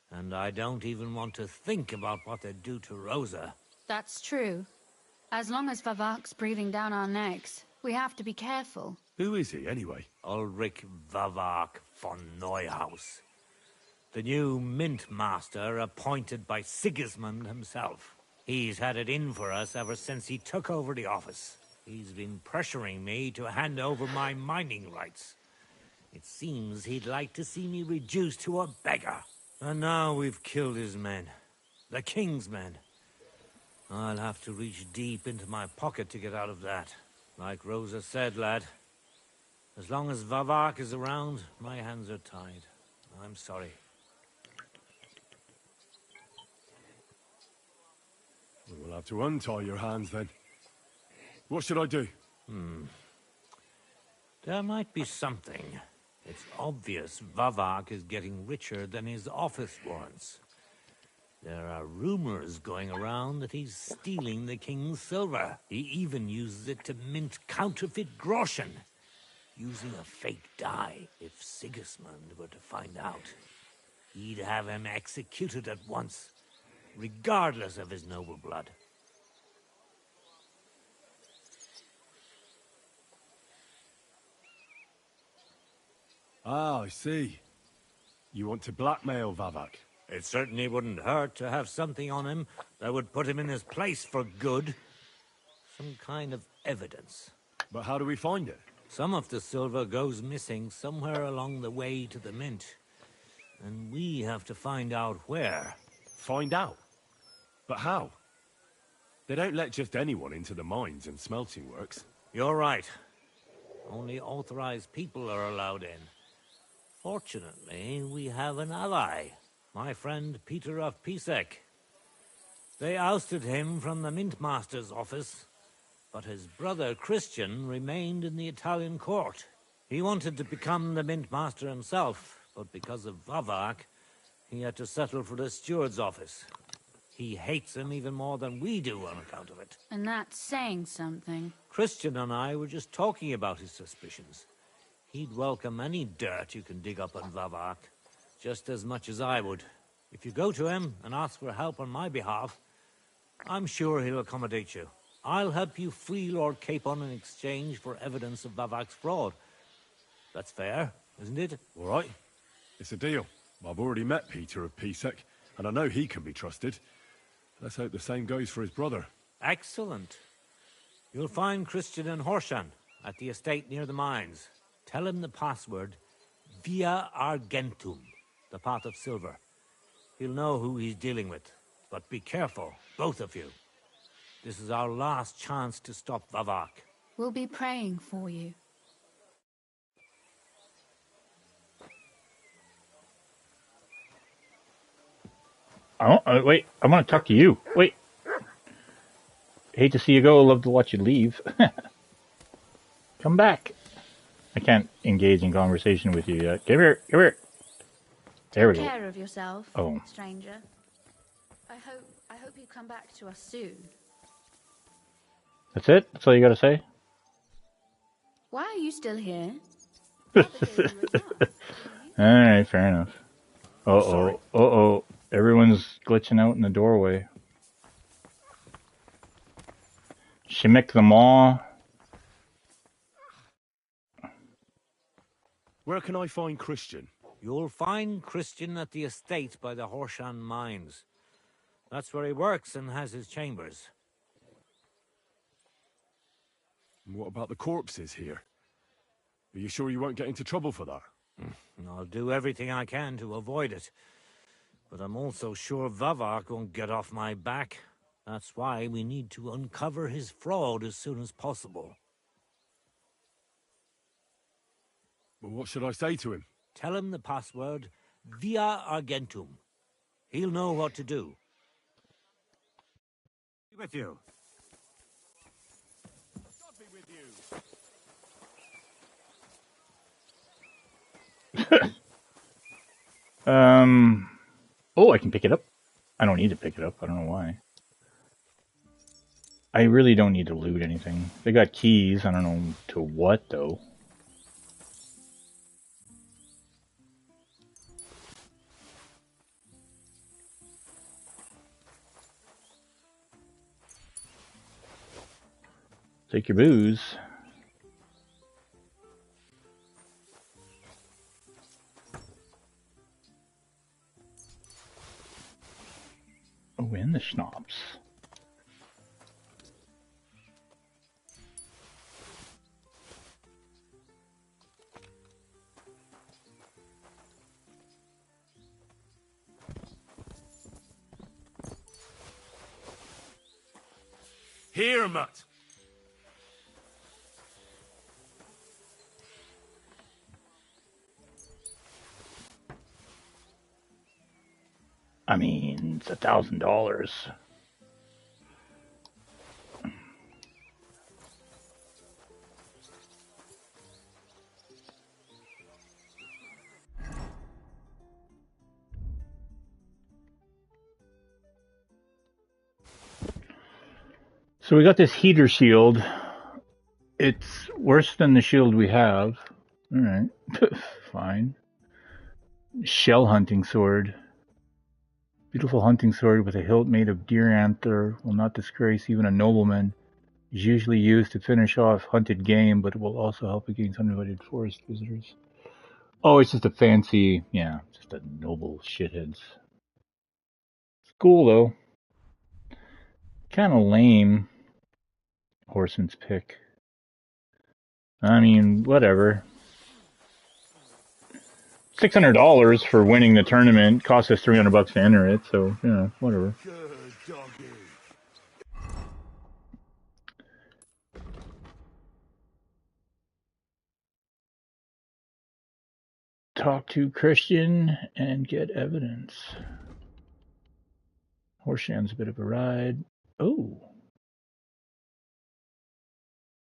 And I don't even want to think about what they'd do to Rosa. That's true. As long as Vavak's breathing down our necks, we have to be careful. Who is he, anyway? Ulrich Vavak von Neuhaus. The new mint master appointed by Sigismund himself. He's had it in for us ever since he took over the office. He's been pressuring me to hand over my mining rights. It seems he'd like to see me reduced to a beggar. And now we've killed his men. The king's men. I'll have to reach deep into my pocket to get out of that. Like Rosa said, lad. As long as Vavak is around, my hands are tied. I'm sorry. We'll have to untie your hands then. What should I do? There might be something. It's obvious Vavak is getting richer than his office warrants. There are rumors going around that he's stealing the king's silver. He even uses it to mint counterfeit groschen, using a fake dye if Sigismund were to find out. he'd have him executed at once, regardless of his noble blood. Ah, I see. You want to blackmail Vavak? It certainly wouldn't hurt to have something on him that would put him in his place for good. Some kind of evidence. But how do we find it? Some of the silver goes missing somewhere along the way to the mint. And we have to find out where. Find out? But how? They don't let just anyone into the mines and smelting works. You're right. Only authorized people are allowed in. Fortunately, we have an ally. My friend Peter of Pisek. They ousted him from the Mint Master's office, but his brother Christian remained in the Italian court. He wanted to become the Mint Master himself, but because of Vavak, he had to settle for the steward's office. He hates him even more than we do on account of it. And that's saying something. Christian and I were just talking about his suspicions. He'd welcome any dirt you can dig up on Vavak, just as much as I would. If you go to him and ask for help on my behalf, I'm sure he'll accommodate you. I'll help you free Lord Capon in exchange for evidence of Vavak's fraud. That's fair, isn't it? All right. It's a deal. I've already met Peter of Pisek, and I know he can be trusted. Let's hope the same goes for his brother. Excellent. You'll find Christian in Horshan, at the estate near the mines. Tell him the password, Via Argentum, the pot of silver. He'll know who he's dealing with. But be careful, both of you. This is our last chance to stop Vavak. We'll be praying for you. Wait, I want to talk to you. Wait. Hate to see you go, love to watch you leave. Come back. I can't engage in conversation with you yet. Come here, come here. There we go. Take care of yourself, Oh. stranger. I hope you come back to us soon. That's it? That's all you gotta say? Why are you still here? Alright, fair enough. Uh-oh, uh-oh. Everyone's glitching out in the doorway. Shimmick them all. Where can I find Christian? You'll find Christian at the estate by the Horshan mines. That's where he works and has his chambers. And what about the corpses here? Are you sure you won't get into trouble for that? I'll do everything I can to avoid it. But I'm also sure Vavak won't get off my back. That's why we need to uncover his fraud as soon as possible. Well, what should I say to him? Tell him the password, Via Argentum. He'll know what to do. With you. God be with you. Oh, I can pick it up. I don't need to pick it up. I don't know why. I really don't need to loot anything. They got keys. I don't know to what, though. Take your booze. Oh, and the schnapps. Here, Mutt. I mean, it's $1,000. So we got this heater shield. It's worse than the shield we have. Alright, fine. Shell hunting sword. Beautiful hunting sword with a hilt made of deer antler will not disgrace even a nobleman. Is usually used to finish off hunted game, but it will also help against uninvited forest visitors. Oh, it's just a fancy, yeah, just a noble shitheads. It's cool though. Kind of lame. Horseman's pick. I mean, whatever. $600 for winning the tournament. Cost us $300 to enter it, so yeah, whatever. Talk to Christian and get evidence. Horseshand's a bit of a ride. Oh.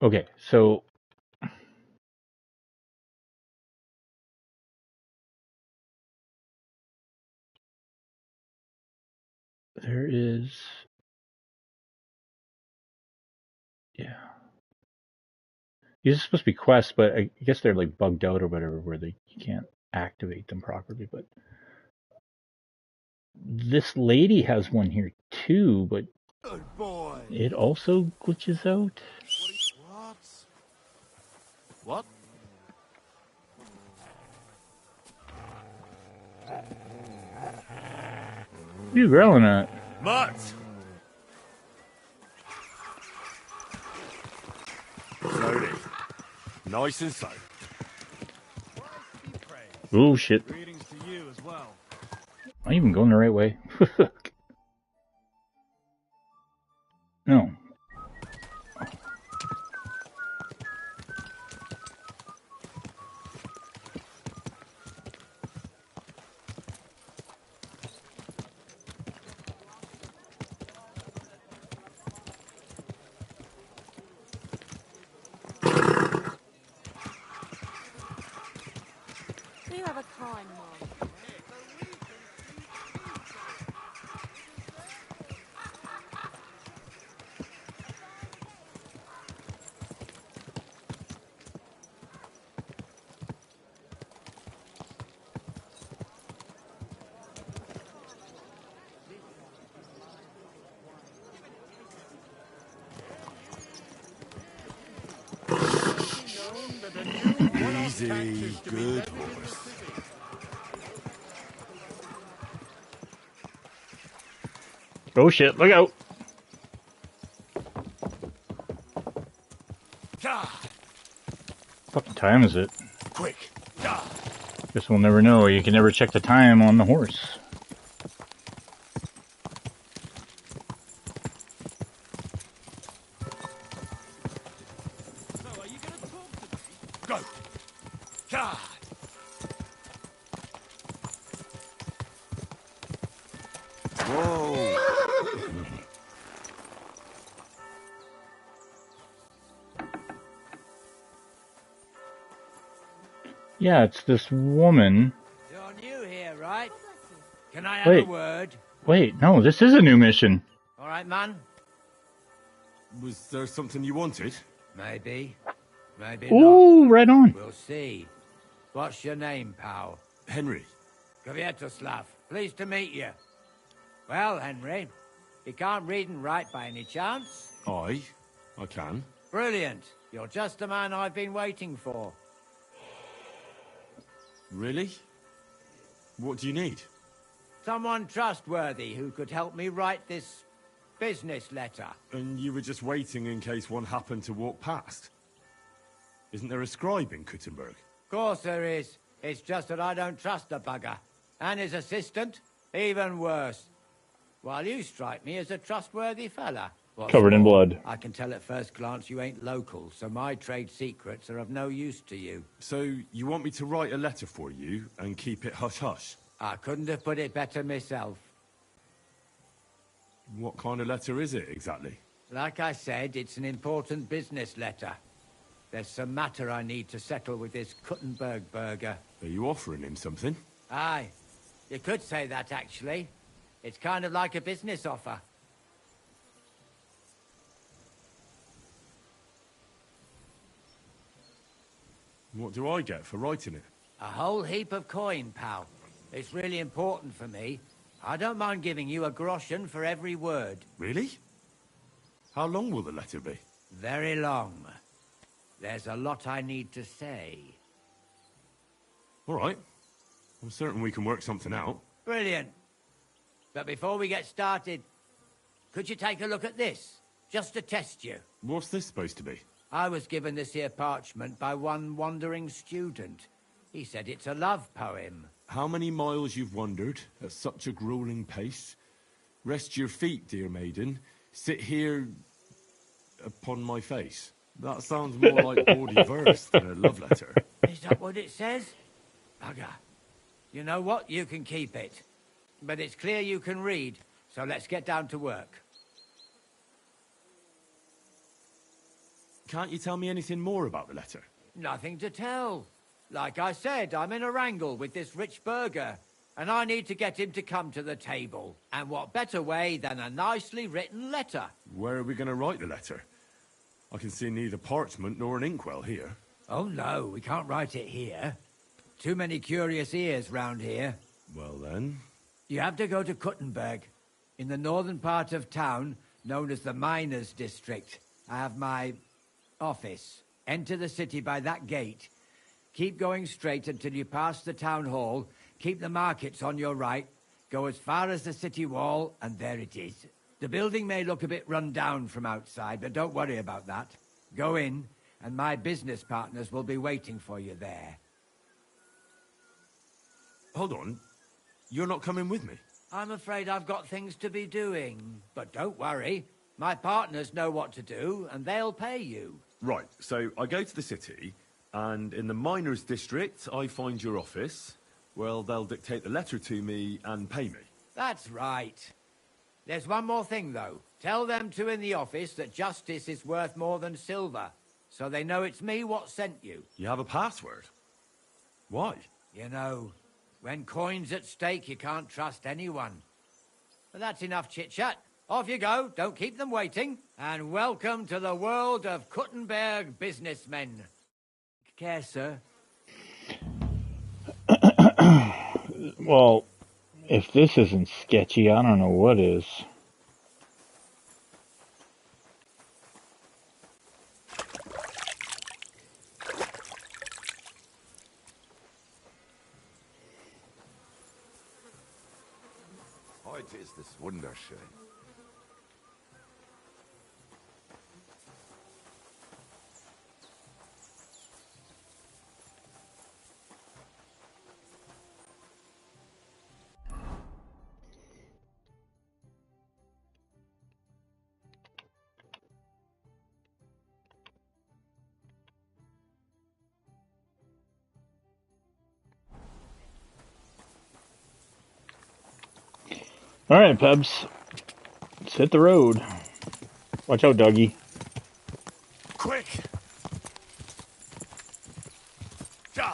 Okay, so there is, yeah. These are supposed to be quests, but I guess they're like bugged out or whatever, where you can't activate them properly. But this lady has one here too, but it also glitches out. What? What are you growling at? Mutt! Slowly. Nice and slow. Oh shit. Greetings to you as well. Am I even going the right way? No. Do you have a kind mom? Easy, good horse. Oh shit, look out! What time is it? Quick! Guess we'll never know. You can never check the time on the horse. So, are you going to talk to me? Go! God! Whoa! Yeah, it's this woman. You're new here, right? Can I have Wait. a word? Wait, no, this is a new mission. All right, man. Was there something you wanted? Maybe. Maybe Ooh, not. right on. We'll see. What's your name, pal? Henry. Kvietoslav. Pleased to meet you. Well, Henry, you can't read and write by any chance? I can. Brilliant. You're just the man I've been waiting for. Really? What do you need? Someone trustworthy who could help me write this business letter. And you were just waiting in case one happened to walk past? Isn't there a scribe in Kuttenberg? Of course there is. It's just that I don't trust the bugger. And his assistant, even worse. While you strike me as a trustworthy fella. What's Covered in more, blood. I can tell at first glance you ain't local, so my trade secrets are of no use to you. So, you want me to write a letter for you and keep it hush-hush? I couldn't have put it better myself. What kind of letter is it, exactly? Like I said, it's an important business letter. There's some matter I need to settle with this Kuttenberg burger. Are you offering him something? Aye. You could say that, actually. It's kind of like a business offer. What do I get for writing it? A whole heap of coin, pal. It's really important for me. I don't mind giving you a groschen for every word. Really? How long will the letter be? Very long. There's a lot I need to say. All right. I'm certain we can work something out. Brilliant. But before we get started, could you take a look at this? Just to test you. What's this supposed to be? I was given this here parchment by one wandering student. He said it's a love poem. How many miles you've wandered at such a grueling pace? Rest your feet, dear maiden. Sit here upon my face. That sounds more like bawdy verse than a love letter. Is that what it says? Bugger. You know what? You can keep it. But it's clear you can read, so let's get down to work. Can't you tell me anything more about the letter? Nothing to tell. Like I said, I'm in a wrangle with this rich burgher, and I need to get him to come to the table. And what better way than a nicely written letter? Where are we going to write the letter? I can see neither parchment nor an inkwell here. Oh no, we can't write it here. Too many curious ears round here. Well then... You have to go to Kuttenberg, in the northern part of town, known as the Miners' District. I have my office. Enter the city by that gate. Keep going straight until you pass the town hall. Keep the markets on your right. Go as far as the city wall, and there it is. The building may look a bit run down from outside, but don't worry about that. Go in, and my business partners will be waiting for you there. Hold on. You're not coming with me? I'm afraid I've got things to be doing. But don't worry. My partners know what to do, and they'll pay you. Right, so I go to the city, and in the Miners' District, I find your office. Well, they'll dictate the letter to me and pay me. That's right. There's one more thing, though. Tell them two in the office that justice is worth more than silver, so they know it's me what sent you. You have a password? Why? You know, when coin's at stake, you can't trust anyone. But that's enough chit-chat. Off you go, don't keep them waiting. And welcome to the world of Kuttenberg businessmen. Care, sir? Well, if this isn't sketchy, I don't know what is. Heute ist es wunderschön. All right, Pebs. Let's hit the road. Watch out, doggy. Quick! Die!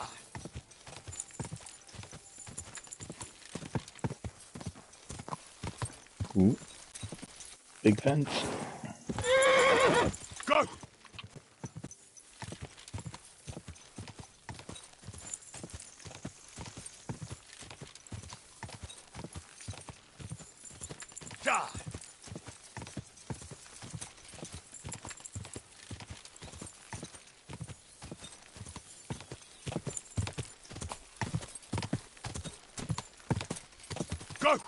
Ooh. Big fence. Go! Die! Go!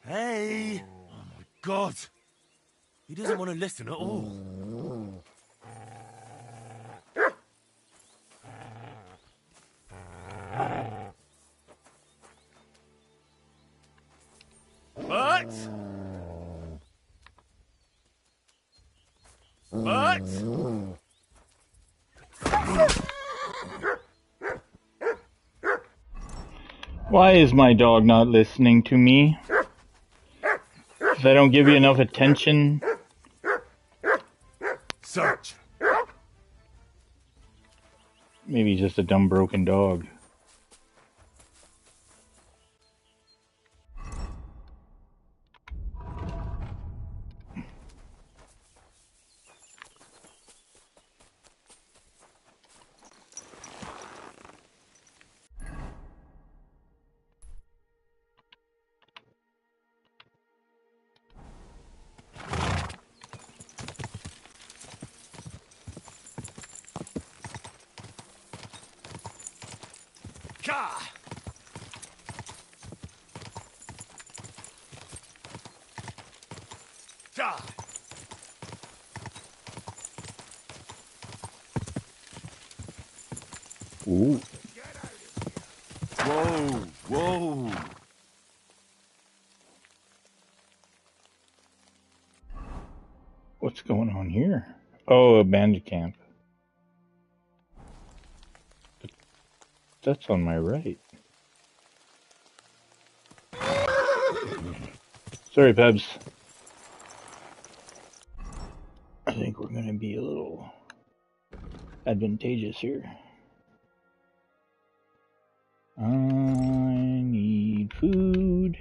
Hey! Oh my God! He doesn't want to listen at all. But... Why is my dog not listening to me? If I don't give you enough attention... Search! Maybe just a dumb broken dog. Ooh. Whoa, whoa. What's going on here? Oh, a bandit camp. That's on my right. Sorry, Pebs. I think we're going to be a little advantageous here. I need food.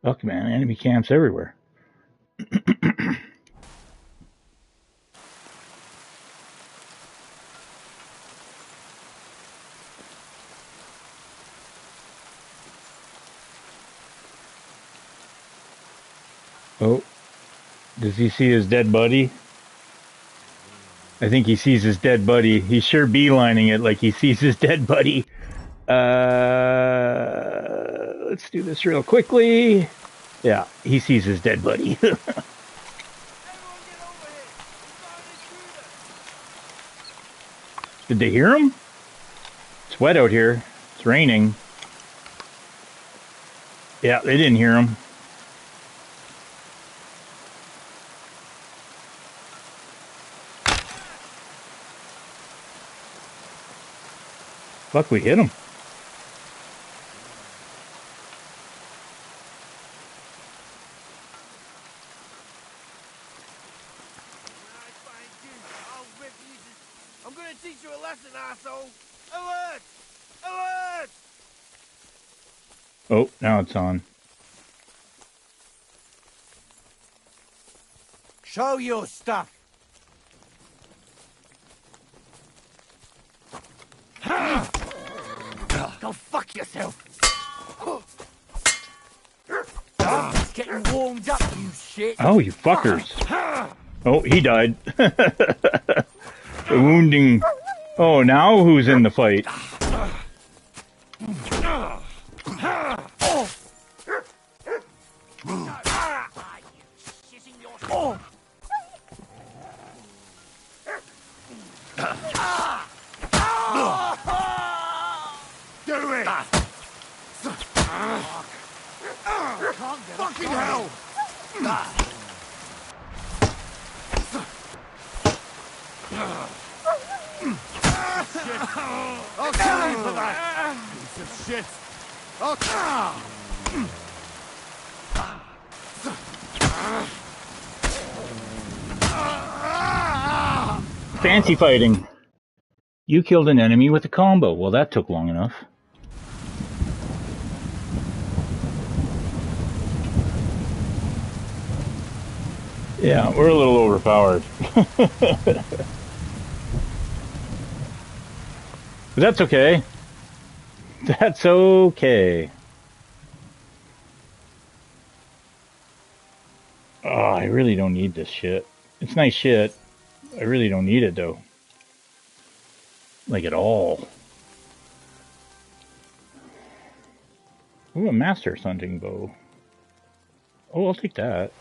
Fuck, man, enemy camps everywhere. Oh, does he see his dead buddy? I think he sees his dead buddy. He's sure beelining it like he sees his dead buddy. Let's do this real quickly. Yeah, he sees his dead buddy. Did they hear him? It's wet out here. It's raining. Yeah, they didn't hear him. Fuck, we hit him. I'm gonna teach you a lesson, asshole! Alert! Alert! Oh, now it's on. Show your stuff! Go fuck yourself! It's getting warmed up, you shit! Oh, you fuckers. Oh, he died. The wounding. Oh, now who's in the fight? Do it! Fucking hell! I'll kill you for that! Piece of shit! Fancy fighting. You killed an enemy with a combo. Well, that took long enough. Yeah, we're a little overpowered. But that's okay. That's okay. Oh, I really don't need this shit. It's nice shit. I really don't need it though. Like at all. Ooh, a master hunting bow. Oh, I'll take that.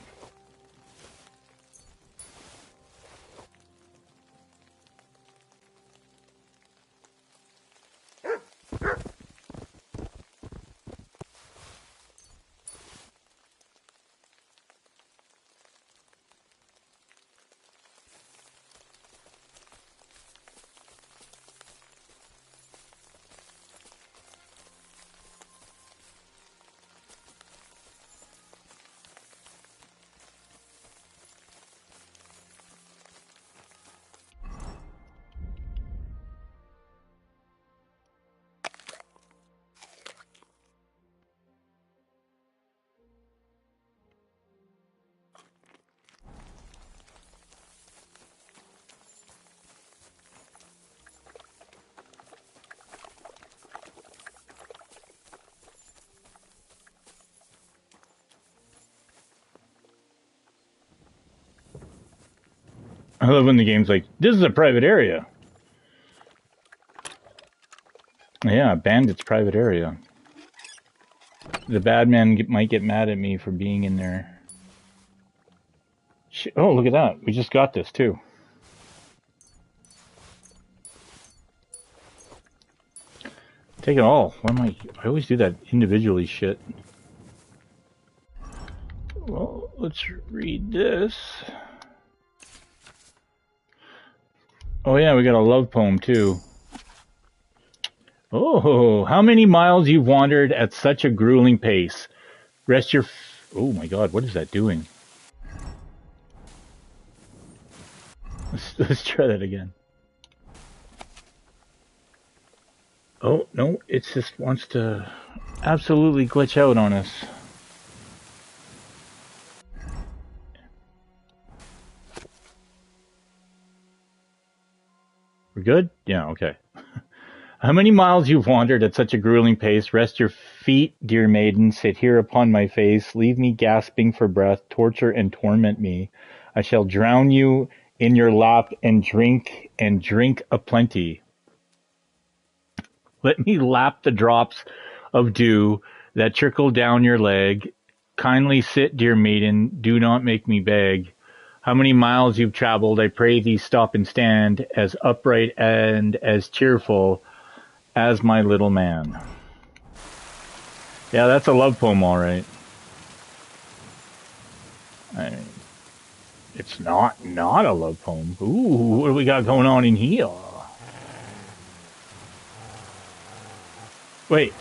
I love when the game's like, this is a private area. Yeah, bandit's private area. The bad man might get mad at me for being in there. Oh, look at that. We just got this too. Take it all. Why am I always do that individually shit. Well, let's read this. Oh yeah, we got a love poem too. Oh, how many miles you've wandered at such a grueling pace. Rest your... Oh my god, what is that doing? Let's try that again. Oh, no, it just wants to absolutely glitch out on us. We're good? Yeah, okay. How many miles you've wandered at such a grueling pace. Rest your feet, dear maiden. Sit here upon my face. Leave me gasping for breath. Torture and torment me. I shall drown you in your lap and drink aplenty. Let me lap the drops of dew that trickle down your leg. Kindly sit, dear maiden. Do not make me beg. How many miles you've traveled, I pray thee stop and stand, as upright and as cheerful as my little man. Yeah, that's a love poem, all right. I mean, it's not a love poem. Ooh, what do we got going on in here? Wait.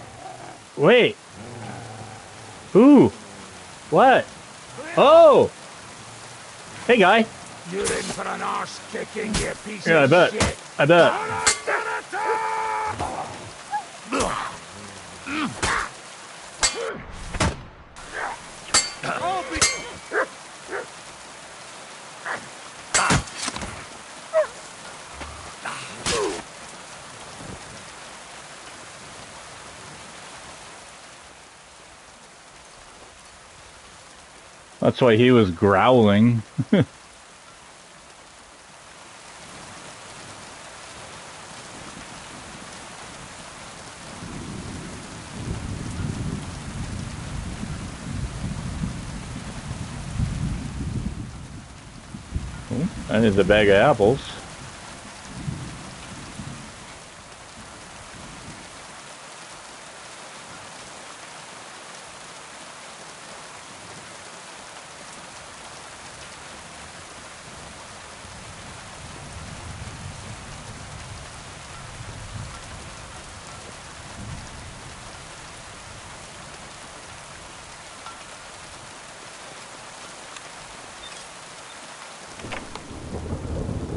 Ooh. What? Oh! Hey, guy. You're in for an arse kicking, you piece Yeah, of shit. I bet. That's why he was growling. That is a bag of apples.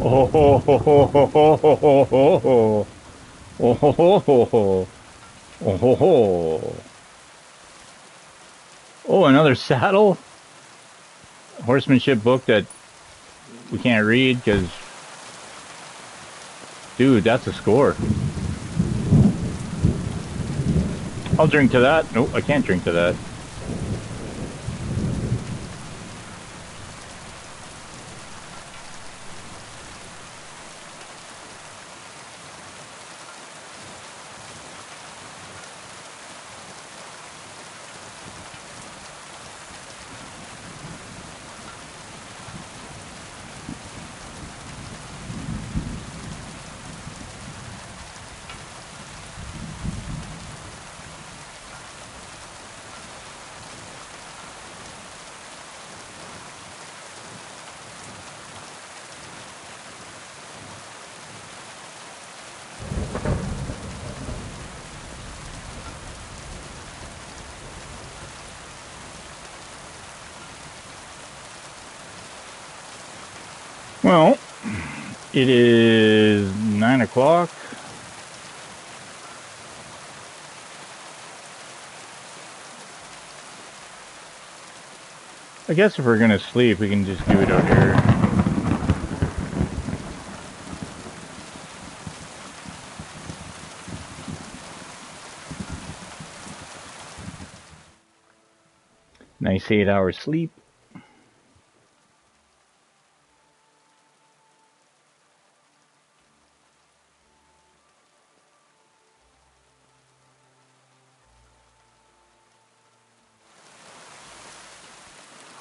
Oh, ho, ho, ho, ho, ho, ho, ho, ho. Oh, ho, ho, ho, ho. Oh, ho, ho. Oh, another saddle? horsemanship book that we can't read because, dude, that's a score. I'll drink to that. Nope, I can't drink to that. Well, it is 9 o'clock. I guess if we're going to sleep, we can just do it out here. Nice 8-hour sleep.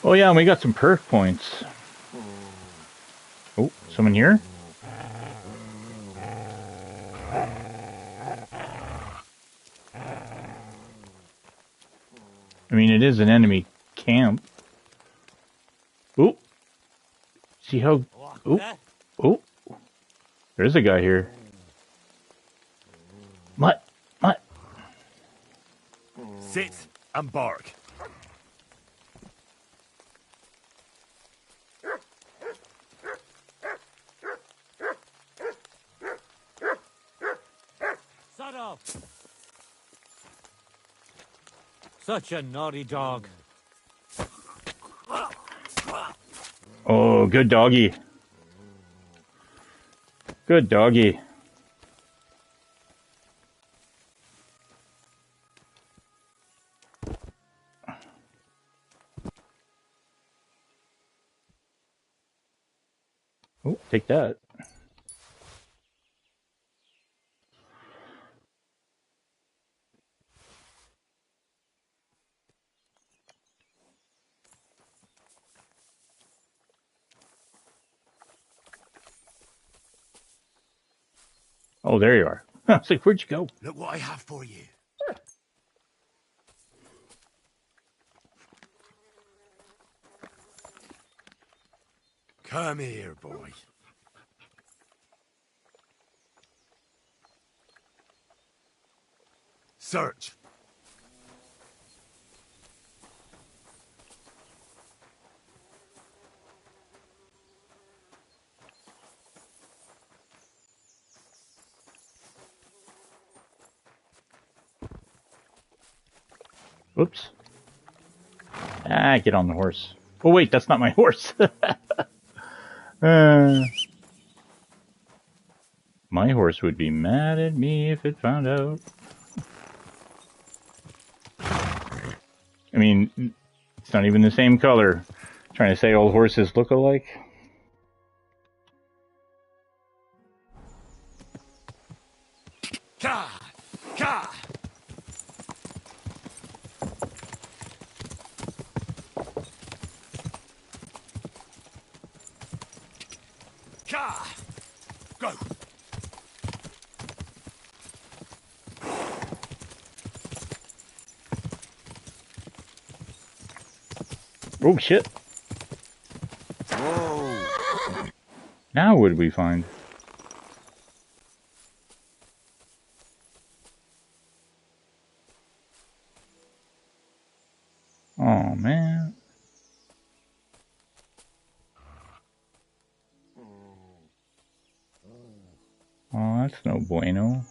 Oh yeah, and we got some perk points. Oh, someone here? I mean, it is an enemy camp. Oh, see how... Oh, there's a guy here. Mutt. Sit and bark. Shut up! Such a naughty dog. Oh, good doggy. Good doggy. Oh, take that. Oh, there you are. I was like, where'd you go? Look what I have for you. Come here, boy. Search. Whoops. Ah, get on the horse. Oh, wait, that's not my horse. My horse would be mad at me if it found out. I mean, it's not even the same color. Trying to say all horses look alike. Ka! Ka! Ka! Go! Oh, shit. Whoa! Now what did we find? Oh, man. Oh, that's no bueno.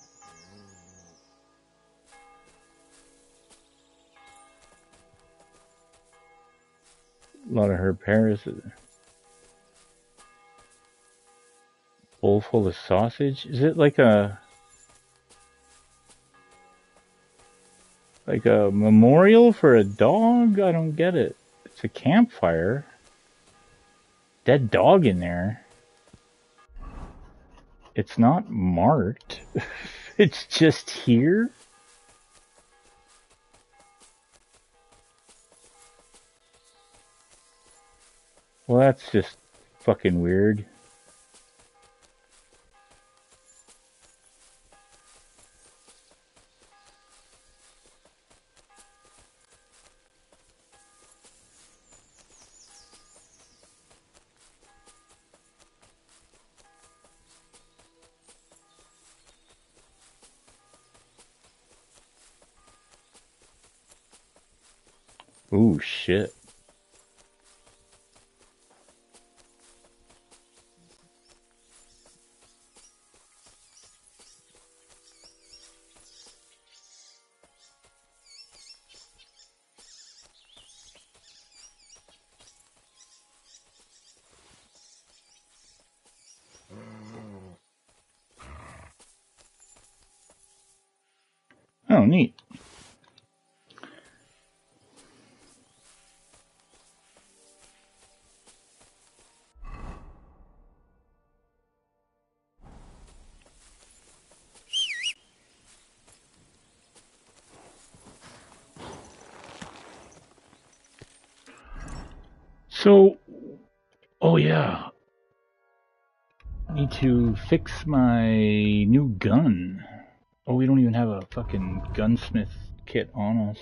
A lot of herb Paris. Bowl full of sausage? Is it like a memorial for a dog? I don't get it. It's a campfire. Dead dog in there. It's not marked. It's just here. Well, that's just fucking weird. Ooh, shit. Oh, neat. So, oh yeah, need to fix my new gun. Oh, we don't even have a fucking gunsmith kit on us.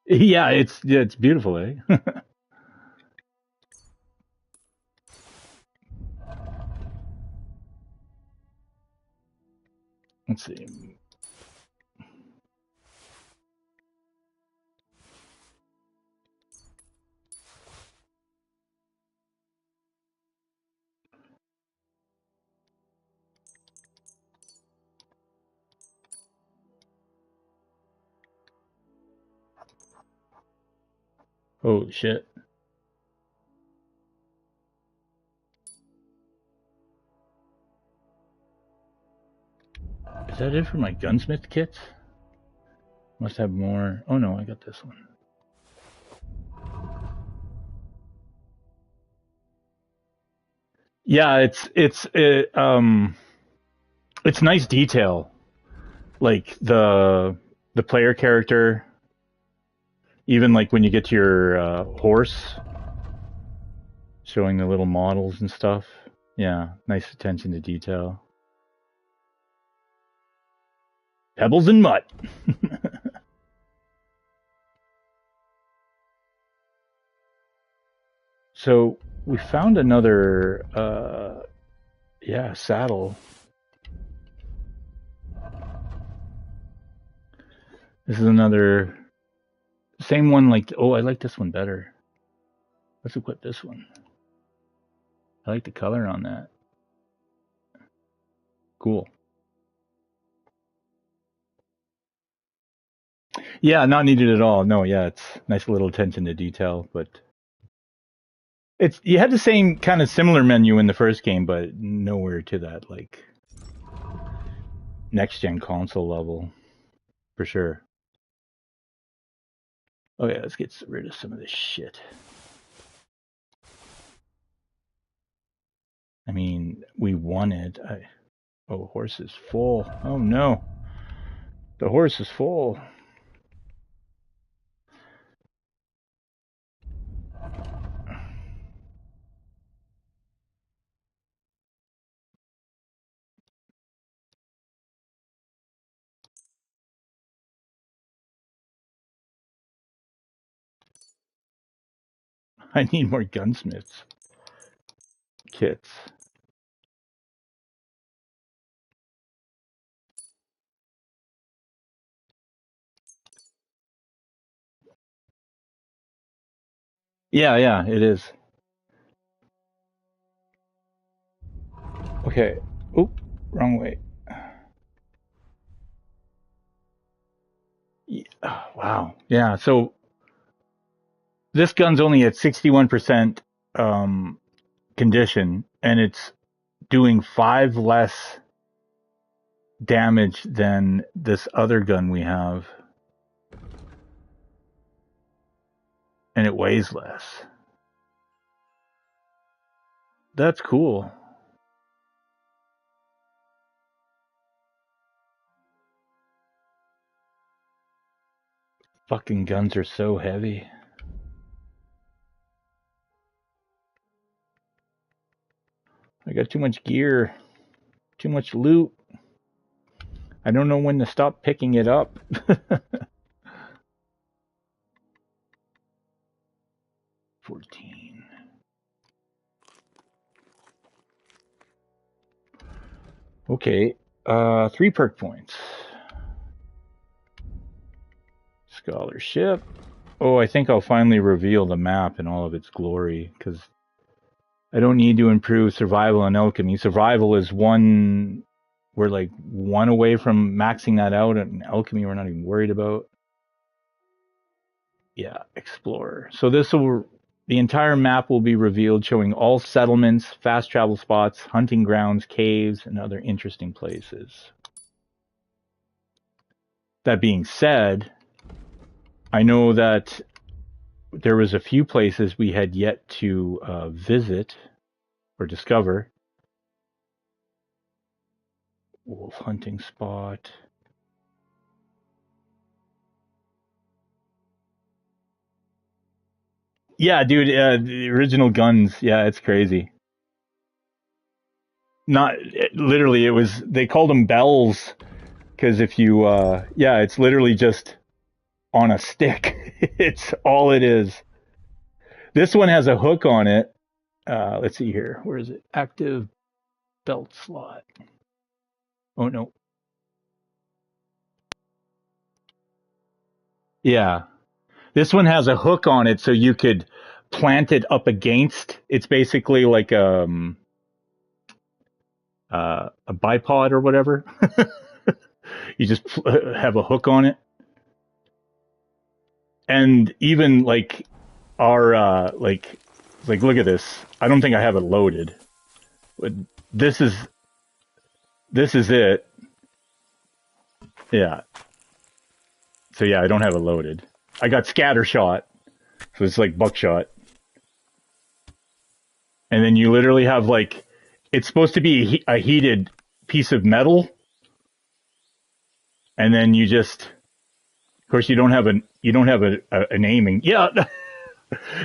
Yeah, it's beautiful, eh? Let's see. Oh shit. Is that it for my gunsmith kits? Must have more. Oh no, I got this one. Yeah, it's nice detail. Like the player character, even like when you get to your horse, showing the little models and stuff. Yeah, nice attention to detail. Pebbles and mud. So we found another, saddle. This is another, same one like, oh, I like this one better. Let's equip this one. I like the color on that. Cool. Yeah, not needed at all. No, yeah, it's nice little attention to detail, but you had the same kind of similar menu in the first game, but nowhere to that like next gen console level, for sure. Okay, let's get rid of some of this shit. I mean, we won it. Oh, horse is full. Oh no, the horse is full. I need more gunsmiths kits. Yeah, it is. Okay. Oop, wrong way. Yeah. Wow, Wow. Yeah. So this gun's only at 61% condition, and it's doing 5 less damage than this other gun we have. And it weighs less. That's cool. Fucking guns are so heavy. I got too much gear. Too much loot. I don't know when to stop picking it up. 14. Okay. 3 perk points. Scholarship. Oh, I think I'll finally reveal the map in all of its glory, because I don't need to improve survival and alchemy. Survival is one... We're like 1 away from maxing that out, and alchemy we're not even worried about. Yeah, explorer. So the entire map will be revealed, showing all settlements, fast travel spots, hunting grounds, caves, and other interesting places. That being said, I know that there was a few places we had yet to visit or discover. Wolf hunting spot. Yeah, dude, the original guns. Yeah, it's crazy. Literally, they called them bells, because if you, yeah, it's literally just on a stick. It's all it is. This one has a hook on it. Let's see here. Where is it? Active belt slot. Oh, no. Yeah. This one has a hook on it so you could plant it up against. It's basically like a bipod or whatever. You just have a hook on it. And even like our like look at this. I don't think I have it loaded. But this is it. Yeah. So yeah, I don't have it loaded. I got scatter shot. So it's like buckshot. And then you literally have like, it's supposed to be a heated piece of metal. And then you just, of course, you don't have an aiming. Yeah.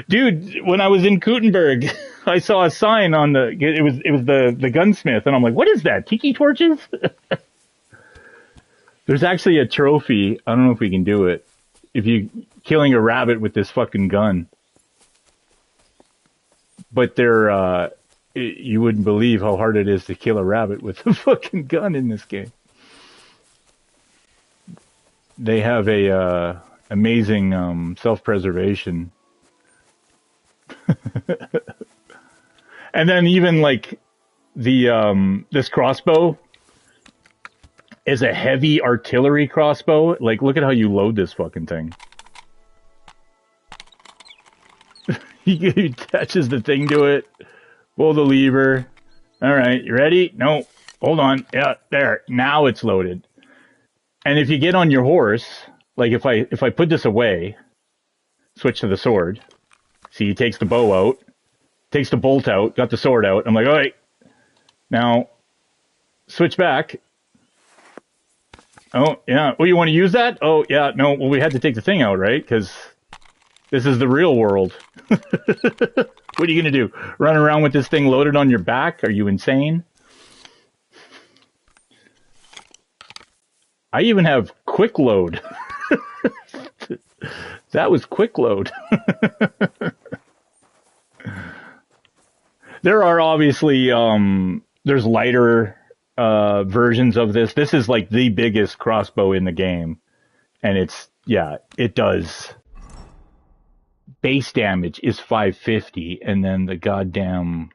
Dude, when I was in Kuttenberg, I saw a sign on it was the gunsmith, and I'm like, what is that? Tiki torches? There's actually a trophy. I don't know if we can do it. If you killing a rabbit with this fucking gun. But you wouldn't believe how hard it is to kill a rabbit with a fucking gun in this game. They have a amazing self-preservation. And then even like this crossbow is a heavy artillery crossbow. Like, look at how you load this fucking thing. He attaches the thing to it. Pull the lever. All right, you ready? No, hold on. Yeah, there. Now it's loaded. And if you get on your horse, like if I put this away, switch to the sword. See, he takes the bow out, takes the bolt out, got the sword out. I'm like, all right, now switch back. Oh, yeah. Oh, you want to use that? Oh, yeah. No, well, we had to take the thing out, right? Because this is the real world. What are you going to do? Run around with this thing loaded on your back? Are you insane? I even have quick load. That was quick load. There are obviously, there's lighter versions of this. This is like the biggest crossbow in the game. And it does. Base damage is 550, and then the goddamn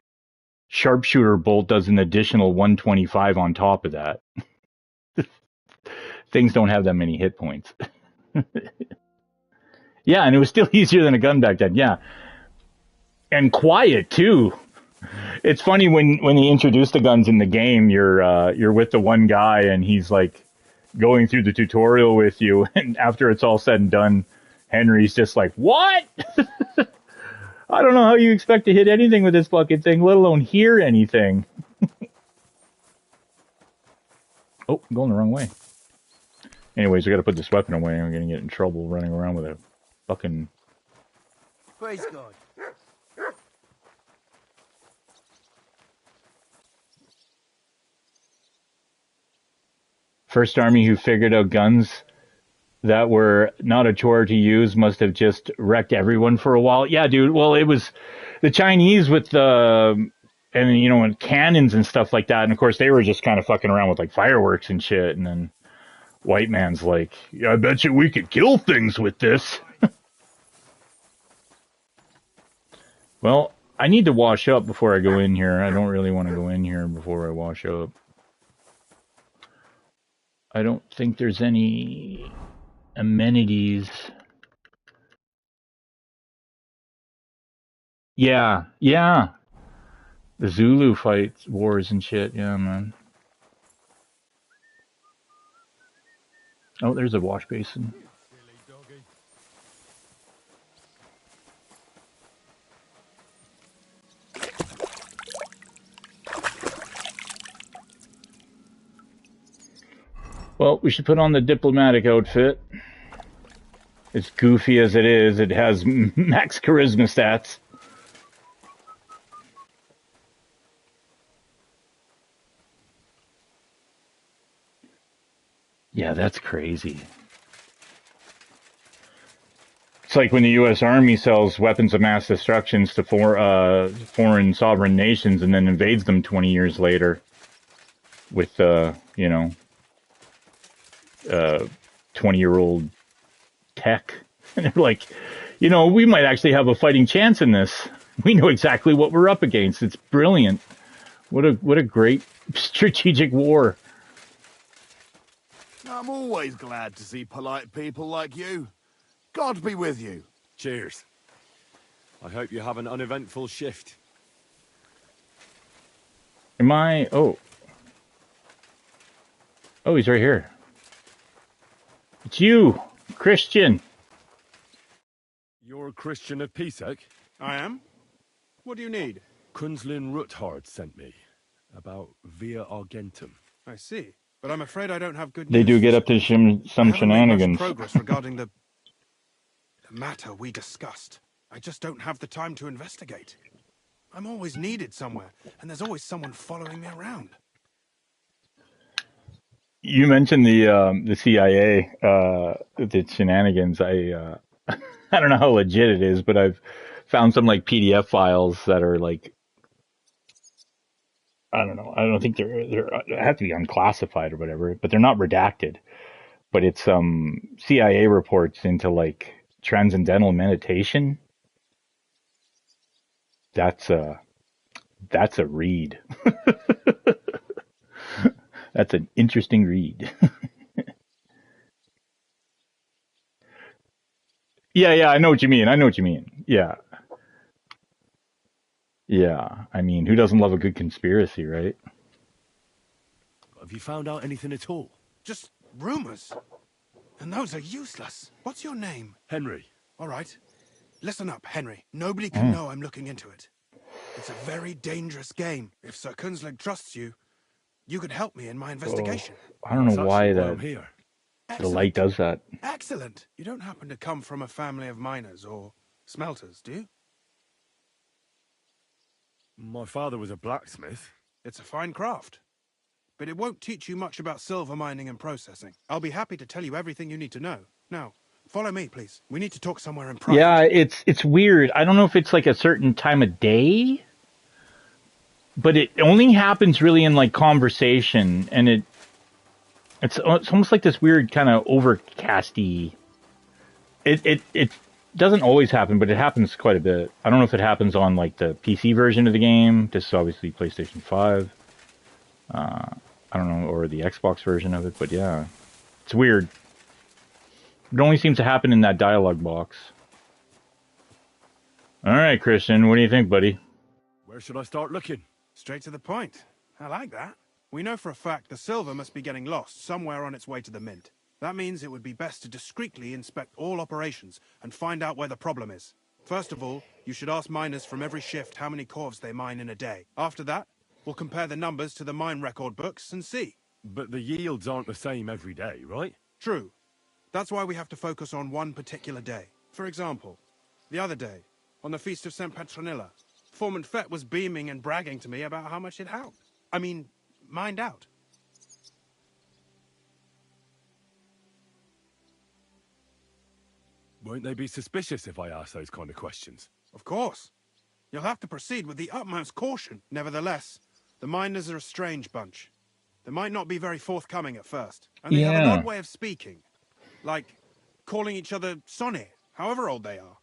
sharpshooter bolt does an additional 125 on top of that. Things don't have that many hit points. Yeah, and it was still easier than a gun back then. Yeah, and quiet too. It's funny when they introduce the guns in the game. You're with the one guy, and he's like going through the tutorial with you, and after it's all said and done, Henry's just like, "What? I don't know how you expect to hit anything with this fucking thing, let alone hear anything." Oh, I'm going the wrong way. Anyways, we got to put this weapon away. I'm gonna get in trouble running around with a fucking. Praise God. First army who figured out guns that were not a chore to use must have just wrecked everyone for a while. Yeah, dude. Well, it was the Chinese with the, and you know, and cannons and stuff like that. And of course, they were just kind of fucking around with like fireworks and shit. And then white man's like, yeah, I bet you we could kill things with this. Well, I need to wash up before I go in here. I don't really want to go in here before I wash up. I don't think there's any amenities. Yeah, yeah. The Zulu fights, wars and shit. Yeah, man. Oh, there's a wash basin. Well, we should put on the diplomatic outfit. As goofy as it is, it has max charisma stats. Yeah, that's crazy. It's like when the U.S. Army sells weapons of mass destruction to foreign sovereign nations and then invades them 20 years later with, you know, 20-year-old tech. And they're like, you know, we might actually have a fighting chance in this. We know exactly what we're up against. It's brilliant. What a great strategic war. I'm always glad to see polite people like you. God be with you. Cheers. I hope you have an uneventful shift. Am I... Oh. Oh, he's right here. It's you, Christian. You're a Christian of Pisek? I am. What do you need? Kunzlin Ruthard sent me about Via Argentum. I see. But I'm afraid I don't have good They news. do get up to some I haven't made much shenanigans. progress regarding the matter we discussed. I just don't have the time to investigate. I'm always needed somewhere, and there's always someone following me around. You mentioned the CIA, the shenanigans. I I don't know how legit it is, but I've found some like PDF files that are like, I don't know. I don't think they have to be unclassified or whatever, but they're not redacted. But it's CIA reports into like transcendental meditation. That's a read. That's an interesting read. Yeah, I know what you mean. Yeah. Yeah, I mean, who doesn't love a good conspiracy, right? Have you found out anything at all? Just rumors. And those are useless. What's your name? Henry. All right. Listen up, Henry. Nobody can know I'm looking into it. It's a very dangerous game. If Sir Kunzlig trusts you, you could help me in my investigation. I don't know why the light does that. Excellent. You don't happen to come from a family of miners or smelters, do you? My father was a blacksmith. It's a fine craft. But it won't teach you much about silver mining and processing. I'll be happy to tell you everything you need to know. Now, follow me, please. We need to talk somewhere in private. Yeah, it's weird. I don't know if it's like a certain time of day, but it only happens really in like conversation, and it's almost like this weird kind of overcasty. It doesn't always happen, but it happens quite a bit. I don't know if it happens on like the PC version of the game. This is obviously PlayStation 5. I don't know, or the Xbox version of it, but yeah, it's weird. It only seems to happen in that dialogue box. All right, Christian, what do you think, buddy? Where should I start looking? Straight to the point. I like that. We know for a fact the silver must be getting lost somewhere on its way to the mint. That means it would be best to discreetly inspect all operations and find out where the problem is. First of all, you should ask miners from every shift how many corves they mine in a day. After that, we'll compare the numbers to the mine record books and see. But the yields aren't the same every day, right? True. That's why we have to focus on one particular day. For example, the other day, on the Feast of St. Petronilla, Foreman Fett was beaming and bragging to me about how much it helped. I mean, mined out. Won't they be suspicious if I ask those kind of questions? Of course. You'll have to proceed with the utmost caution. Nevertheless, the miners are a strange bunch. They might not be very forthcoming at first, and they have an odd way of speaking. Like calling each other Sonny, however old they are.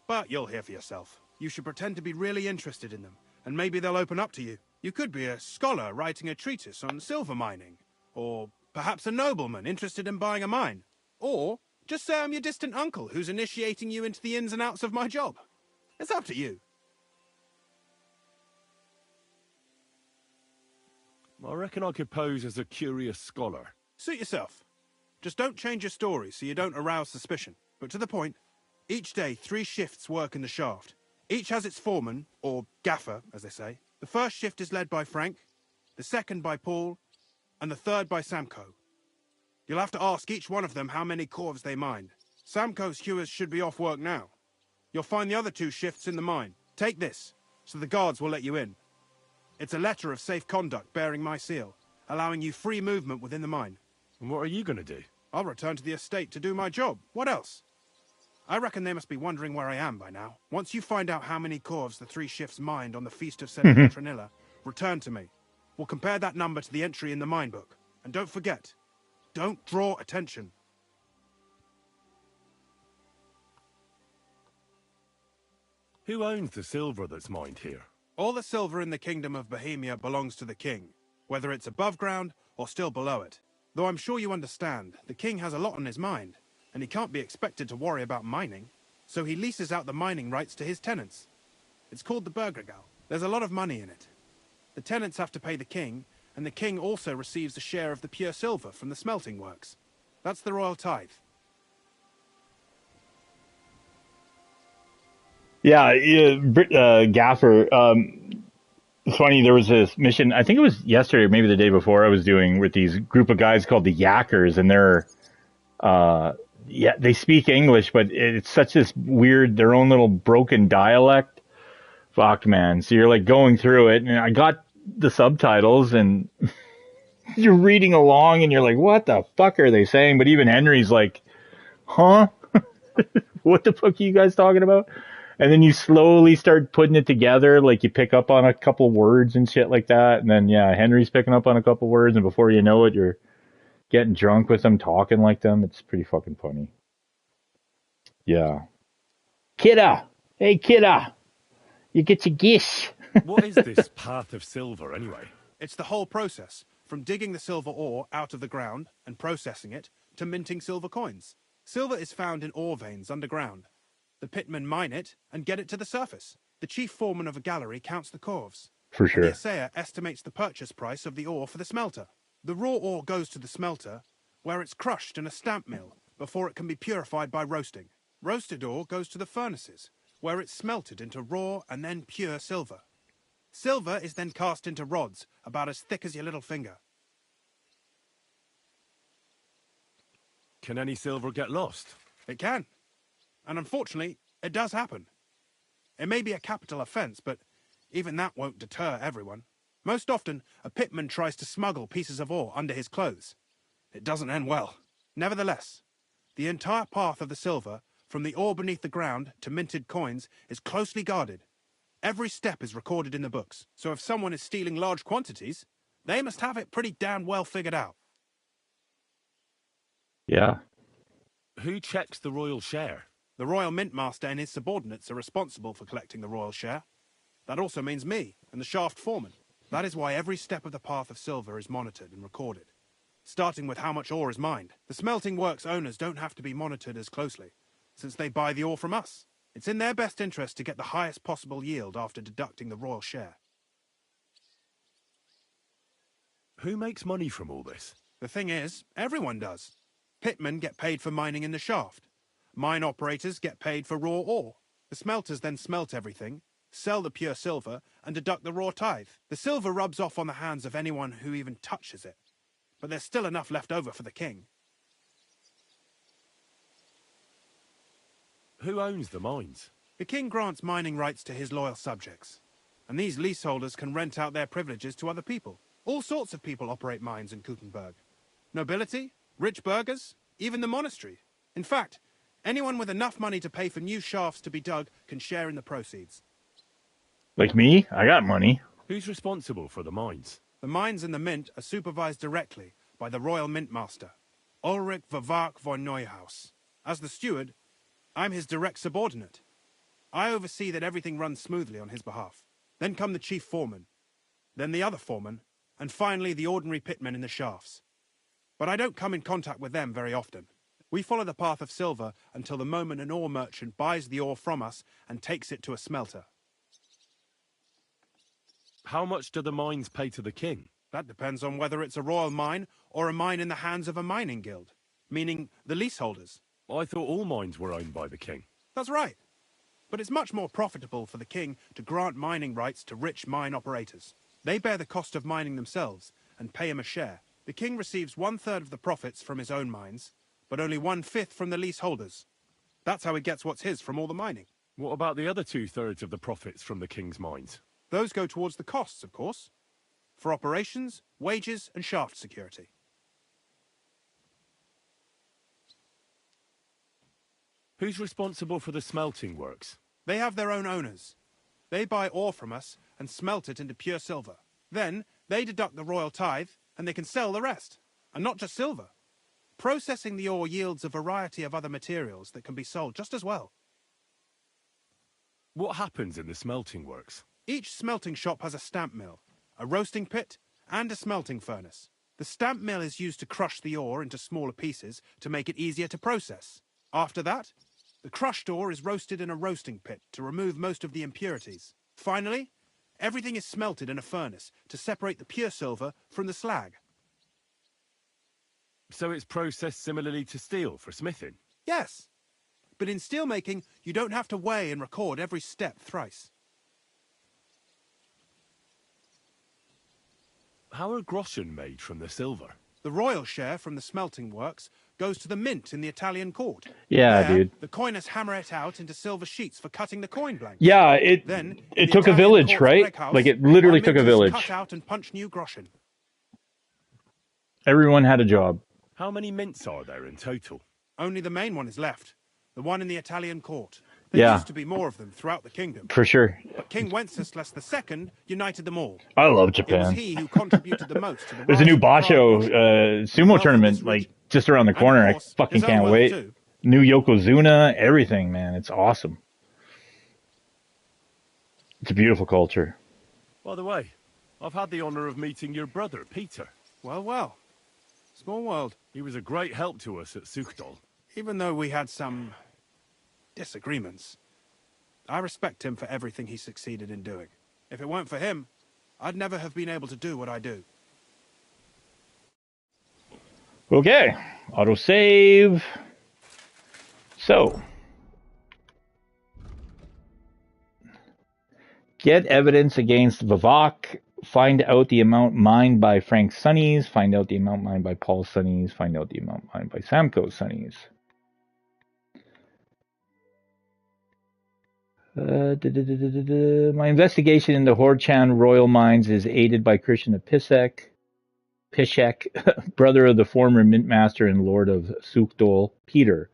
But you'll hear for yourself. You should pretend to be really interested in them, and maybe they'll open up to you. You could be a scholar writing a treatise on silver mining, or perhaps a nobleman interested in buying a mine, or just say I'm your distant uncle who's initiating you into the ins and outs of my job. It's up to you. I reckon I could pose as a curious scholar. Suit yourself. Just don't change your story so you don't arouse suspicion. But to the point, each day 3 shifts work in the shaft. Each has its foreman, or gaffer, as they say. The first shift is led by Frank, the second by Paul, and the third by Samko. You'll have to ask each one of them how many corves they mine. Samko's hewers should be off work now. You'll find the other 2 shifts in the mine. Take this, so the guards will let you in. It's a letter of safe conduct bearing my seal, allowing you free movement within the mine. And what are you going to do? I'll return to the estate to do my job. What else? I reckon they must be wondering where I am by now. Once you find out how many corves the 3 shifts mined on the Feast of St. Petronilla, return to me. We'll compare that number to the entry in the mine book. And don't forget, don't draw attention. Who owns the silver that's mined here? All the silver in the Kingdom of Bohemia belongs to the king, whether it's above ground or still below it. Though I'm sure you understand, the king has a lot on his mind, and he can't be expected to worry about mining, so he leases out the mining rights to his tenants. It's called the Burgergal. There's a lot of money in it. The tenants have to pay the king, and the king also receives a share of the pure silver from the smelting works. That's the royal tithe. Gaffer. It's funny, there was this mission, I think it was yesterday or maybe the day before, I was doing with these group of guys called the Yackers, and they're, they speak English, but it's such this weird, their own little broken dialect. Fuck, man. So you're like going through it, and I got the subtitles, and you're reading along, and you're like, what the fuck are they saying? But even Henry's like, huh? What the fuck are you guys talking about? And then you slowly start putting it together, like you pick up on a couple words and shit like that. And then, Henry's picking up on a couple words, and before you know it, you're getting drunk with them, talking like them. It's pretty fucking funny. Yeah. Kidda! Hey, Kidda! You get your gish. What is this path of silver, anyway? It's the whole process, from digging the silver ore out of the ground and processing it, to minting silver coins. Silver is found in ore veins underground. The pitmen mine it and get it to the surface. The chief foreman of a gallery counts the corves. For sure. And the assayer estimates the purchase price of the ore for the smelter. The raw ore goes to the smelter, where it's crushed in a stamp mill before it can be purified by roasting. Roasted ore goes to the furnaces, where it's smelted into raw and then pure silver. Silver is then cast into rods about as thick as your little finger. Can any silver get lost? It can. And unfortunately, it does happen. It may be a capital offence, but even that won't deter everyone. Most often, a pitman tries to smuggle pieces of ore under his clothes. It doesn't end well. Nevertheless, the entire path of the silver, from the ore beneath the ground to minted coins, is closely guarded. Every step is recorded in the books, so if someone is stealing large quantities, they must have it pretty damn well figured out. Yeah. Who checks the royal share? The royal mint master and his subordinates are responsible for collecting the royal share. That also means me and the shaft foreman. That is why every step of the path of silver is monitored and recorded, starting with how much ore is mined. The smelting works owners don't have to be monitored as closely, since they buy the ore from us. It's in their best interest to get the highest possible yield after deducting the royal share. Who makes money from all this? The thing is, everyone does. Pitmen get paid for mining in the shaft. Mine operators get paid for raw ore. The smelters then smelt everything, sell the pure silver, and deduct the raw tithe. The silver rubs off on the hands of anyone who even touches it. But there's still enough left over for the king. Who owns the mines? The king grants mining rights to his loyal subjects. And these leaseholders can rent out their privileges to other people. All sorts of people operate mines in Kuttenberg. Nobility, rich burghers, even the monastery. In fact, anyone with enough money to pay for new shafts to be dug can share in the proceeds. Like me? I got money. Who's responsible for the mines? The mines and the mint are supervised directly by the royal mint master, Ulrich Vervark von Neuhaus. As the steward, I'm his direct subordinate. I oversee that everything runs smoothly on his behalf. Then come the chief foreman, then the other foreman, and finally the ordinary pitmen in the shafts. But I don't come in contact with them very often. We follow the path of silver until the moment an ore merchant buys the ore from us and takes it to a smelter. How much do the mines pay to the king? That depends on whether it's a royal mine or a mine in the hands of a mining guild, meaning the leaseholders. I thought all mines were owned by the king. That's right. But it's much more profitable for the king to grant mining rights to rich mine operators. They bear the cost of mining themselves and pay him a share. The king receives 1/3 of the profits from his own mines, but only 1/5 from the leaseholders. That's how he gets what's his from all the mining. What about the other 2/3 of the profits from the king's mines? Those go towards the costs, of course, for operations, wages, and shaft security. Who's responsible for the smelting works? They have their own owners. They buy ore from us and smelt it into pure silver. Then they deduct the royal tithe and they can sell the rest. And not just silver. Processing the ore yields a variety of other materials that can be sold just as well. What happens in the smelting works? Each smelting shop has a stamp mill, a roasting pit, and a smelting furnace. The stamp mill is used to crush the ore into smaller pieces to make it easier to process. After that, the crushed ore is roasted in a roasting pit to remove most of the impurities. Finally, everything is smelted in a furnace to separate the pure silver from the slag. So it's processed similarly to steel for smithing? Yes, but in steelmaking, you don't have to weigh and record every step thrice. How are groschen made from the silver? The royal share from the smelting works goes to the mint in the Italian court. Yeah, there, dude. The coiners hammer it out into silver sheets for cutting the coin blanks. Yeah, it took a village, right? Like it literally took a village. Cut out and punch new groschen. Everyone had a job. How many mints are there in total? Only the main one is left. The one in the Italian court. There used to be more of them throughout the kingdom. For sure. But King Wenceslas II united them all. I love Japan. It was he who contributed the most to the There's a new Basho sumo tournament like just around the corner. I fucking can't wait. Too. New Yokozuna, everything, man. It's awesome. It's a beautiful culture. By the way, I've had the honor of meeting your brother, Peter. Well, well. Small world. He was a great help to us at Sukhdal. Even though we had some disagreements, I respect him for everything he succeeded in doing. If it weren't for him, I'd never have been able to do what I do. Okay, autosave. So, get evidence against Vivok. Find out the amount mined by Frank Sonnies. Find out the amount mined by Paul Sonnies. Find out the amount mined by Samko Sonnies. My investigation into Horchan Royal Mines is aided by Christian Pishek, brother of the former mint master and lord of Sukhdal, Peter.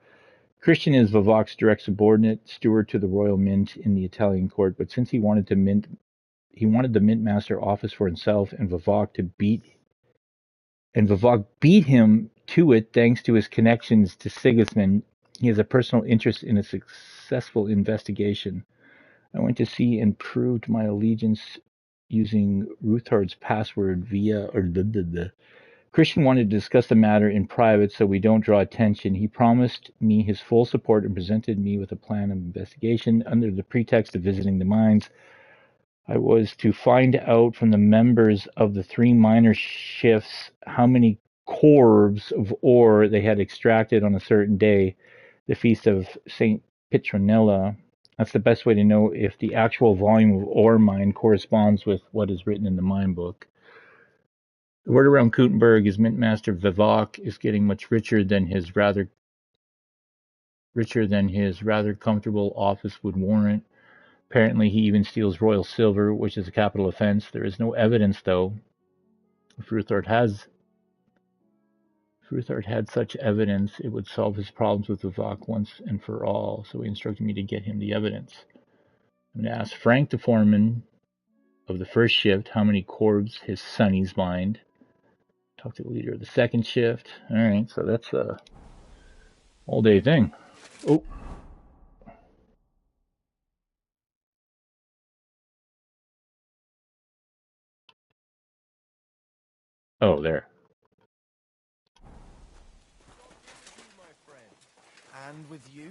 Christian is Vivok's direct subordinate, steward to the royal mint in the Italian court, but since he wanted the mint master office for himself, and Vivok beat him to it thanks to his connections to Sigismund. He has a personal interest in a successful investigation. I went to see and proved my allegiance using Ruthard's password Christian wanted to discuss the matter in private so we don't draw attention. He promised me his full support and presented me with a plan of investigation under the pretext of visiting the mines. I was to find out from the members of the 3 miner shifts how many corves of ore they had extracted on a certain day, the feast of St. Petronilla. That's the best way to know if the actual volume of ore mined corresponds with what is written in the mine book. The word around Gutenberg is Mintmaster Vivok is getting much richer than his rather comfortable office would warrant. Apparently he even steals royal silver, which is a capital offense. There is no evidence, though. If Ruthard had such evidence, it would solve his problems with Vivok once and for all, so he instructed me to get him the evidence. I'm going to ask Frank, the foreman of the first shift, how many corves his sonnies mined. Talk to the leader of the second shift. Alright, so that's a all-day thing. Oh. Oh, there. And with you?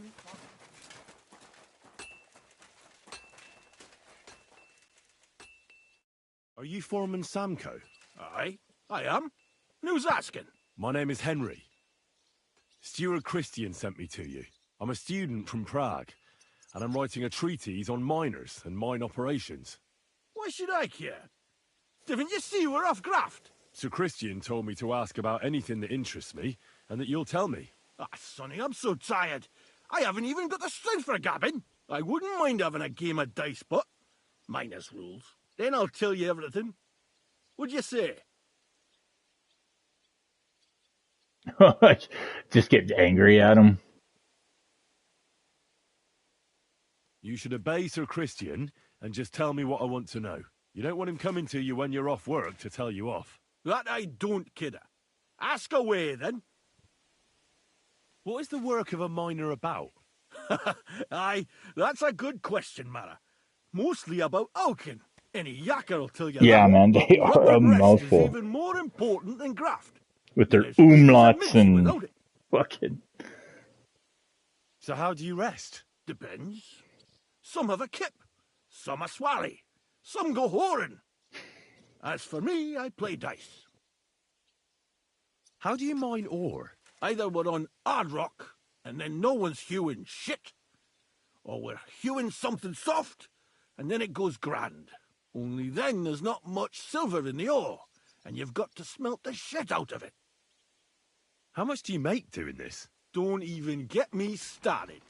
Are you Foreman Samko? Aye, I am. Who's asking? My name is Henry. Steward Christian sent me to you. I'm a student from Prague, and I'm writing a treatise on miners and mine operations. Why should I care? Didn't you see we're off graft? Sir Christian told me to ask about anything that interests me, and that you'll tell me. Ah, Sonny, I'm so tired. I haven't even got the strength for gabbing. I wouldn't mind having a game of dice, but minus rules. Then I'll tell you everything. What'd you say? Just get angry at him. You should obey Sir Christian and just tell me what I want to know. You don't want him coming to you when you're off work to tell you off. That I don't, kidder. Ask away, then. What is the work of a miner about? Aye, that's a good question, Mara. Mostly about Alkin. Any yakker will tell you Yeah, that. man, they But are a the rest mouthful. is even more important than graft. With their There's ways of umlauts mixing and without it. fucking... So how do you rest? Depends. Some have a kip. Some a swally. Some go whoring. As for me, I play dice. How do you mine ore? Either we're on hard rock, and then no one's hewing shit. Or we're hewing something soft, and then it goes grand. Only then there's not much silver in the ore, and you've got to smelt the shit out of it. How much do you make doing this? Don't even get me started.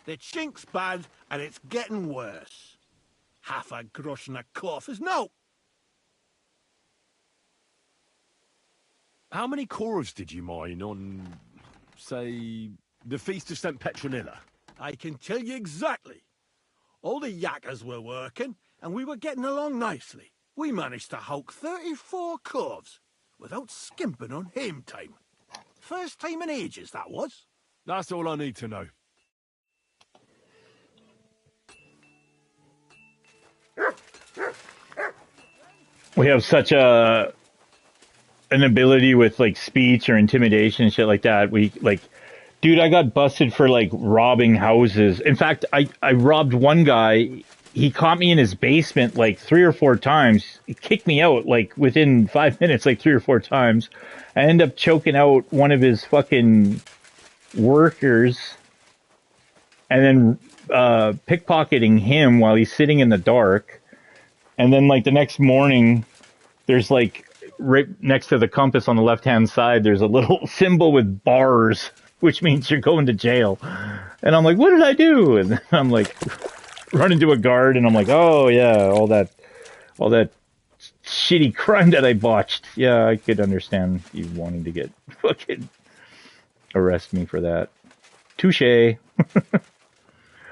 The chink's bad, and it's getting worse. Half a grosh and a cough is no. How many corves did you mine on, say, the Feast of St. Petronilla? I can tell you exactly. All the yakkers were working, and we were getting along nicely. We managed to hulk 34 corves without skimping on hame time. First time in ages, that was. That's all I need to know. We have such an ability with like speech or intimidation and shit like that. We like, dude, I got busted for like robbing houses. In fact, I robbed one guy. He caught me in his basement like 3 or 4 times. He kicked me out like within 5 minutes, like 3 or 4 times. I ended up choking out one of his fucking workers and then pickpocketing him while he's sitting in the dark. And then like the next morning, there's like right next to the compass on the left-hand side, there's a little symbol with bars, which means you're going to jail. And I'm like, what did I do? And I'm like, run into a guard, and I'm like, oh yeah, all that shitty crime that I botched. Yeah, I could understand you wanting to get fucking arrest me for that. Touche.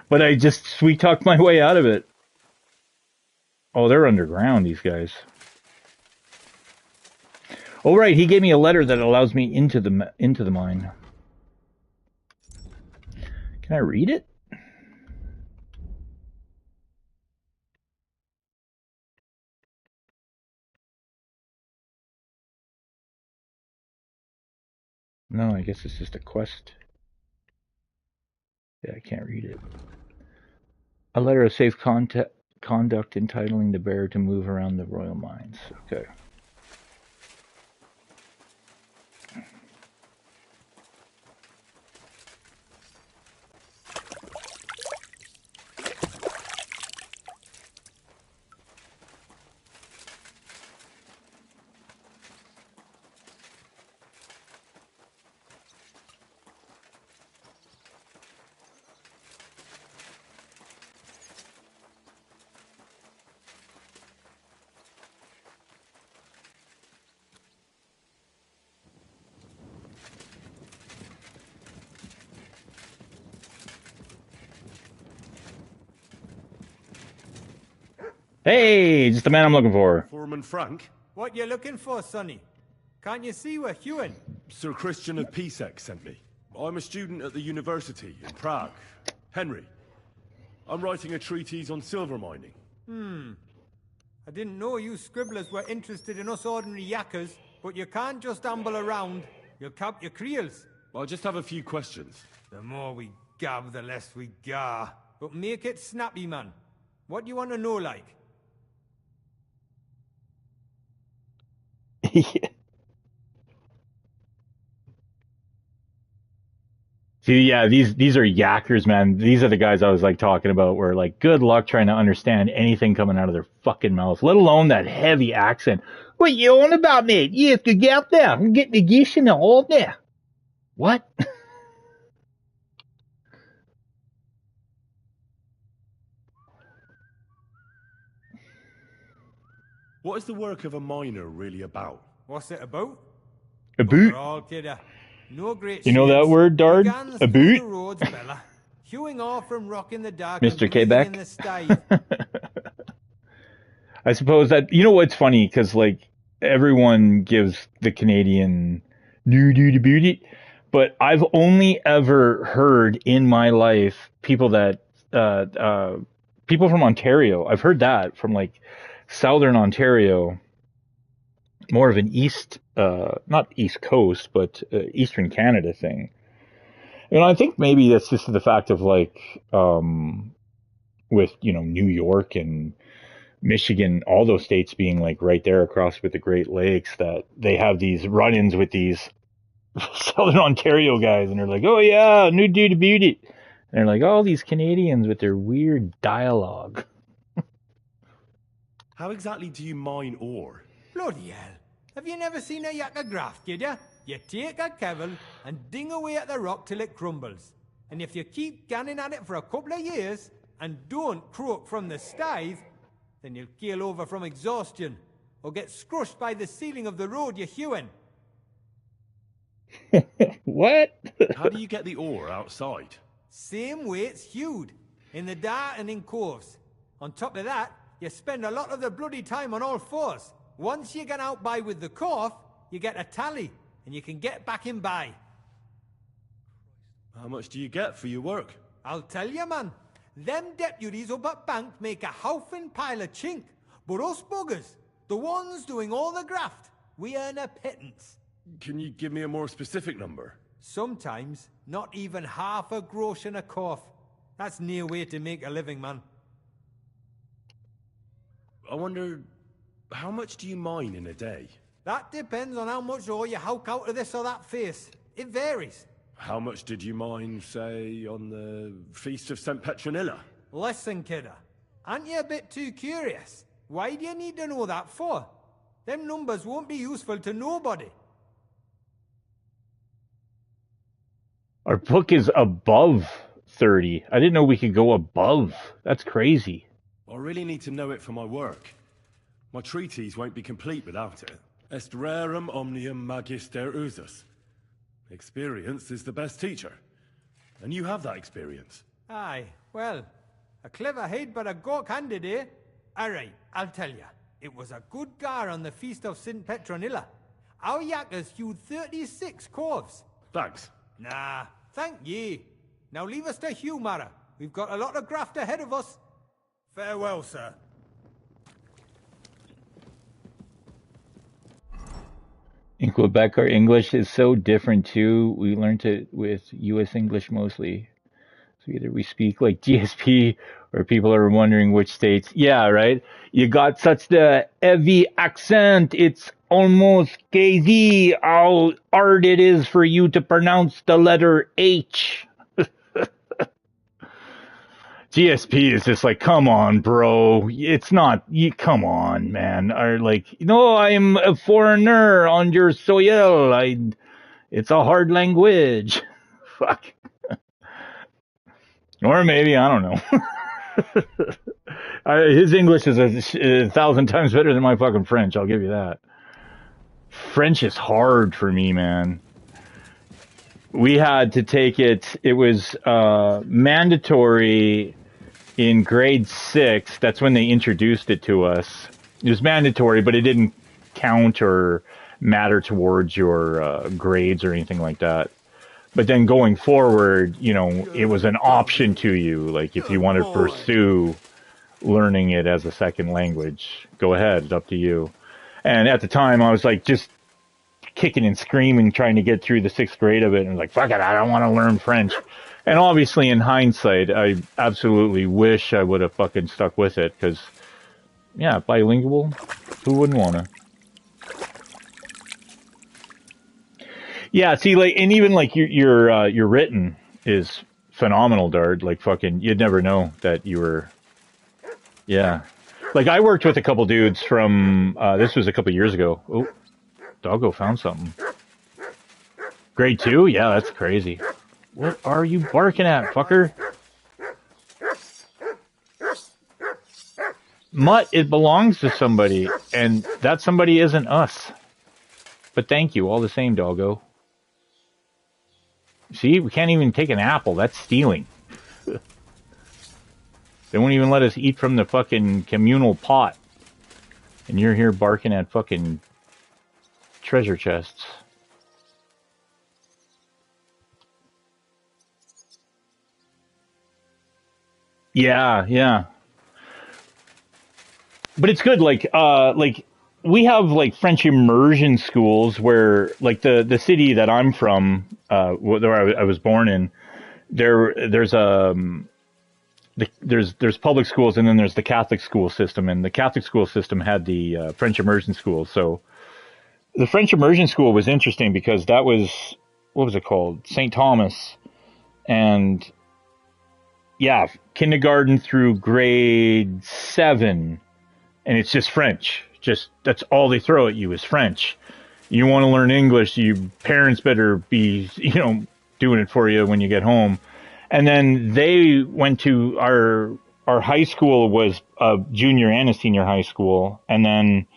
But I just sweet talked my way out of it. Oh, they're underground, these guys. Oh, right, he gave me a letter that allows me into the mine. Can I read it? No, I guess it's just a quest. Yeah, I can't read it. A letter of safe conduct entitling the bearer to move around the royal mines. Okay. Hey, just the man I'm looking for. Foreman Frank? What you looking for, Sonny? Can't you see we're Hewin? Sir Christian of Pisek sent me. I'm a student at the university in Prague. Henry, I'm writing a treatise on silver mining. I didn't know you scribblers were interested in us ordinary yakkers, but you can't just amble around. You'll cap your creels. I just have a few questions. The more we gab, the less we gar. But make it snappy, man. What do you want to know, like? See, yeah, these are yakkers, man. These are the guys I was like talking about where like good luck trying to understand anything coming out of their fucking mouth, let alone that heavy accent. What you on about, mate? You have to get up there and get the geese in the hole there. What? What is the work of a miner really about? What's it about? A boot? All kidder. No great You know that word, Dard? A boot? The roads, Bella. Hewing off from rock in the dark Mr. and breathing Quebec? in the sty. I suppose that, you know what's funny, because like everyone gives the Canadian do booty, but I've only ever heard in my life people that people from Ontario. I've heard that from like Southern Ontario, more of an not East Coast, but Eastern Canada thing. And I think maybe that's just the fact of like with New York and Michigan, all those states being like right there across with the Great Lakes, that they have these run-ins with these Southern Ontario guys, and they're like, "Oh yeah, new dude beauty," and they're like, "All these Canadians with their weird dialogue." How exactly do you mine ore? Bloody hell. Have you never seen a yakker graft, kid ya? You take a kevel and ding away at the rock till it crumbles. And if you keep ganning at it for a couple of years and don't croak from the stithe, then you'll keel over from exhaustion or get scrushed by the ceiling of the road you're hewing. What? How do you get the ore outside? Same way it's hewed, in the dark and in coves. On top of that, you spend a lot of the bloody time on all fours. Once you get out by with the corf, you get a tally, and you can get back in by. How much do you get for your work? I'll tell you, man. Them deputies up at bank make a howfin' pile of chink. But us buggers, the ones doing all the graft, we earn a pittance. Can you give me a more specific number? Sometimes, not even half a grosh and a corf. That's near way to make a living, man. I wonder, how much do you mine in a day? That depends on how much ore you howk out of this or that face. It varies. How much did you mine, say, on the Feast of St. Petronilla? Listen, kidder. Aren't you a bit too curious? Why do you need to know that for? Them numbers won't be useful to nobody. Our book is above 30. I didn't know we could go above. That's crazy. I really need to know it for my work. My treatise won't be complete without it. Est rerum omnium magister usus. Experience is the best teacher. And you have that experience. Aye, well, a clever head but a gawk-handed, eh? Alright, I'll tell you. It was a good gar on the Feast of St. Petronilla. Our yakkers hewed 36 corves. Thanks. Nah, thank ye. Now leave us to hew, Mara. We've got a lot of graft ahead of us. Farewell, sir. In Quebec, our English is so different too. We learned it with U.S. English mostly. So either we speak like GSP or people are wondering which states. Yeah, right? You got such the heavy accent. It's almost crazy how hard it is for you to pronounce the letter H. GSP is just like, come on, bro. It's not, come on, man. Or like, no, I'm a foreigner on your soil. It's a hard language. Fuck. Or maybe, I don't know. His English is a thousand times better than my fucking French. I'll give you that. French is hard for me, man. We had to take it. It was mandatory in grade 6. That's when they introduced it to us. It was mandatory, but it didn't count or matter towards your grades or anything like that. But then going forward, you know, it was an option to you. Like if you wanted to pursue learning it as a second language, go ahead. It's up to you. And at the time, I was like just kicking and screaming, trying to get through the 6th grade of it. And I was like, fuck it, I don't want to learn French. And obviously, in hindsight, I absolutely wish I would have fucking stuck with it. Because, yeah, bilingual, who wouldn't want to? Yeah, see, like, and even like your written is phenomenal, Dard. Like, fucking, you'd never know that you were. Yeah, like I worked with a couple dudes from. This was a couple years ago. Oh, Doggo found something. Grade 2? Yeah, that's crazy. What are you barking at, fucker? Mutt, it belongs to somebody, and that somebody isn't us. But thank you, all the same, Doggo. See, we can't even take an apple. That's stealing. They won't even let us eat from the fucking communal pot. And you're here barking at fucking treasure chests. Yeah, yeah. But it's good, like we have like French immersion schools where like the city that I'm from, where I was born in, there's public schools and then there's the Catholic school system, and the Catholic school system had the French immersion school. So the French immersion school was interesting because that was, what was it called? St. Thomas. And yeah, kindergarten through grade 7. And it's just French. Just, that's all they throw at you is French. You want to learn English, you parents better be, you know, doing it for you when you get home. And then they went to our high school was a junior and a senior high school. And then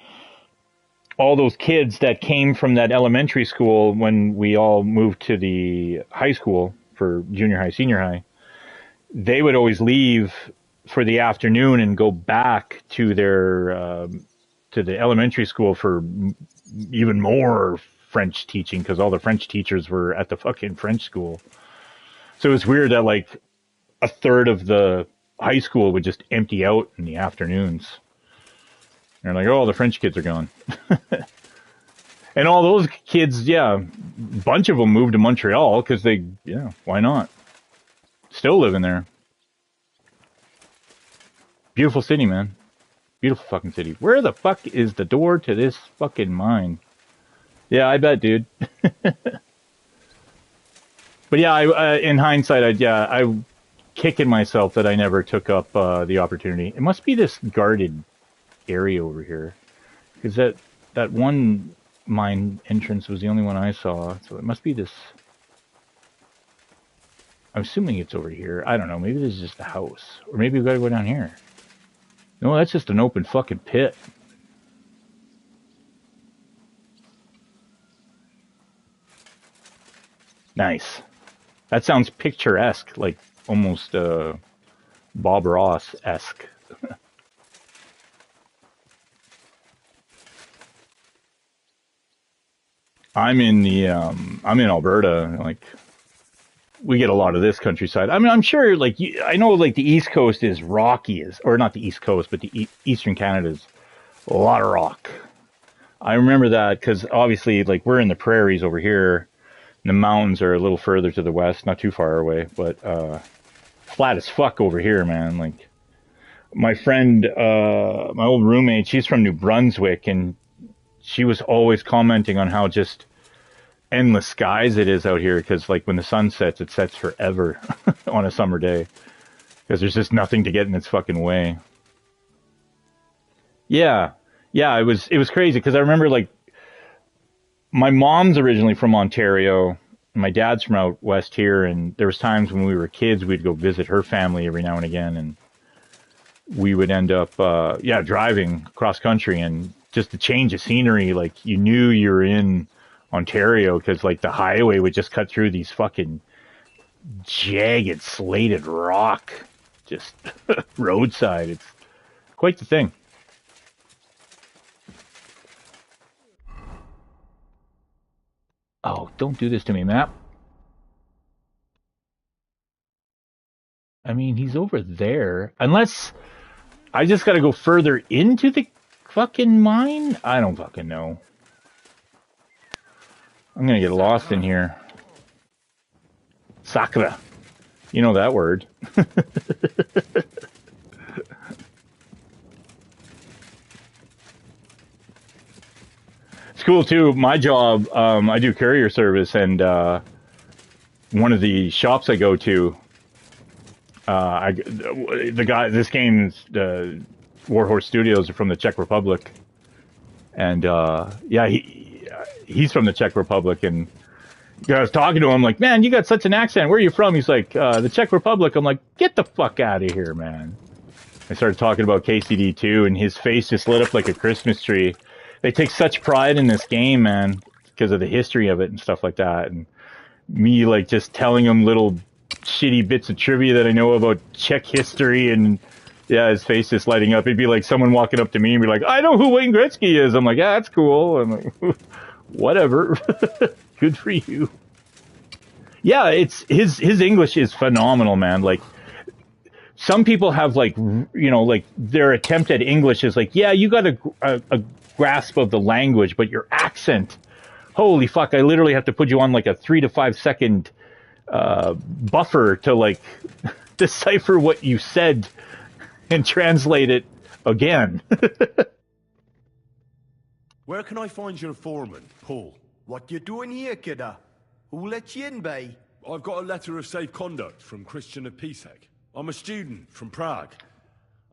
all those kids that came from that elementary school when we all moved to the high school for junior high, senior high, they would always leave for the afternoon and go back to their to the elementary school for even more French teaching because all the French teachers were at the fucking French school. So it's weird that like a third of the high school would just empty out in the afternoons. And they're like, oh, the French kids are gone. And all those kids, yeah, a bunch of them moved to Montreal because they, yeah, why not? Still living there. Beautiful city, man. Beautiful fucking city. Where the fuck is the door to this fucking mine? Yeah, I bet, dude. But yeah, in hindsight, I'm kicking myself that I never took up the opportunity. It must be this guarded area over here, because that one mine entrance was the only one I saw. So it must be this. I'm assuming it's over here. I don't know. Maybe this is just a house, or maybe we gotta go down here. No, that's just an open fucking pit. Nice. That sounds picturesque, like almost Bob Ross-esque. I'm in Alberta. Like, we get a lot of this countryside. I mean, I'm sure, like, I know, like, the East Coast is rocky, or not the East Coast, but the Eastern Canada is a lot of rock. I remember that because obviously, like, we're in the prairies over here. And the mountains are a little further to the west, not too far away, but flat as fuck over here, man. Like, my friend, my old roommate, she's from New Brunswick, and she was always commenting on how just endless skies it is out here, because, like, when the sun sets, it sets forever on a summer day, because there's just nothing to get in its fucking way. Yeah, it was crazy, because I remember, like, my mom's originally from Ontario, my dad's from out west here, and there was times when we were kids, we'd go visit her family every now and again, and we would end up, driving cross country, and just the change of scenery, like, you knew you were in Ontario, because, like, the highway would just cut through these fucking jagged slated rock, just roadside. It's quite the thing. Oh, don't do this to me, map. I mean, he's over there. Unless I just gotta go further into the fucking mine? I don't fucking know. I'm gonna get lost in here. Sakura. You know that word. It's cool too. My job, I do courier service, and one of the shops I go to, this game's Warhorse Studios are from the Czech Republic, and he's from the Czech Republic, and I was talking to him like, man, you got such an accent. Where are you from? He's like, the Czech Republic. I'm like, get the fuck out of here, man. I started talking about KCD2, and his face just lit up like a Christmas tree. They take such pride in this game, man, because of the history of it and stuff like that. And me, like, just telling him little shitty bits of trivia that I know about Czech history, and yeah, his face just lighting up. It'd be like someone walking up to me and be like, I know who Wayne Gretzky is. I'm like, yeah, that's cool. I'm like, whatever. Good for you. Yeah, it's his English is phenomenal, man. Like, some people have, like, you know, like, their attempt at English is like, yeah, you got a grasp of the language, but your accent, holy fuck, I literally have to put you on like a 3 to 5 second buffer to, like, decipher what you said and translate it again. Where can I find your foreman, Paul? What you doing here, kidda? Who let you in, bay? I've got a letter of safe conduct from Christian of Pisek. I'm a student from Prague.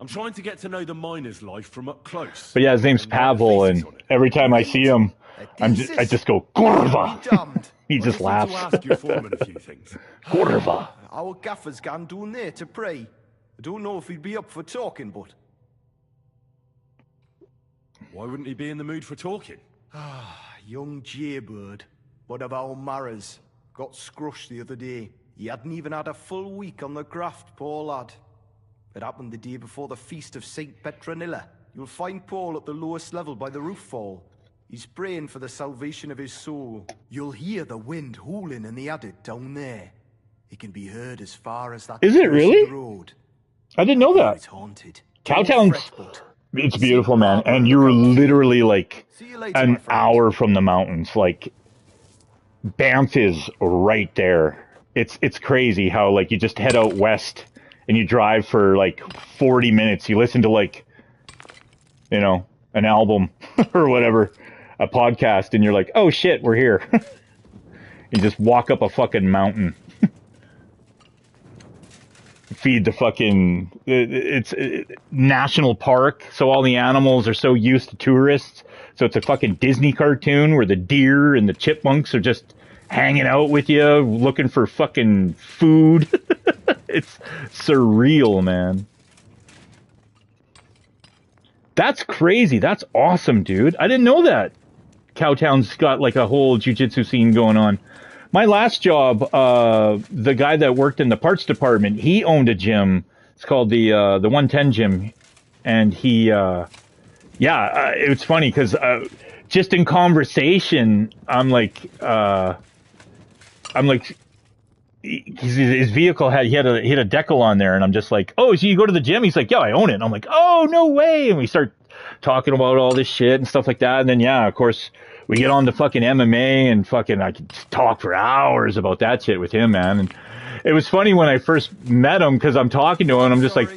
I'm trying to get to know the miner's life from up close. But yeah, his name's Pavel, and every time I see him, I just go, Kurva! He just laughs. To ask your foreman a few things. Kurva! Our gaffer's gone down there to pray. I don't know if he'd be up for talking, but... Why wouldn't he be in the mood for talking? Young Jaybird, one of our marrows, got scrushed the other day. He hadn't even had a full week on the graft, poor lad. It happened the day before the feast of Saint Petronilla. You'll find Paul at the lowest level by the roof fall. He's praying for the salvation of his soul. You'll hear the wind howling in the adit down there. It can be heard as far as that. Is it really? Road. I didn't know that. It's haunted. Cowtown's, it's beautiful, man. And you're literally like an hour from the mountains. Like, Banff is right there. It's crazy how, like, you just head out west and you drive for like 40 minutes. You listen to, like, you know, an album or whatever, a podcast, and you're like, oh shit, we're here. You just walk up a fucking mountain. Feed the fucking, it's national park, so all the animals are so used to tourists. So it's a fucking Disney cartoon where the deer and the chipmunks are just hanging out with you, looking for fucking food. It's surreal, man. That's crazy. That's awesome, dude. I didn't know that. Cowtown's got like a whole jiu-jitsu scene going on. My last job, the guy that worked in the parts department, he owned a gym. It's called the 110 Gym. And he, it's funny because just in conversation, I'm like, his vehicle had a decal on there, and I'm just like, oh, so you go to the gym? He's like, yeah, I own it. And I'm like, oh, no way. And we start talking about all this shit and stuff like that. And then, yeah, of course, we get on to fucking MMA and fucking, I could talk for hours about that shit with him, man. And it was funny when I first met him because I'm talking to him and I'm just like,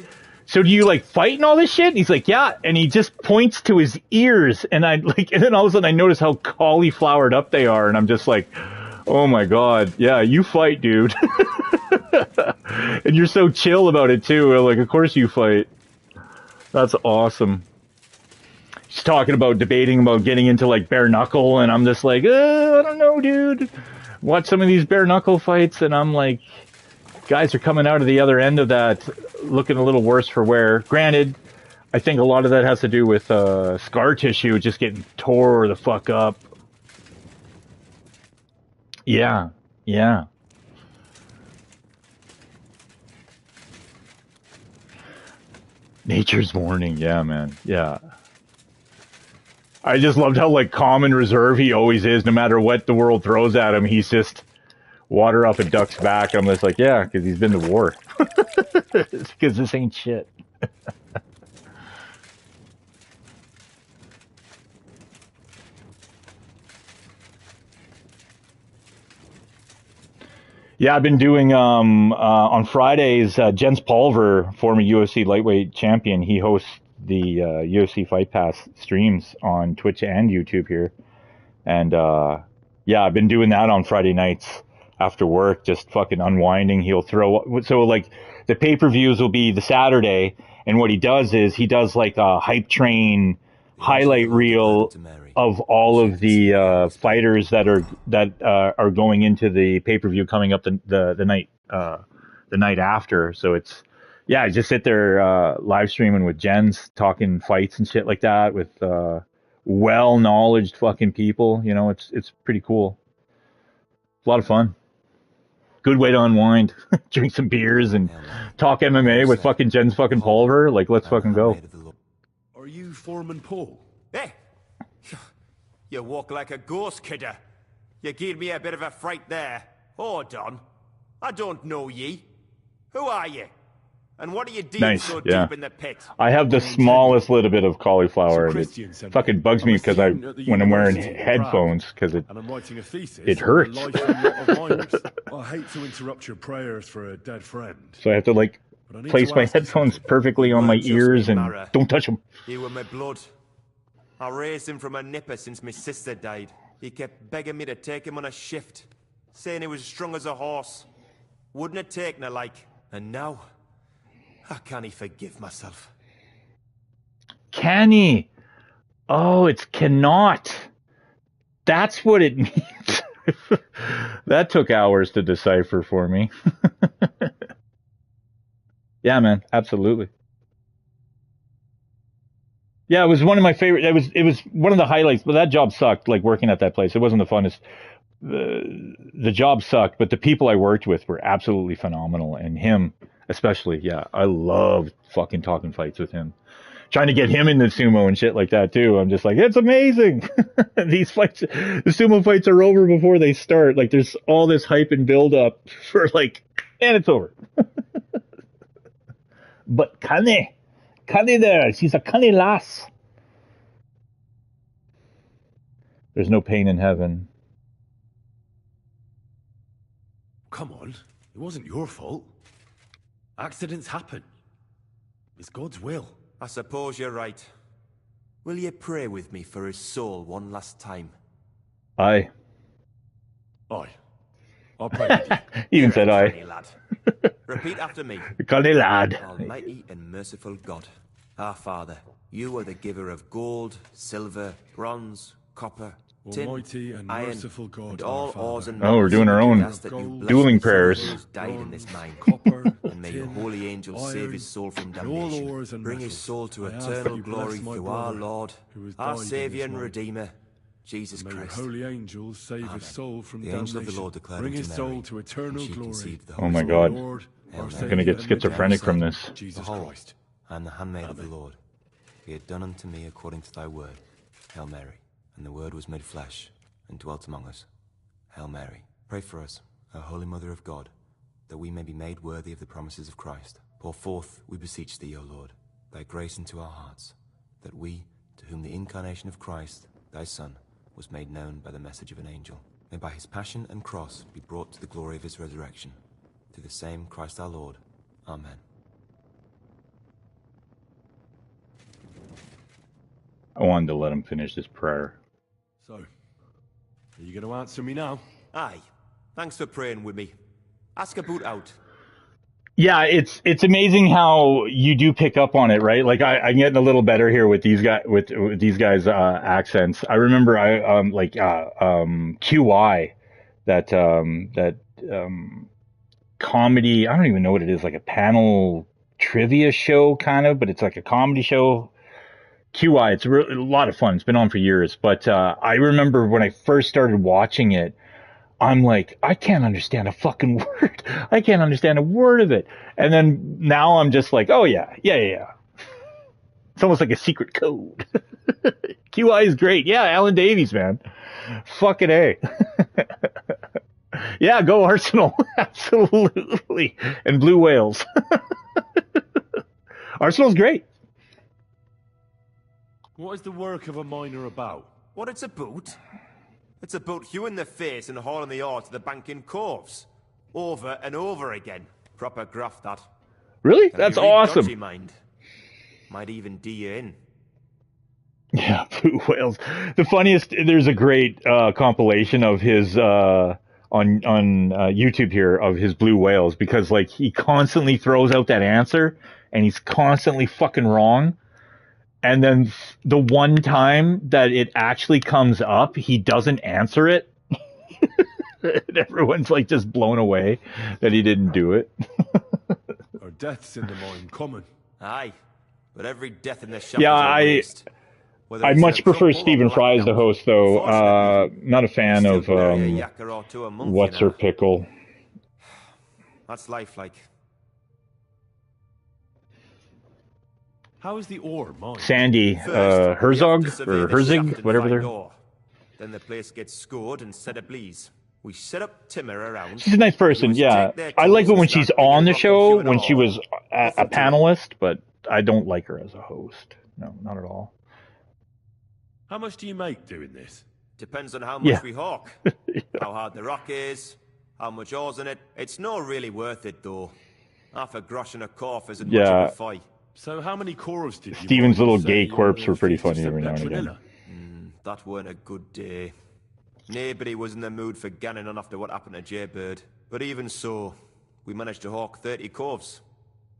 so do you like fight and all this shit? And he's like, yeah. And he just points to his ears. And and then all of a sudden I notice how cauliflowered up they are. And I'm just like, oh my God. Yeah, you fight, dude. And you're so chill about it too. Like, of course you fight. That's awesome. She's talking about debating about getting into like bare knuckle. And I'm just like, I don't know, dude. Watch some of these bare knuckle fights. And I'm like, guys are coming out of the other end of that looking a little worse for wear. Granted, I think a lot of that has to do with scar tissue just getting tore the fuck up. Yeah, yeah. Nature's warning, yeah, man, yeah. I just loved how like calm and reserved he always is, no matter what the world throws at him. He's just water off a duck's back. I'm just like, yeah, because he's been to war. It's because this ain't shit. Yeah, I've been doing on Fridays. Jens Pulver, former UFC lightweight champion, he hosts the UFC Fight Pass streams on Twitch and YouTube here, and yeah, I've been doing that on Friday nights after work, just fucking unwinding. He'll throw so like the pay-per-views will be the Saturday, and what he does is he does like a hype train highlight reel of all of the fighters that are going into the pay-per-view coming up the night after. So it's, yeah, I just sit there live streaming with Jens, talking fights and shit like that with well-knowledged fucking people. You know, it's pretty cool. A lot of fun. Good way to unwind. Drink some beers and talk MMA with fucking Jens fucking Pulver. Like, let's fucking go. Are you Foreman Paul? Hey! You walk like a ghost, kidder. You gave me a bit of a fright there. Hold on. I don't know ye. Who are you? And what are you doing Nice, so yeah. deep in the pit? I have the smallest little bit of cauliflower, and it fucking bugs me because when I'm wearing headphones, because And I'm writing a thesis it on hurts. the life and lot of miners. I hate to interrupt your prayers for a dead friend. So I have to like But I need place to my ask you headphones perfectly on my ears and Mara. don't touch them. He were my blood. I raised him from a nipper since my sister died. He kept begging me to take him on a shift, saying he was strong as a horse. Wouldn't have taken her like. And now, I can't forgive myself. Can he? Oh, it's cannot. That's what it means. That took hours to decipher for me. Yeah, man, absolutely. Yeah, it was one of my favorite. It was one of the highlights, but that job sucked. Like working at that place, it wasn't the funnest. The job sucked, but the people I worked with were absolutely phenomenal, and him especially. Yeah, I loved fucking talking fights with him. Trying to get him into sumo and shit like that too. I'm just like, it's amazing. These fights, the sumo fights are over before they start. Like there's all this hype and build up for like, and it's over. But Kane there, she's a Kane lass. There's no pain in heaven. Come on, it wasn't your fault. Accidents happen. It's God's will. I suppose you're right. Will you pray with me for his soul one last time? Aye. Aye. I'll pray with you. Even said aye. Canny lad. Repeat after me. Canny lad. Almighty and merciful God, our Father, you are the giver of gold, silver, bronze, copper, tin, Almighty and iron, merciful God, and our all Father. ores and Oh, we're doing our own dueling prayers. Who's died in this mine. Copper, And may your holy angels save his soul from damnation. Bring his soul to eternal glory through our Lord, our Saviour and Redeemer, Jesus May Christ. your holy angels save his soul from The damnation. angel of the Lord declared Bring unto his Mary, soul to eternal she glory. conceived the Oh my Holy God. Lord, Hail our Mary. I'm gonna get Saviour and schizophrenic from Redeemer, this. Jesus Behold, Christ. I am the handmaid of the Lord. Be it done unto me according to thy word. Hail Mary. And the word was made flesh and dwelt among us. Hail Mary. Pray for us, O Holy Mother of God, that we may be made worthy of the promises of Christ. Pour forth, we beseech thee, O Lord, thy grace into our hearts, that we, to whom the incarnation of Christ, thy Son, was made known by the message of an angel, may by his passion and cross be brought to the glory of his resurrection. Through the same Christ our Lord. Amen. I wanted to let him finish his prayer. So, are you going to answer me now? Aye. Thanks for praying with me. Ask about out. Yeah, it's amazing how you do pick up on it, right? Like I'm getting a little better here with these guys accents. I remember QI, that comedy. I don't even know what it is, like a panel trivia show kind of, but it's like a comedy show. QI, it's a lot of fun. It's been on for years, but I remember when I first started watching it, I'm like, I can't understand a fucking word. I can't understand a word of it. And then now I'm just like, oh yeah. It's almost like a secret code. QI is great. Yeah, Alan Davies, man. Fucking A. Yeah, go Arsenal. Absolutely. And Blue Whales. Arsenal's great. What is the work of a miner about? What it's about? It's about hewing the face and hauling the ore to the bank in coves. Over and over again. Proper graft, that. Really? Can That's be real awesome. dodgy, mind. Might even D you in. Yeah, Blue Whales. The funniest, there's a great compilation of his on YouTube here of his Blue Whales, because like he constantly throws out that answer and he's constantly fucking wrong. And then the one time that it actually comes up, he doesn't answer it. And everyone's like just blown away that he didn't do it. Are deaths in the mine common? Aye. But every death in the shop Yeah, is a waste. I much prefer Stephen Fry as the host, though. Not a fan of what's her pickle. That's life, like. How is the ore mined? Sandy Herzog or Herzig, whatever they're. Then the place gets scored and set ablaze. We set up timber around. She's a nice person, yeah. I like it when she's on the show, when she was a panelist, but I don't like her as a host. No, not at all. How much do you make doing this? Depends on how much we hawk. How hard the rock is, how much ore's in it. It's not really worth it, though. Half a grosh and a corf isn't much of a fight. So how many corves did you Steven's little gay corpse were pretty funny every now and again. That weren't a good day. Nobody was in the mood for ganning on after what happened to Jaybird. But even so, we managed to hawk 30 corves.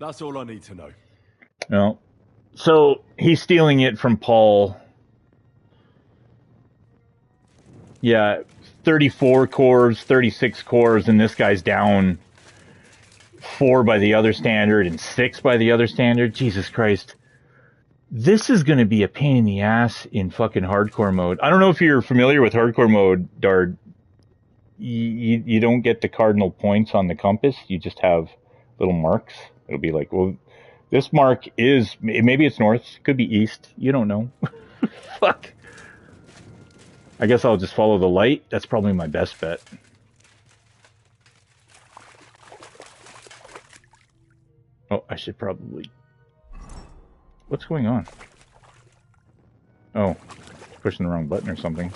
That's all I need to know. No. So he's stealing it from Paul. Yeah, 34 corves, 36 corves, and this guy's down 4 by the other standard and 6 by the other standard. Jesus Christ. This is going to be a pain in the ass in fucking hardcore mode. I don't know if you're familiar with hardcore mode, Dard. You don't get the cardinal points on the compass. You just have little marks. It'll be like, well, this mark is, maybe it's north, could be east. You don't know. Fuck. I guess I'll just follow the light. That's probably my best bet. Oh, I should probably... What's going on? Oh, pushing the wrong button or something.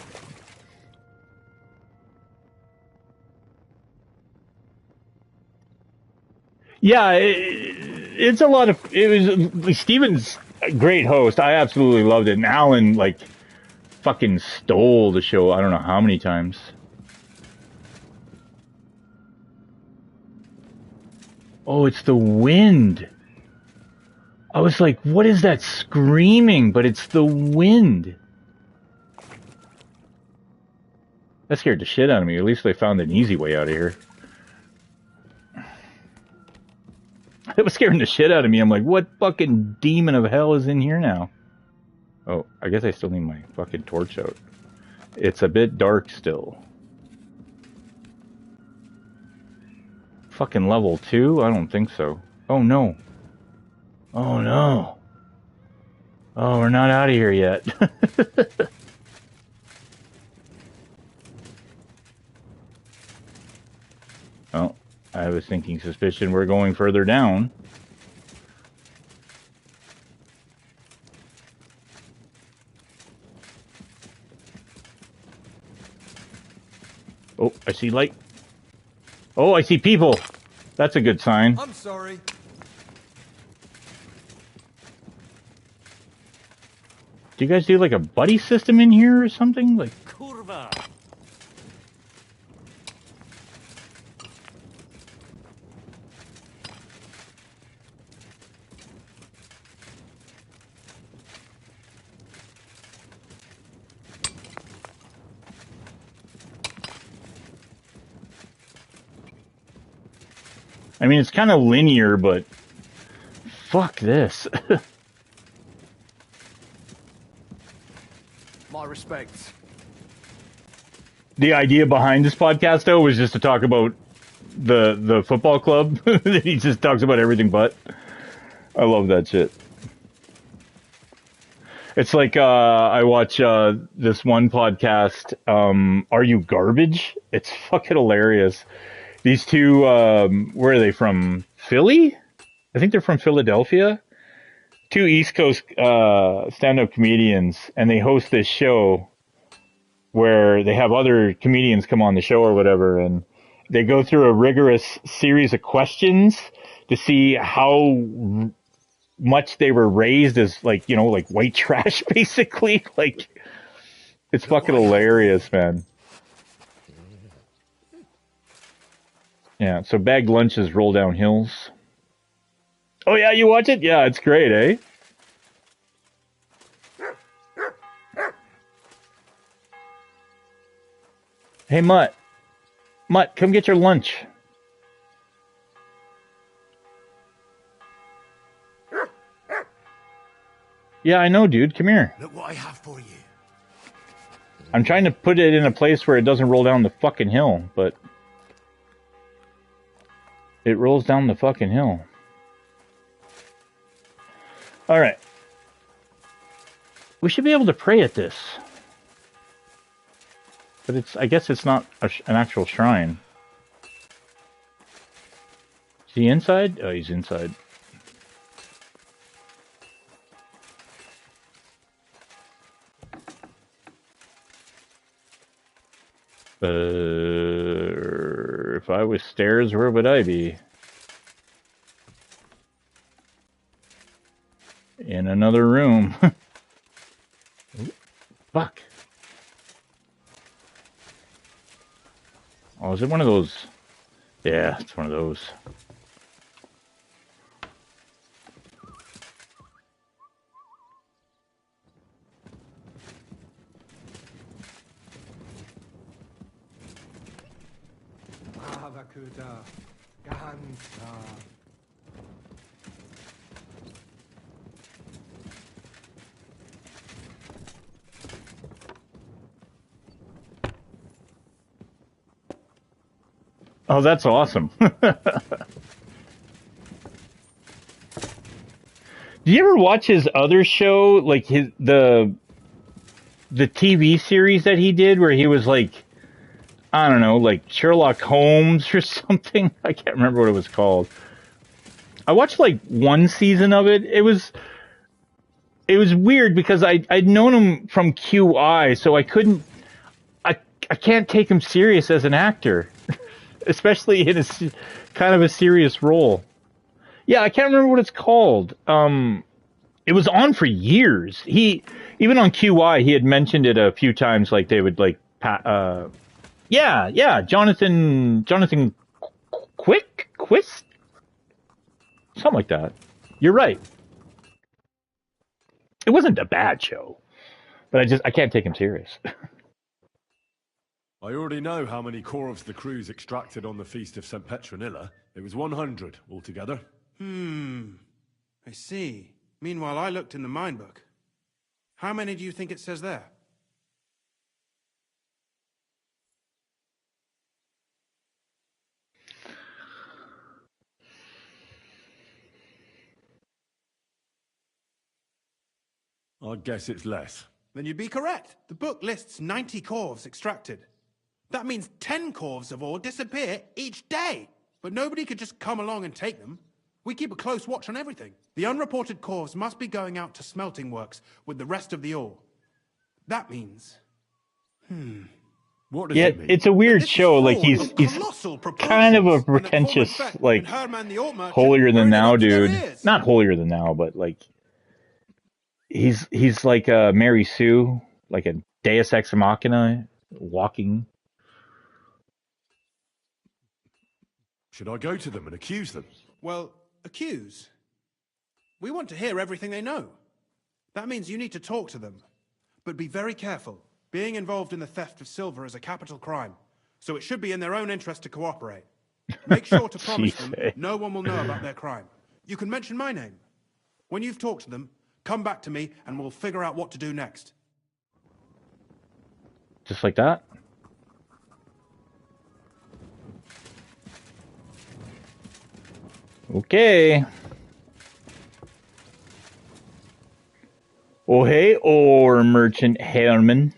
Yeah, it's a lot of... It was... Steven's a great host. I absolutely loved it. And Alan, like, fucking stole the show I don't know how many times. Oh, it's the wind. I was like, what is that screaming? But it's the wind. That scared the shit out of me. At least they found an easy way out of here. It was scaring the shit out of me. I'm like, what fucking demon of hell is in here now? Oh, I guess I still need my fucking torch out. It's a bit dark still. Fucking level 2? I don't think so. Oh no. Oh no. Oh, we're not out of here yet. Oh, I was thinking suspicion we're going further down. Oh, I see light. Oh, I see people. That's a good sign. I'm sorry. Do you guys do like a buddy system in here or something? Like, Kurva. I mean, it's kind of linear, but fuck this. My respects. The idea behind this podcast, though, was just to talk about the football club. He just talks about everything but. I love that shit. It's like I watch this one podcast, Are You Garbage? It's fucking hilarious. These two, where are they from? Philly? I think they're from Philadelphia. Two East Coast stand-up comedians, and they host this show where they have other comedians come on the show or whatever, and they go through a rigorous series of questions to see how much they were raised as, like, you know, like white trash, basically. Like, it's fucking hilarious, man. Yeah, so bagged lunches roll down hills. Oh yeah, you watch it? Yeah, it's great, eh? Hey, Mutt. Mutt, come get your lunch. Yeah, I know, dude. Come here. Look what I have for you. I'm trying to put it in a place where it doesn't roll down the fucking hill, but it rolls down the fucking hill. All right. We should be able to pray at this. But it's, I guess it's not an actual shrine. Is he inside? Oh, he's inside. If I was stairs, where would I be? In another room. Fuck. Oh, is it one of those? Yeah, it's one of those. Köter. Ganz klar. Oh, that's awesome. Do you ever watch his other show, like the TV series that he did, where he was like, I don't know, like Sherlock Holmes or something? I can't remember what it was called. I watched like one season of it. It was weird because I'd known him from QI, so I can't take him serious as an actor, especially in a kind of a serious role. Yeah, I can't remember what it's called. It was on for years. Even on QI, he had mentioned it a few times, like they would like, Jonathan Quist? Something like that. You're right. It wasn't a bad show, but I can't take him serious. I already know how many corvs the crews extracted on the Feast of St. Petronilla. It was 100 altogether. I see. Meanwhile, I looked in the mine book. How many do you think it says there? I'd guess it's less. Then you'd be correct. The book lists 90 corvs extracted. That means 10 corvs of ore disappear each day. But nobody could just come along and take them. We keep a close watch on everything. The unreported corvs must be going out to smelting works with the rest of the ore. That means... What does Yeah, it mean? it's a weird show. Like he's kind of a pretentious, like holier than thou dude. Not holier than thou, but like he's like a Mary Sue, like a Deus Ex Machina walking. Should I go to them and accuse them? Well, accuse? We want to hear everything they know. That means you need to talk to them. But be very careful. Being involved in the theft of silver is a capital crime, so it should be in their own interest to cooperate. Make sure to promise them no one will know about their crime. You can mention my name. When you've talked to them, come back to me and we'll figure out what to do next. Just like that? Okay. Oh hey, Merchant Herman.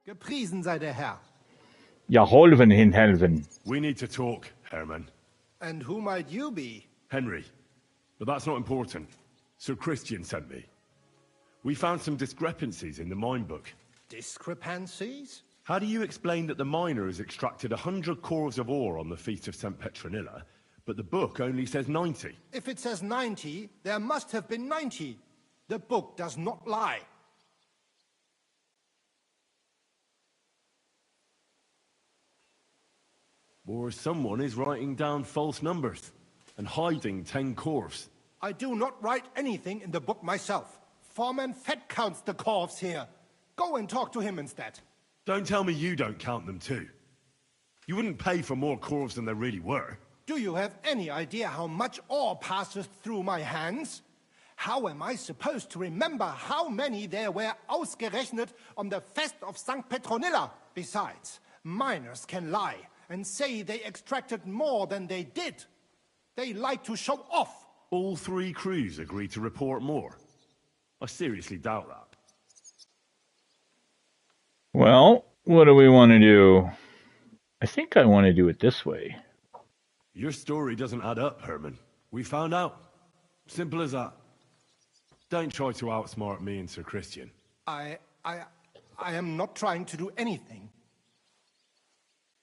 Gepriesen sei der Herr. Ja, holven hin helven. We need to talk, Herman. And who might you be? Henry. But that's not important. Sir Christian sent me. We found some discrepancies in the mine book. Discrepancies? How do you explain that the miner has extracted 100 cores of ore on the Feast of St. Petronilla, but the book only says 90? If it says 90, there must have been 90. The book does not lie. Or someone is writing down false numbers and hiding 10 cores. I do not write anything in the book myself. Foreman Fett counts the corves here. Go and talk to him instead. Don't tell me you don't count them too. You wouldn't pay for more corves than there really were. Do you have any idea how much ore passes through my hands? How am I supposed to remember how many there were ausgerechnet on the Fest of St. Petronilla? Besides, miners can lie and say they extracted more than they did. They like to show off. All 3 crews agreed to report more. I seriously doubt that. Well, what do we want to do? I think I want to do it this way. Your story doesn't add up, Herman. We found out. Simple as that. Don't try to outsmart me and Sir Christian. I am not trying to do anything.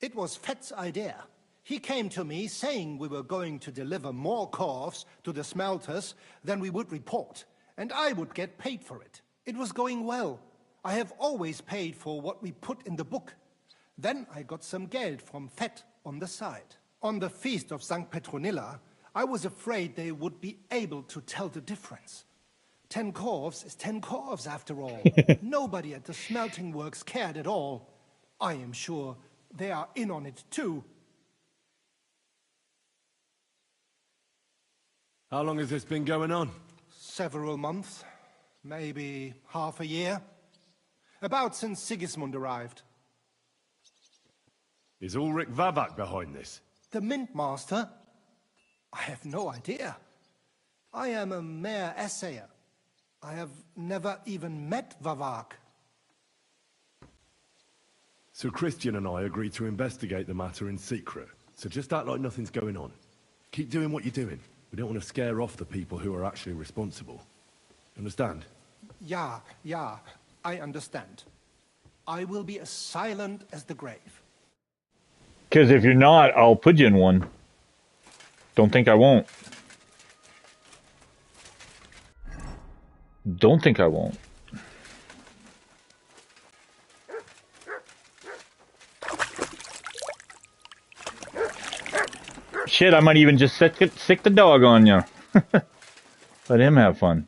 It was Fett's idea. He came to me saying we were going to deliver more corves to the smelters than we would report, and I would get paid for it. It was going well. I have always paid for what we put in the book. Then I got some geld from Fett on the side. On the Feast of St. Petronilla, I was afraid they would be able to tell the difference. 10 corves is 10 corves after all. Nobody at the smelting works cared at all. I am sure they are in on it too. How long has this been going on? Several months, maybe half a year. About since Sigismund arrived. Is Ulrich Vavak behind this? The Mint Master? I have no idea. I am a mere assayer. I have never even met Vavak. Sir Christian and I agreed to investigate the matter in secret, so just act like nothing's going on. Keep doing what you're doing. We don't want to scare off the people who are actually responsible. Understand? Yeah, I understand. I will be as silent as the grave. Because if you're not, I'll put you in one. Don't think I won't. Don't think I won't. Shit, I might even just sick the dog on you. Let him have fun.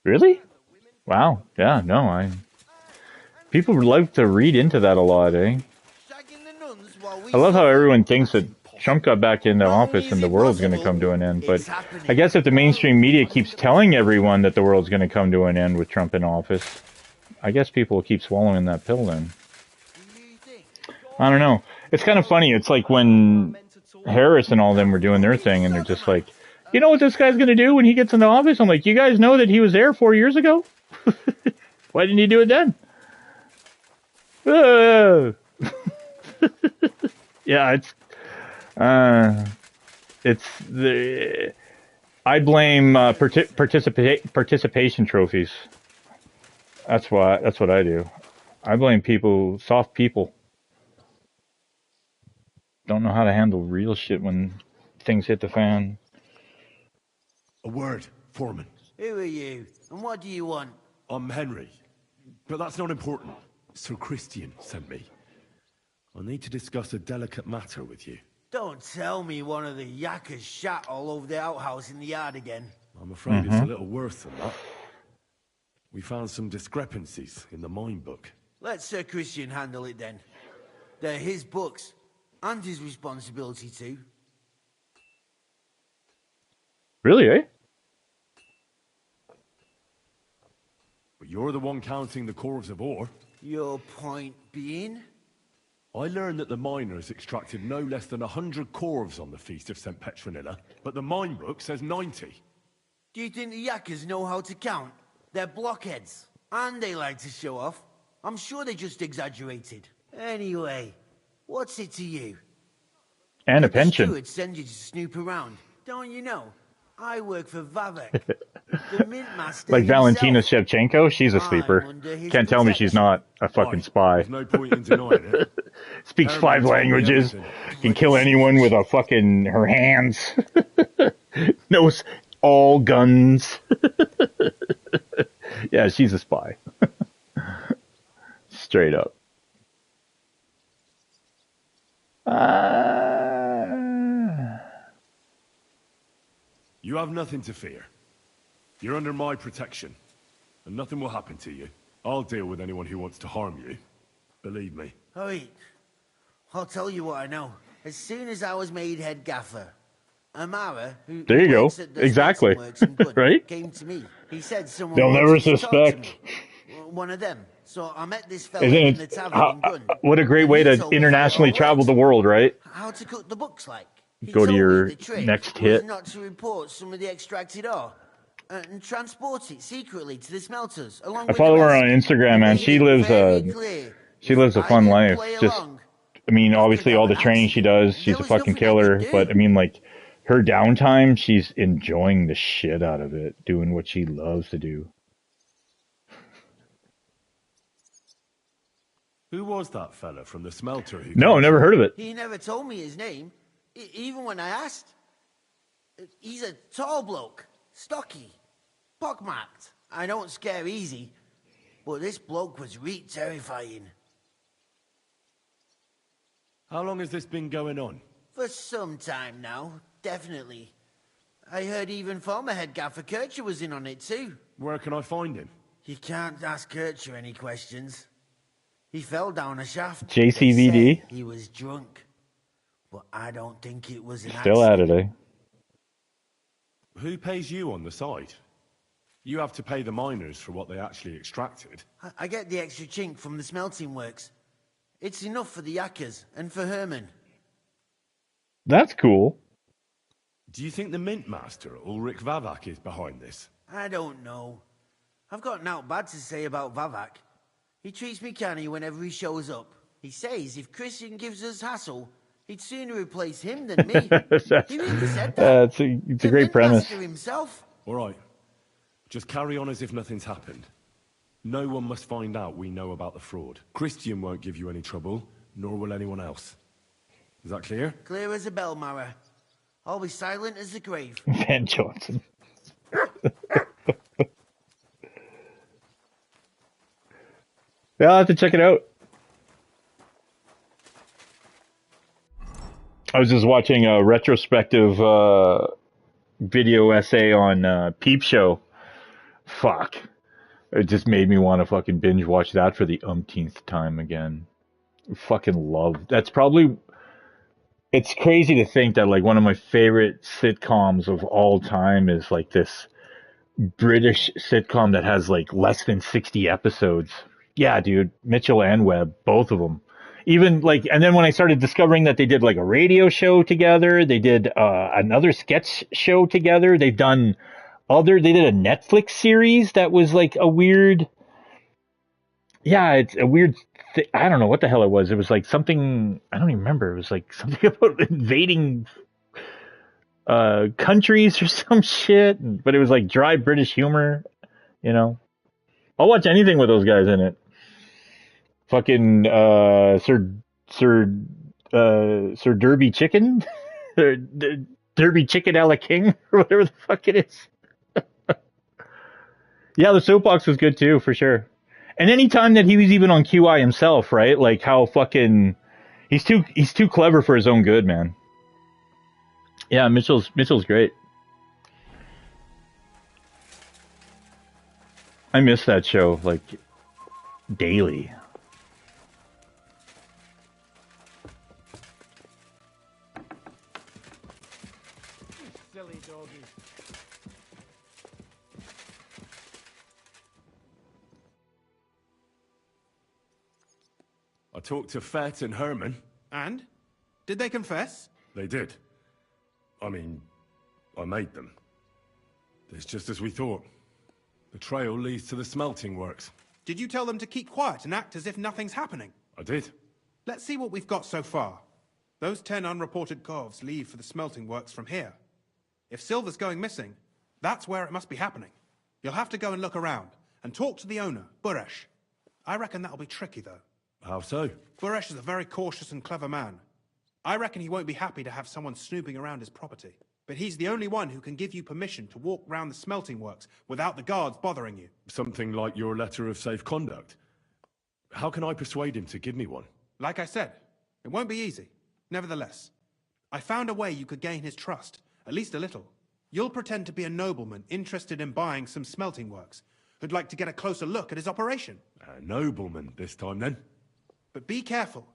Really? Wow. Yeah, no, people like to read into that a lot, eh? I love how everyone thinks that Trump got back into office and the world's going to come to an end, but I guess if the mainstream media keeps telling everyone that the world's going to come to an end with Trump in office, I guess people will keep swallowing that pill then. I don't know. It's kind of funny. It's like when Harris and all them were doing their thing and they're just like, you know what this guy's going to do when he gets into office? I'm like, you guys know that he was there 4 years ago? Why didn't he do it then? Yeah, it's the. I blame participation trophies. That's what I do. I blame people, soft people. Don't know how to handle real shit when things hit the fan. A word, Foreman. Who are you, and what do you want? I'm Henry, but that's not important. Sir Christian sent me. I need to discuss a delicate matter with you. Don't tell me one of the yakkers shot all over the outhouse in the yard again. I'm afraid it's a little worse than that. We found some discrepancies in the mine book. Let Sir Christian handle it then. They're his books, and his responsibility too. Really, eh? But you're the one counting the corves of ore. Your point being? I learned that the miners extracted no less than 100 corves on the Feast of St. Petronilla, but the mine book says 90. Do you think the yakkers know how to count? They're blockheads, and they like to show off. I'm sure they just exaggerated. Anyway, what's it to you? And a pension. The steward sends you to snoop around, don't you know? I work for Vavek, the mint master Like Valentina himself. Shevchenko, she's a sleeper. Can't tell me she's not a fucking spy. There's no point in denying it. Speaks 5 languages. Can kill anyone with a fucking her hands. Knows all guns. Yeah, she's a spy. Straight up. You have nothing to fear. You're under my protection, and nothing will happen to you. I'll deal with anyone who wants to harm you. Believe me. Oi, I'll tell you what I know. As soon as I was made head gaffer, Amara, who there you go. works at the Exactly. Works in Good, right? came to me. He said someone They'll wanted never to talk to suspect. me. One of them. So I met this fella Isn't in it? the tavern in Gun. What a great and way he to told me internationally how it travel works. the world, right? How to cook the books like. He Go to told me your the trick next was hit. not to report some of the extracted ore and transport it secretly to the smelters along I with follow the her rest. on Instagram, He man. made She it lives very clear. a fun life. play Just, along, I mean, obviously all the training she does, she's a fucking killer. But I mean, like, her downtime, she's enjoying the shit out of it, doing what she loves to do. Who was that fella from the smelter who... No, never heard of it. He never told me his name, even when I asked. He's a tall bloke, stocky, pockmarked. I don't scare easy, but this bloke was terrifying. How long has this been going on? For some time now, definitely. I heard even former head gaffer Kircher was in on it too. Where can I find him? You can't ask Kircher any questions. He fell down a shaft. JCVD? They say he was drunk, but I don't think it was an Still accident. at it, eh? Who pays you on the side? You have to pay the miners for what they actually extracted. I get the extra chink from the smelting works. It's enough for the yakkers and for Herman. That's cool. Do you think the mint master, Ulrich Vavak, is behind this? I don't know. I've got naught bad to say about Vavak. He treats me canny whenever he shows up. He says if Christian gives us hassle, he'd sooner replace him than me. He really said that. It's a great premise. Master himself. All right. Just carry on as if nothing's happened. No one must find out we know about the fraud. Christian won't give you any trouble, nor will anyone else. Is that clear? Clear as a bell, Mara. I'll be silent as the grave. Van Johnson. Yeah, I'll have to check it out. I was just watching a retrospective video essay on Peep Show. Fuck. It just made me want to fucking binge watch that for the umpteenth time again. Fucking love. That's probably... It's crazy to think that like one of my favorite sitcoms of all time is like this British sitcom that has like less than 60 episodes. Yeah, dude. Mitchell and Webb, both of them. Even like, and then when I started discovering that they did like a radio show together, they did another sketch show together. They did a Netflix series that was like a weird yeah, it's a weird. I don't know what the hell it was. It was like something. I don't even remember. It was like something about invading countries or some shit. But it was like dry British humor. You know, I'll watch anything with those guys in it. Fucking Sir Sir Derby Chicken, or Derby Chicken a la King, or whatever the fuck it is. Yeah, the soapbox was good too, for sure. And any time that he was even on QI himself, right? Like how fucking he's too clever for his own good, man. Yeah, Mitchell's great. I miss that show like daily. Silly doggy. I talked to Fett and Herman. And? Did they confess? They did. I mean, I made them. It's just as we thought. The trail leads to the smelting works. Did you tell them to keep quiet and act as if nothing's happening? I did. Let's see what we've got so far. Those 10 unreported calves leave for the smelting works from here. If silver's going missing, that's where it must be happening. You'll have to go and look around and talk to the owner, Buresh. I reckon that'll be tricky, though. How so? Buresh is a very cautious and clever man. I reckon he won't be happy to have someone snooping around his property. But he's the only one who can give you permission to walk round the smelting works without the guards bothering you. Something like your letter of safe conduct. How can I persuade him to give me one? Like I said, it won't be easy. Nevertheless, I found a way you could gain his trust, at least a little. You'll pretend to be a nobleman interested in buying some smelting works, who'd like to get a closer look at his operation. A nobleman this time, then? But be careful.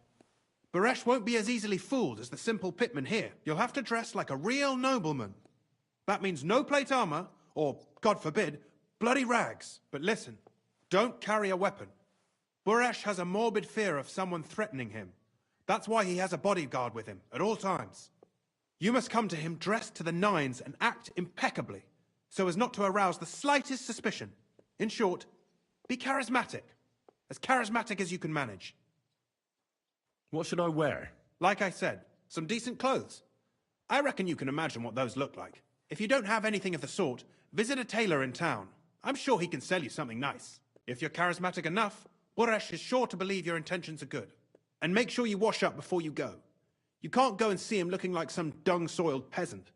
Buresh won't be as easily fooled as the simple pitman here. You'll have to dress like a real nobleman. That means no plate armor, or, God forbid, bloody rags. But listen, don't carry a weapon. Buresh has a morbid fear of someone threatening him. That's why he has a bodyguard with him at all times. You must come to him dressed to the nines and act impeccably, so as not to arouse the slightest suspicion. In short, be charismatic as you can manage. What should I wear? Like I said, some decent clothes. I reckon you can imagine what those look like. If you don't have anything of the sort, visit a tailor in town. I'm sure he can sell you something nice. If you're charismatic enough, Buresh is sure to believe your intentions are good. And make sure you wash up before you go. You can't go and see him looking like some dung-soiled peasant.